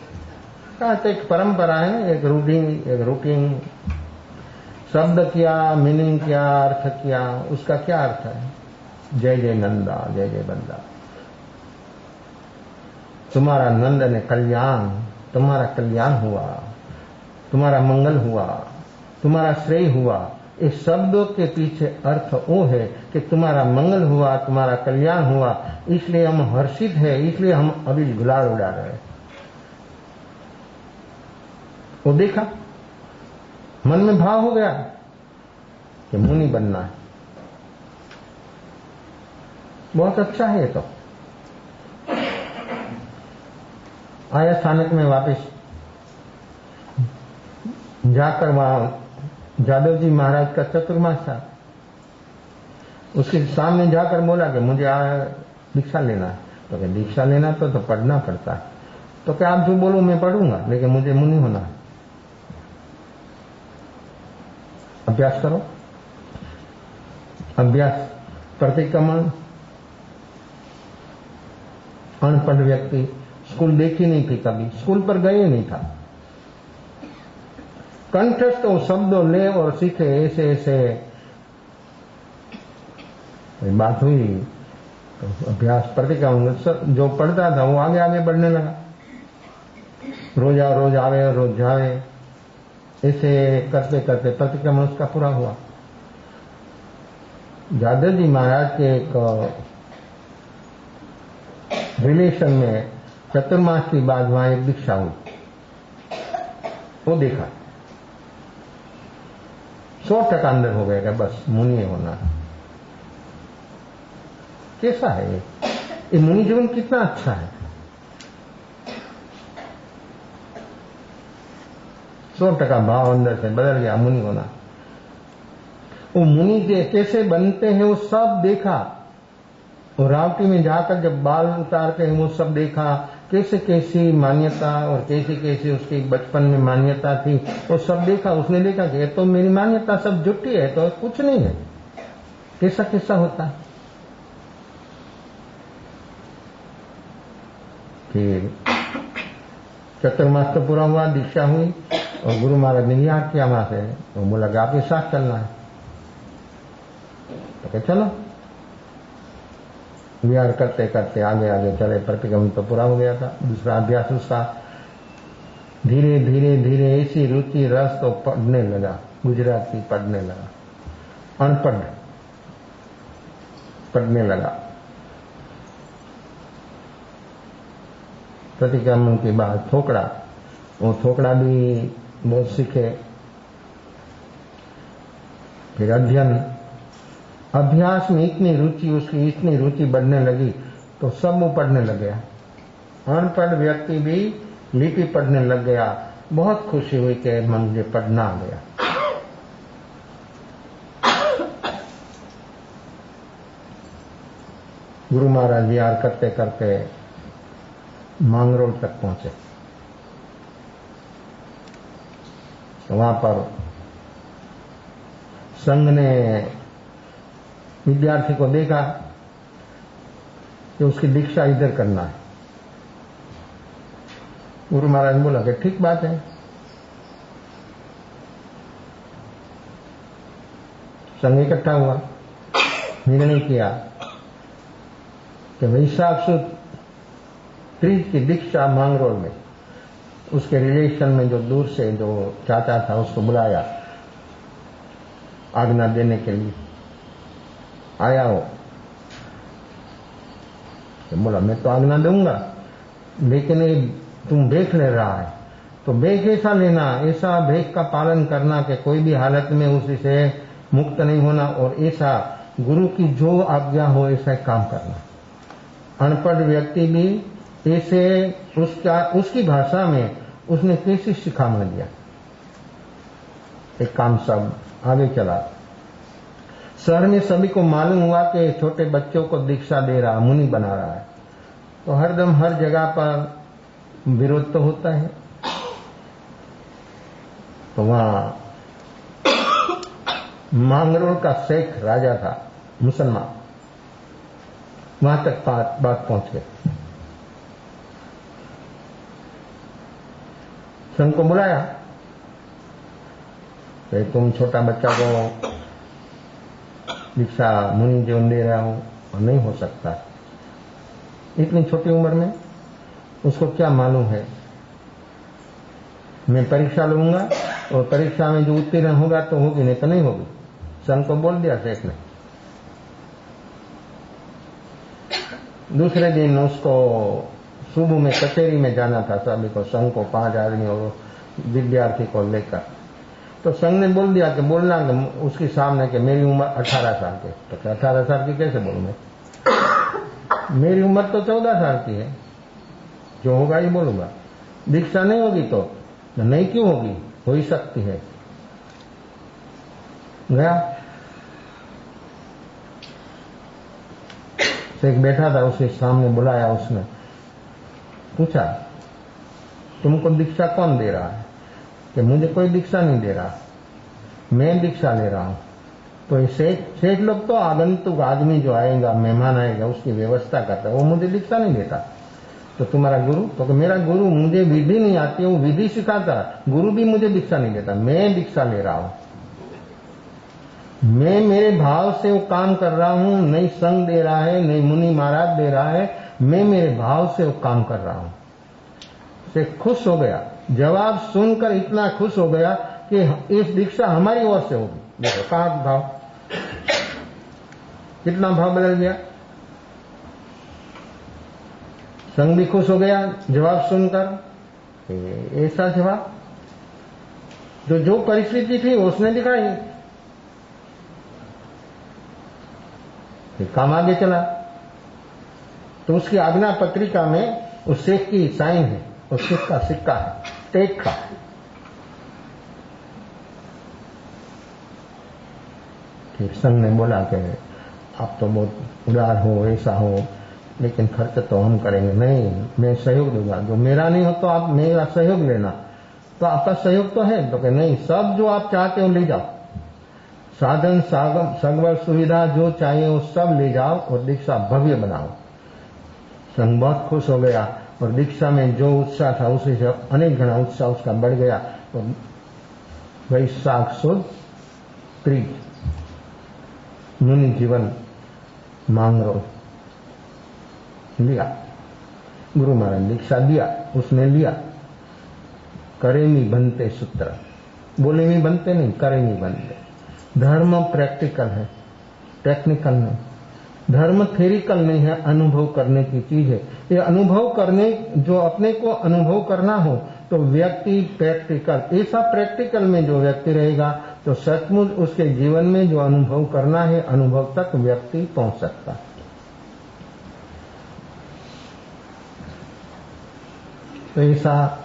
कहते एक परंपरा है, एक रूटीन। शब्द क्या, मीनिंग क्या, अर्थ क्या, उसका क्या अर्थ है? जय जय नंदा, जय जय बंदा। तुम्हारा नंद ने कल्याण, तुम्हारा कल्याण हुआ, तुम्हारा मंगल हुआ, तुम्हारा श्रेय हुआ। इस शब्दों के पीछे अर्थ वो है कि तुम्हारा मंगल हुआ, तुम्हारा कल्याण हुआ, इसलिए हम हर्षित है, इसलिए हम अभी गुलाल उड़ा रहे हैं। वो देखा, मन में भाव हो गया कि मुनि बनना है। बहुत अच्छा है ये तो। आया स्थानक में वापस, जाकर वहां जादव जी महाराज का चतुर्मास था। उसके सामने जाकर बोला कि मुझे दीक्षा लेना है। तो क्या दीक्षा लेना तो पढ़ना पड़ता है। तो क्या आप जो बोलो मैं पढ़ूंगा, लेकिन मुझे मुनि होना है। अभ्यास करो। अभ्यास, प्रतिक्रमण। अनपढ़ व्यक्ति, स्कूल देखी नहीं थी, कभी स्कूल पर गए नहीं था, कंठस्थ तो शब्दों ले और सीखे, ऐसे ऐसे बात हुई। तो अभ्यास, प्रतिक्रमण, जो पढ़ता था वो आगे आगे बढ़ने लगा। रोज आवे रोज जावे, ऐसे करते करते प्रतिक्रमण उसका पूरा हुआ। जादव जी महाराज के एक रिलेशन में चतुर्मास की बाद वहां एक दीक्षा हुई। वो देखा 100% अंदर हो गया, बस मुनि होना है। कैसा है ये मुनि जीवन कितना अच्छा है। 100% भाव अंदर से बदल गया, मुनि होना। वो मुनि कैसे बनते हैं वो सब देखा। और रावटी में जाकर जब बाल उतारते हैं वो सब देखा, कैसे कैसी मान्यता और कैसी कैसी उसकी बचपन में मान्यता थी, वो सब देखा। उसने देखा कि तो मेरी मान्यता सब झूठी है, तो कुछ नहीं है, कैसा कैसा होता है। फिर चतुर्मास तो पूरा हुआ, दीक्षा हुई और गुरु महाराज ने याद किया वहां से, तो बोला कि आपके साथ चलना है। तो क्या चलो, विहार करते करते आगे आगे चले। प्रतिक्रमण तो पूरा हो गया था। दूसरा अभ्यास उसका धीरे धीरे धीरे ऐसी रुचि रस तो पढ़ने लगा, गुजराती पढ़ने लगा, अनपढ़ पढ़ने लगा। प्रतिक्रमण के बाद थोकड़ा, वो थोकड़ा भी बहुत सीखे। फिर अध्ययन, अभ्यास में इतनी रुचि, उसकी इतनी रुचि बढ़ने लगी तो सब वो पढ़ने लग गया। अनपढ़ व्यक्ति भी लिपि पढ़ने लग गया। बहुत खुशी हुई कि मुझे पढ़ना आ गया। गुरु महाराज विहार करते करते मांगरोल तक पहुंचे। तो वहां पर संघ ने विद्यार्थी को देखा कि उसकी दीक्षा इधर करना है। गुरु महाराज ने बोला कि ठीक बात है। संघ इकट्ठा हुआ, निर्णय किया कि वैशाख सुद 30 की दीक्षा मांगरोल में। उसके रिलेशन में जो दूर से जो चाचा था उसको बुलाया आज्ञा देने के लिए। आया हो तो बोला मैं तो आज्ञा दूंगा, लेकिन ये तुम भेख ले रहा है, तो भेख ऐसा लेना, ऐसा भेख का पालन करना कि कोई भी हालत में उसी से मुक्त नहीं होना, और ऐसा गुरु की जो आज्ञा हो ऐसा काम करना। अनपढ़ व्यक्ति भी ऐसे उसकी भाषा में उसने कैसी शिखामण दिया। एक काम सब आगे चला। शहर में सभी को मालूम हुआ कि छोटे बच्चों को दीक्षा दे रहा, मुनि बना रहा है। तो हरदम हर जगह पर विरोध तो होता है। तो वहां मांगरोल का शेख राजा था, मुसलमान, वहां तक बात पहुंच गई। संघ को बुलाया कि तुम छोटा बच्चा को दीक्षा मुनि जीवन दे रहा हूं, और नहीं हो सकता इतनी छोटी उम्र में, उसको क्या मालूम है। मैं परीक्षा लूंगा और परीक्षा में जो उत्तीर्ण होगा तो होगी, नहीं तो नहीं होगी। संघ को बोल दिया शेख ने। दूसरे दिन उसको सुबह में कचहरी में जाना था। सभी को, संघ को 5 आदमी और विद्यार्थी को लेकर। तो संघ ने बोल दिया कि बोलना उसके सामने कि मेरी उम्र 18 साल की। तो 18 साल की कैसे बोलूंगा, मेरी उम्र तो 14 साल की है, जो होगा ही बोलूंगा। दीक्षा नहीं होगी तो नहीं, क्यों होगी, हो ही सकती है। गया, एक बैठा था, उसके सामने बुलाया, उसने पूछा तुमको दीक्षा कौन दे रहा है? कि मुझे कोई दीक्षा नहीं दे रहा, मैं दीक्षा ले रहा हूं। तो सेठ लोग तो आगंतुक आदमी जो आएगा, मेहमान आएगा, उसकी व्यवस्था करता है, वो मुझे दीक्षा नहीं देता। तो तुम्हारा गुरु? तो मेरा गुरु, मुझे विधि नहीं आती, वो विधि सिखाता, गुरु भी मुझे दीक्षा नहीं देता, मैं दीक्षा ले रहा हूं। मैं मेरे भाव से वो काम कर रहा हूं, नहीं संघ दे रहा है, नहीं मुनि महाराज दे रहा है, मैं मेरे भाव से वो काम कर रहा हूं। से खुश हो गया, जवाब सुनकर इतना खुश हो गया कि इस दीक्षा हमारी ओर से होगी। देखो कहां भाव, कितना भाव बदल गया। संघ भी खुश हो गया जवाब सुनकर। ऐसा जवाब जो परिस्थिति थी उसने दिखाई, काम आगे चला। तो उसकी आज्ञा पत्रिका में उस शेख की साइन है, उस शेख का सिक्का है, टेक का। फिर संघ ने बोला कि आप तो बहुत उदार हो, ऐसा हो, लेकिन खर्च तो हम करेंगे। नहीं, मैं सहयोग दूंगा, जो मेरा नहीं हो तो आप मेरा सहयोग लेना। तो आपका सहयोग तो है? तो कि नहीं, सब जो आप चाहते हो ले जाओ, साधन सगवड़ सुविधा जो चाहिए वो सब ले जाओ और दीक्षा भव्य बनाओ। संघ बहुत खुश हो गया और दीक्षा में जो उत्साह था उसे अनेक गुना उत्साह उसका बढ़ गया। तो वैशाख सुद तीज मुनि जीवन मांगरो लिया, गुरु महाराज दीक्षा दिया, उसने लिया। करेमी बनते सूत्र, बोले में बनते नहीं, करेमी बनते। धर्म प्रैक्टिकल है, टेक्निकल नहीं। धर्म थेरिकल नहीं है, अनुभव करने की चीज है। ये अनुभव करने, जो अपने को अनुभव करना हो तो व्यक्ति प्रैक्टिकल, ऐसा प्रैक्टिकल में जो व्यक्ति रहेगा तो सचमुच उसके जीवन में जो अनुभव करना है, अनुभव तक व्यक्ति पहुंच सकता है। तो ऐसा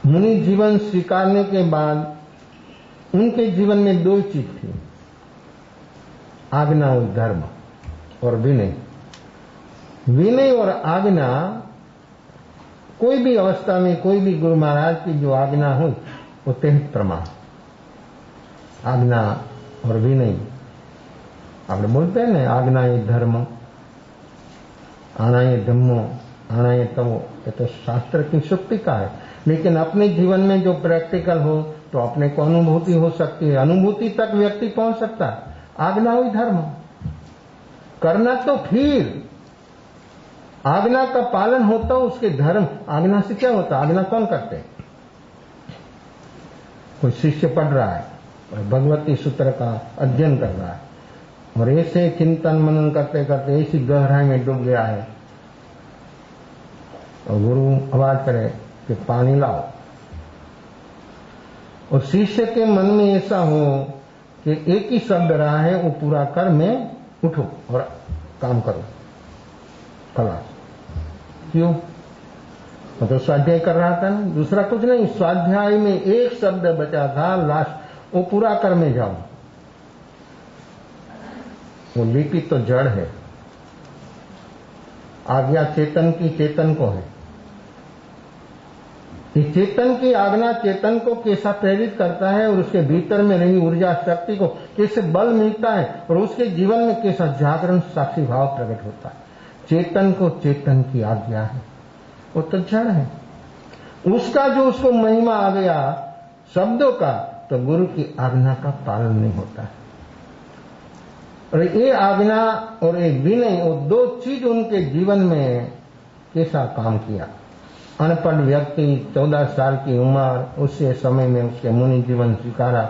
मुनि जीवन स्वीकारने के बाद उनके जीवन में दो चीज थी, आज्ञा और धर्म और विनय। विनय और आज्ञा, कोई भी अवस्था में कोई भी गुरु महाराज की जो आज्ञा हो वो तेहित प्रमाण। आज्ञा और विनय, आप बोलते हैं ना, आज्ञा ये धर्म, आना ये धम्मो, आना ये तमो, ये तो शास्त्र की शुक्ति का है। लेकिन अपने जीवन में जो प्रैक्टिकल हो तो अपने को अनुभूति हो सकती है, अनुभूति तक व्यक्ति पहुंच सकता है। आज्ञा हुई धर्म, करना तो फिर आज्ञा का पालन होता उसके धर्म। आज्ञा से क्या होता, आज्ञा कौन करते? कोई शिष्य पढ़ रहा है और भगवती सूत्र का अध्ययन कर रहा है और ऐसे चिंतन मनन करते करते ऐसी गहराई में डूब गया है और गुरु आवाज करे कि पानी लाओ, और शिष्य के मन में ऐसा हो कि एक ही शब्द रहा है वो पूरा कर, मैं उठो और काम करो, खलास। क्यों? तो स्वाध्याय कर रहा था ना, दूसरा कुछ नहीं। स्वाध्याय में एक शब्द बचा था लास्ट, वो पूरा कर में जाओ। वो लिपि तो जड़ है, आज्ञा चेतन की, चेतन को है। इस चेतन की आज्ञा चेतन को कैसा प्रेरित करता है और उसके भीतर में रही ऊर्जा शक्ति को कैसे बल मिलता है और उसके जीवन में कैसा जागरण साक्षी भाव प्रकट होता है। चेतन को चेतन की आज्ञा है, वो तो जड़ है। उसका जो उसको महिमा आ गया शब्दों का, तो गुरु की आज्ञा का पालन नहीं होता है। और ये आज्ञा और ये विनय, वो दो चीज उनके जीवन में कैसा काम किया। अनपढ़ व्यक्ति 14 साल की उम्र, उससे समय में उसके मुनि जीवन स्वीकारा,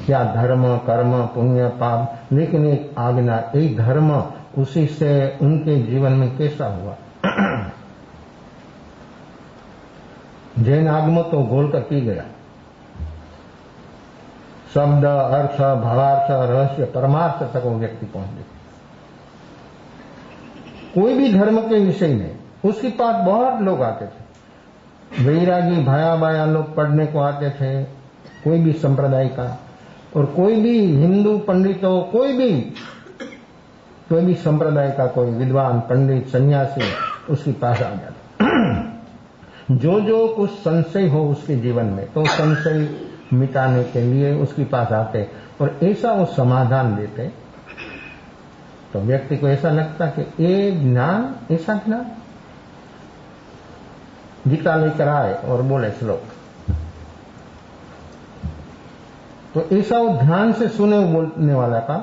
क्या धर्म कर्म पुण्य पाप, लेकिन एक आज्ञा, एक धर्म, उसी से उनके जीवन में कैसा हुआ। जैन आगम तो घोल कर पी गया, शब्द, अर्थ, भावार्थ, रहस्य, परमार्थ तक वो व्यक्ति पहुंच गया। कोई भी धर्म के विषय में उसके पास बहुत लोग आते थे, वैरागी भाया बाया लोग पढ़ने को आते थे, कोई भी संप्रदाय का, और कोई भी हिंदू पंडित हो, कोई भी संप्रदाय का कोई विद्वान पंडित सन्यासी उसके पास आ जाता। जो कुछ संशय हो उसके जीवन में, तो संशय मिटाने के लिए उसके पास आते और ऐसा वो समाधान देते, तो व्यक्ति को ऐसा लगता कि ये ज्ञान, ऐसा ज्ञान। गीता लेकर आए और बोले श्लोक, तो ऐसा वो ध्यान से सुने बोलने वाला का,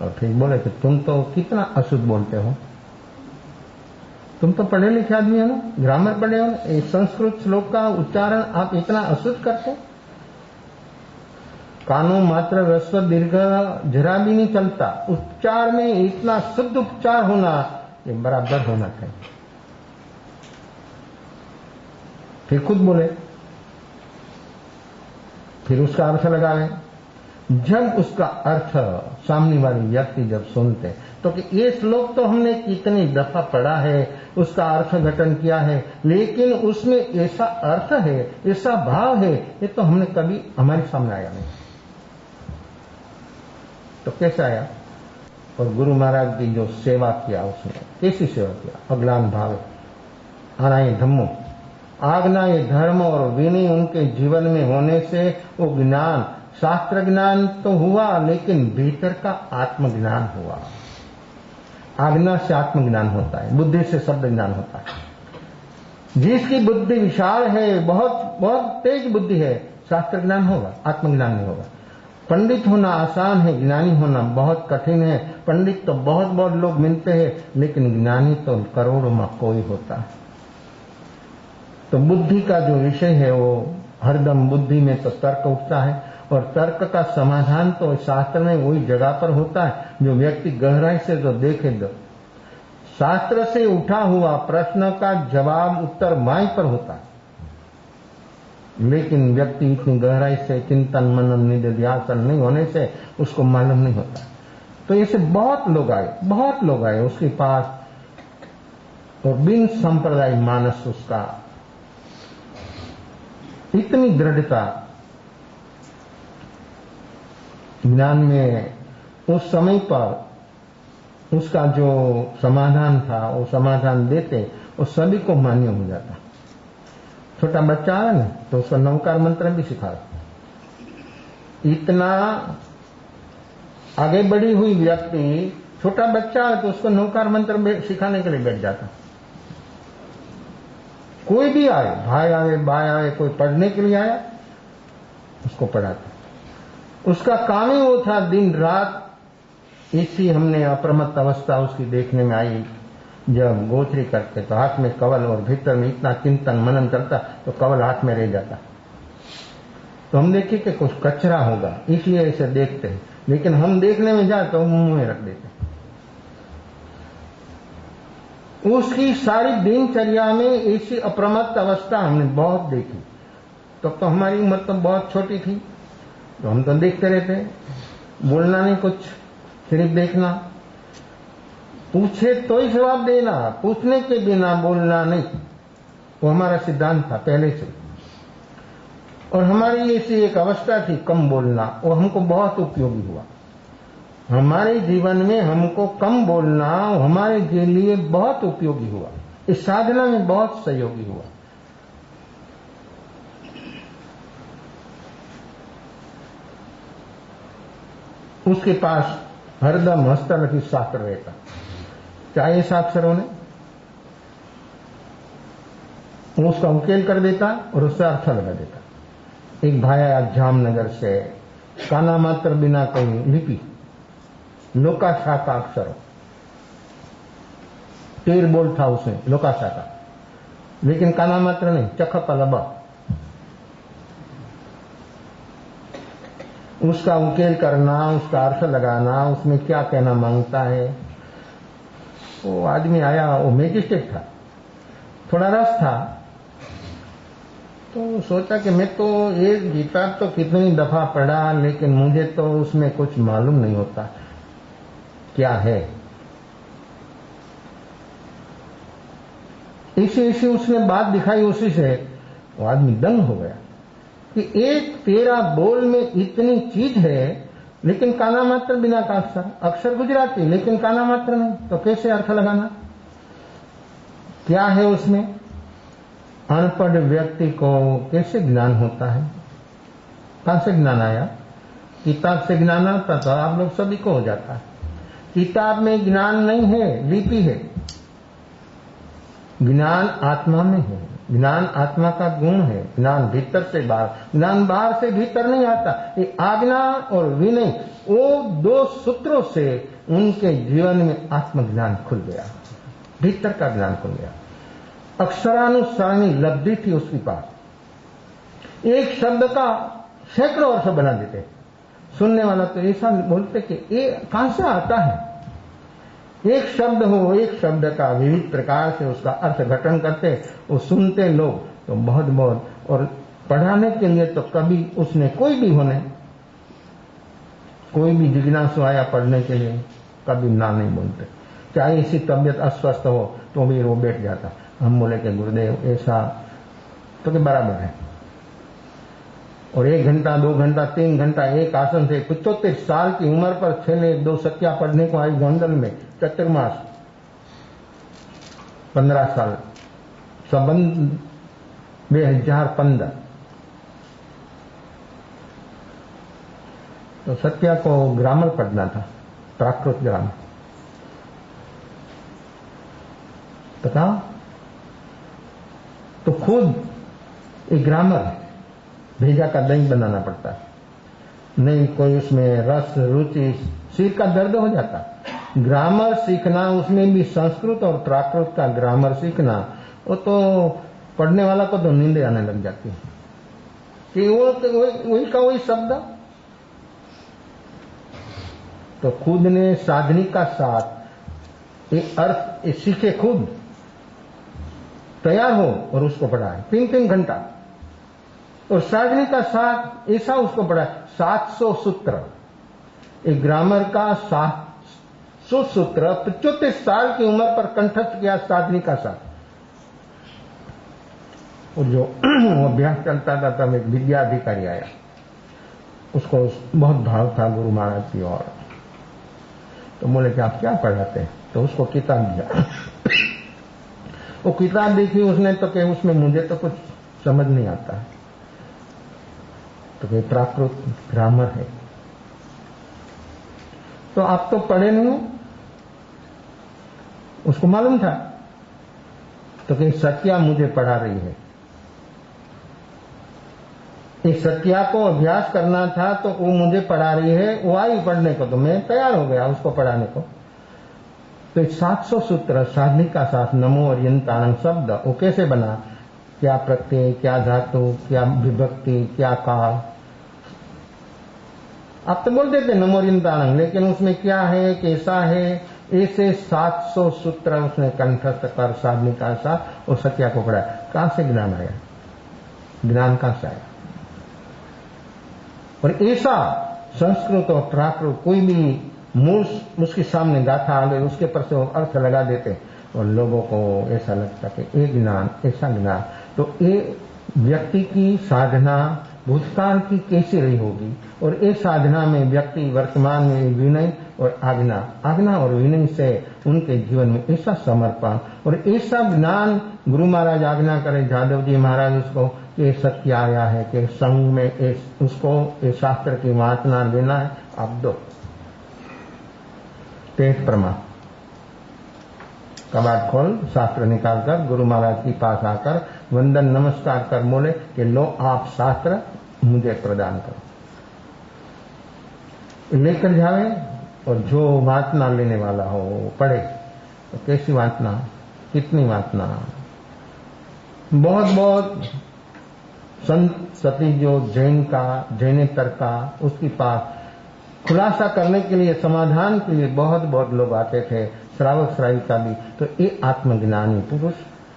और फिर बोले कि तुम तो कितना अशुद्ध बोलते हो, तुम तो पढ़े लिखे आदमी हो ना, ग्रामर पढ़े हो ना, संस्कृत श्लोक का उच्चारण आप इतना अशुद्ध करते, कानो मात्र रस्व दीर्घ जरा भी नहीं चलता, उच्चार में इतना शुद्ध उच्चार होना ये बराबर होना चाहिए। फिर खुद बोले, फिर उसका अर्थ लगावे। जब उसका अर्थ सामने वाले व्यक्ति जब सुनते तो कि ये श्लोक तो हमने कितनी दफा पढ़ा है, उसका अर्थ घटन किया है, लेकिन उसमें ऐसा अर्थ है, ऐसा भाव है, ये तो हमने कभी हमारे सामने आया नहीं। तो कैसे आया? और गुरु महाराज की जो सेवा किया उसने, कैसी सेवा किया? अज्ञान भाव आनाए धम्मो, आज्ञाए धर्म और विनय उनके जीवन में होने से वो ज्ञान, शास्त्र ज्ञान तो हुआ, लेकिन भीतर का आत्मज्ञान हुआ। आज्ञा से आत्मज्ञान होता है, बुद्धि से शब्द ज्ञान होता है। जिसकी बुद्धि विशाल है, बहुत बहुत तेज बुद्धि है, शास्त्र ज्ञान होगा, आत्मज्ञान नहीं होगा। पंडित होना आसान है, ज्ञानी होना बहुत कठिन है। पंडित तो बहुत बहुत लोग मिलते हैं, लेकिन ज्ञानी तो करोड़ों में कोई होता है। तो बुद्धि का जो विषय है वो हरदम बुद्धि में तो तर्क उठता है, और तर्क का समाधान तो शास्त्र में वही जगह पर होता है जो व्यक्ति गहराई से जो देखे। दो शास्त्र से उठा हुआ प्रश्न का जवाब उत्तर माई पर होता है, लेकिन व्यक्ति इतनी गहराई से चिंतन मनन निधिध्यासन नहीं होने से उसको मालूम नहीं होता। तो ऐसे बहुत लोग आए उसके पास, और बिन संप्रदाय मानस उसका इतनी दृढ़ता ज्ञान में, उस समय पर उसका जो समाधान था वो समाधान देते वो सभी को मान्य हो जाता। छोटा बच्चा है ना, तो उसको नवकार मंत्र भी सिखा। इतना आगे बढ़ी हुई व्यक्ति, छोटा बच्चा है तो उसको नवकार मंत्र सिखाने के लिए बैठ जाता। कोई भी आए, भाई आए बाय आए, कोई पढ़ने के लिए आया उसको पढ़ाता। उसका काम ही वो था दिन रात। इसी हमने अप्रमत्त अवस्था उसकी देखने में आई, जब गोचरी करते तो हाथ में कवल और भीतर में इतना चिंतन मनन करता तो कवल हाथ में रह जाता। तो हम देखे कि कुछ कचरा होगा इसलिए ऐसे देखते हैं, लेकिन हम देखने में जाए तो मुंह में रख देते। उसकी सारी दिनचर्या में ऐसी अप्रमत्त अवस्था हमने बहुत देखी। तो हमारी उम्र तो बहुत छोटी थी, तो हम तो देखते रहते, बोलना नहीं कुछ, सिर्फ देखना। पूछे तो ही जवाब देना, पूछने के बिना बोलना नहीं, वो हमारा सिद्धांत था पहले से। और हमारी ऐसी एक अवस्था थी कम बोलना, वो हमको बहुत उपयोगी हुआ। हमारे जीवन में हमको कम बोलना हमारे लिए बहुत उपयोगी हुआ, इस साधना में बहुत सहयोगी हुआ। उसके पास हरदम हस्तलिखित शास्त्र रहता, चाहे साक्षरों ने उसका उकेल कर देता और उससे अर्थ लगा देता। एक भाई आया जामनगर से, काना मात्र बिना कोई लिपि, लोका शाखा अक्षरों, 13 बोल था उसमें लोका शाखा, लेकिन काना मात्र नहीं, चख पलबा। उसका उकेल करना, उसका अर्थ लगाना, उसमें क्या कहना मांगता है। वो आदमी आया, वो मैजिस्ट्रेट था, थोड़ा रस था, तो सोचा कि मैं तो ये गीता तो कितनी दफा पढ़ा, लेकिन मुझे तो उसमें कुछ मालूम नहीं होता क्या है। इसी उसने बात दिखाई, उसी से वो आदमी दंग हो गया कि एक तेरा बोल में इतनी चीज है, लेकिन काना मात्र बिना का अक्षर गुजराती लेकिन काना मात्र नहीं, तो कैसे अर्थ लगाना? क्या है उसमें? अनपढ़ व्यक्ति को कैसे ज्ञान होता है? कहां से ज्ञान आया? किताब से ज्ञान आता तो आप लोग सभी को हो जाता है। किताब में ज्ञान नहीं है, लिपि है। ज्ञान आत्मा में है, ज्ञान आत्मा का गुण है। ज्ञान भीतर से बाहर, ज्ञान बाहर से भीतर नहीं आता। ये आज्ञा और विनय, वो दो सूत्रों से उनके जीवन में आत्मज्ञान खुल गया, भीतर का ज्ञान खुल गया। अक्षरानुसारणी लब्धि थी उसके पास। एक शब्द का सैकड़ों अर्थ बना देते। सुनने वाला तो ऐसा बोलते कि ये कहां से आता है? एक शब्द हो, एक शब्द का विविध प्रकार से उसका अर्थ घटन करते, वो सुनते लोग तो बहुत बहुत, और पढ़ाने के लिए तो कभी उसने कोई भी जिज्ञासु आया पढ़ने के लिए, कभी ना नहीं बोलते। चाहे इसी तबियत अस्वस्थ हो तो भी वो बैठ जाता। हम बोले कि गुरुदेव ऐसा तो कि बराबर है। और 1 घंटा 2 घंटा 3 घंटा एक आसन से 75 साल की उम्र पर छेले 2 सत्या पढ़ने को आई गोंडल में चतुर्मास 15 साल संबंध 2015। तो सत्या को ग्रामर पढ़ना था, प्राकृत ग्रामर। पता तो खुद एक ग्रामर भेजा का दही बनाना पड़ता है, नहीं कोई उसमें रस रुचि, सिर का दर्द हो जाता। ग्रामर सीखना, उसमें भी संस्कृत और प्राकृत का ग्रामर सीखना, वो तो पढ़ने वाला को तो नींद आने लग जाती है कि वो तो वही का वही शब्द। तो खुद ने साधनी का साथ एक अर्थ सीखे, खुद तैयार हो और उसको पढ़ाए 3-3 घंटा। और साधनी का साथ ऐसा उसको पढ़ाए 700 सूत्र, एक ग्रामर का 700 सूत्र 75 साल की उम्र पर कंठस्थ किया साधनी का साथ। और जो अभ्यास चलता था तब एक विद्या अधिकारी आया, उसको बहुत भाव था गुरु महाराज की ओर। तो बोले कि आप क्या पढ़ाते हैं? तो उसको किताब दिया। वो किताब देखी उसने तो कि उसमें मुझे तो कुछ समझ नहीं आता है। तो कोई प्राकृत ग्रामर है। तो आप तो पढ़े नहीं हो, उसको मालूम था। तो कहीं सत्या मुझे पढ़ा रही है, इस सत्या को अभ्यास करना था तो वो मुझे पढ़ा रही है। वो आई पढ़ने को तो मैं तैयार हो गया उसको पढ़ाने को। तो 700 सूत्र साधनी का साथ नमो अर्यंताणं शब्द वो कैसे बना? क्या प्रत्यय, क्या धातु, क्या विभक्ति, क्या काल। आप तो बोल देते नमो अर्यंताणं, लेकिन उसमें क्या है, कैसा है, ऐसे 700 सूत्र उसने कंठस्थ कर साधनी का साथ और सत्या को पढ़ा। कहां से ज्ञान आया? ज्ञान कहां से आया? और ऐसा संस्कृत और प्राकृत कोई भी मूल उसके सामने गाथा आ गई, उसके पर से वो अर्थ लगा देते और लोगों को ऐसा लगता कि ये ज्ञान, ऐसा ज्ञान। तो ये व्यक्ति की साधना भूतकाल की कैसी रही होगी, और ये साधना में व्यक्ति वर्तमान में विनय और आज्ञा और विनय से उनके जीवन में ऐसा समर्पण और ऐसा ज्ञान गुरु महाराज आज्ञा करे जादव जी महाराज उसको ये सत्य आया है कि संघ में उसको इस शास्त्र की वासना लेना है, आप दो। तेज प्रमा कबाड़ खोल, शास्त्र निकालकर गुरु महाराज के पास आकर वंदन नमस्कार कर बोले कि लो आप शास्त्र मुझे प्रदान करो। लेकर जावे और जो वासना लेने वाला हो वो पढ़े। तो कैसी वासना, कितनी वासना, बहुत बहुत संत सती जो जैनेतर का उसके पास खुलासा करने के लिए, समाधान के लिए बहुत बहुत लोग आते थे, श्रावक श्राविका भी। तो ये आत्मज्ञानी पुरुष,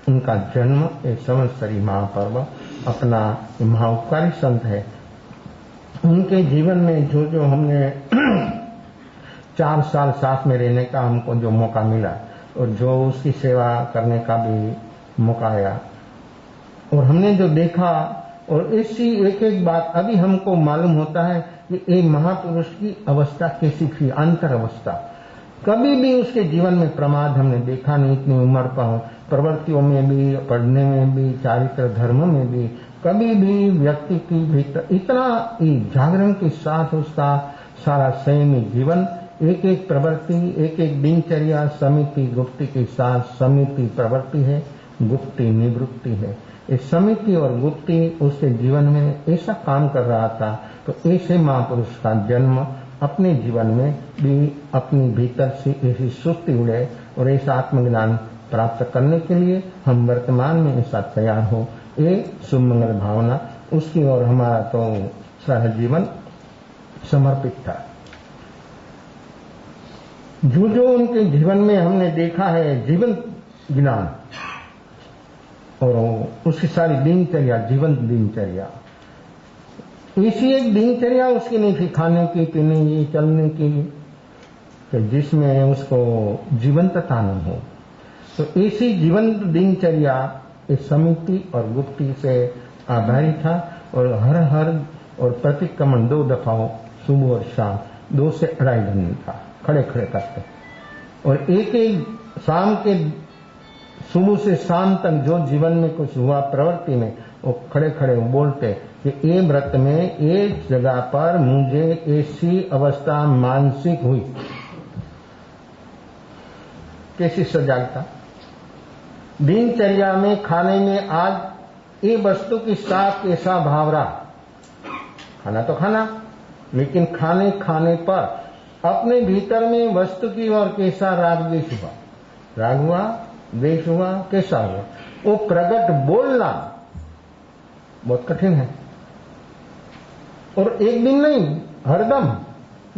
उनका जन्म एक संवत्सरी महापर्व अपना महाउपकारी संत है, उनके जीवन में जो जो हमने 4 साल साथ में रहने का हमको जो मौका मिला और जो उसकी सेवा करने का भी मौका आया और हमने जो देखा, और इसी एक एक बात अभी हमको मालूम होता है कि ये महापुरुष की अवस्था कैसी थी, अंतर अवस्था। कभी भी उसके जीवन में प्रमाद हमने देखा नहीं, इतनी उम्र पर प्रवृत्तियों में भी, पढ़ने में भी, चारित्र धर्म में भी कभी भी व्यक्ति की भीतर इतना जागरण के साथ उसका सारा संयमी जीवन, एक एक प्रवृत्ति, एक एक दिनचर्या समिति गुप्ति के साथ, समिति प्रवृत्ति है, गुप्ति निवृत्ति है। इस समिति और गुप्ति उसके जीवन में ऐसा काम कर रहा था, तो ऐसे महापुरुष का जन्म अपने जीवन में भी अपनी भीतर से ऐसी सुस्ती उड़े और ऐसा आत्मज्ञान प्राप्त करने के लिए हम वर्तमान में ऐसा तैयार हो, ये सुमंगल भावना उसकी और हमारा तो सारा जीवन समर्पित था। जो जो उनके जीवन में हमने देखा है जीवन ज्ञान और उसकी सारी दिनचर्या, जीवन दिनचर्या, ऐसी एक दिनचर्या उसकी नहीं थी खाने की, पीने की, चलने की, कि जिसमें उसको जीवंतता न हो। तो ऐसी जीवंत दिनचर्या इस समिति और गुप्ति से आधारित था और हर और प्रतिक्रमण 2 दफाओं सुबह और शाम 2 से 2.5 घंटे था खड़े खड़े करते, और एक एक शाम के सुबह से शाम तक जो जीवन में कुछ हुआ प्रवृत्ति में, वो खड़े खड़े बोलते कि ये व्रत में एक जगह पर मुझे ऐसी अवस्था मानसिक हुई। कैसी सजागता दिनचर्या में, खाने में, आज ये वस्तु के साथ कैसा भाव रहा, खाना तो खाना, लेकिन खाने खाने पर अपने भीतर में वस्तु की और कैसा राग द्वेष हुआ, राग हुआ, द्वेष हुआ, कैसा हुआ, वो प्रकट बोलना बहुत कठिन है। और एक दिन नहीं, हरदम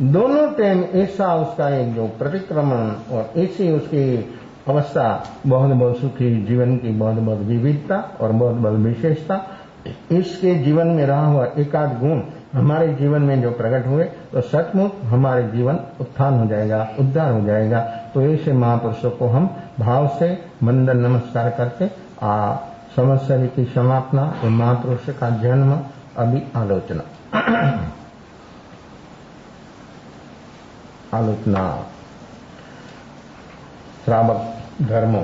दोनों टाइम ऐसा उसका एक जो प्रतिक्रमण और ऐसी उसकी अवस्था, बहुत बहुत सुखी जीवन की बहुत बहुत विविधता और बहुत बहुत विशेषता, इसके जीवन में रहा हुआ एकाध गुण हमारे जीवन में जो प्रकट हुए, तो सचमुच हमारे जीवन उत्थान हो जाएगा, उद्धार हो जाएगा। तो ऐसे महापुरुषों को हम भाव से वंदन नमस्कार करके संवत्सरी की समापना, महापुरुष का जन्म, अभी आलोचना श्रावक धर्म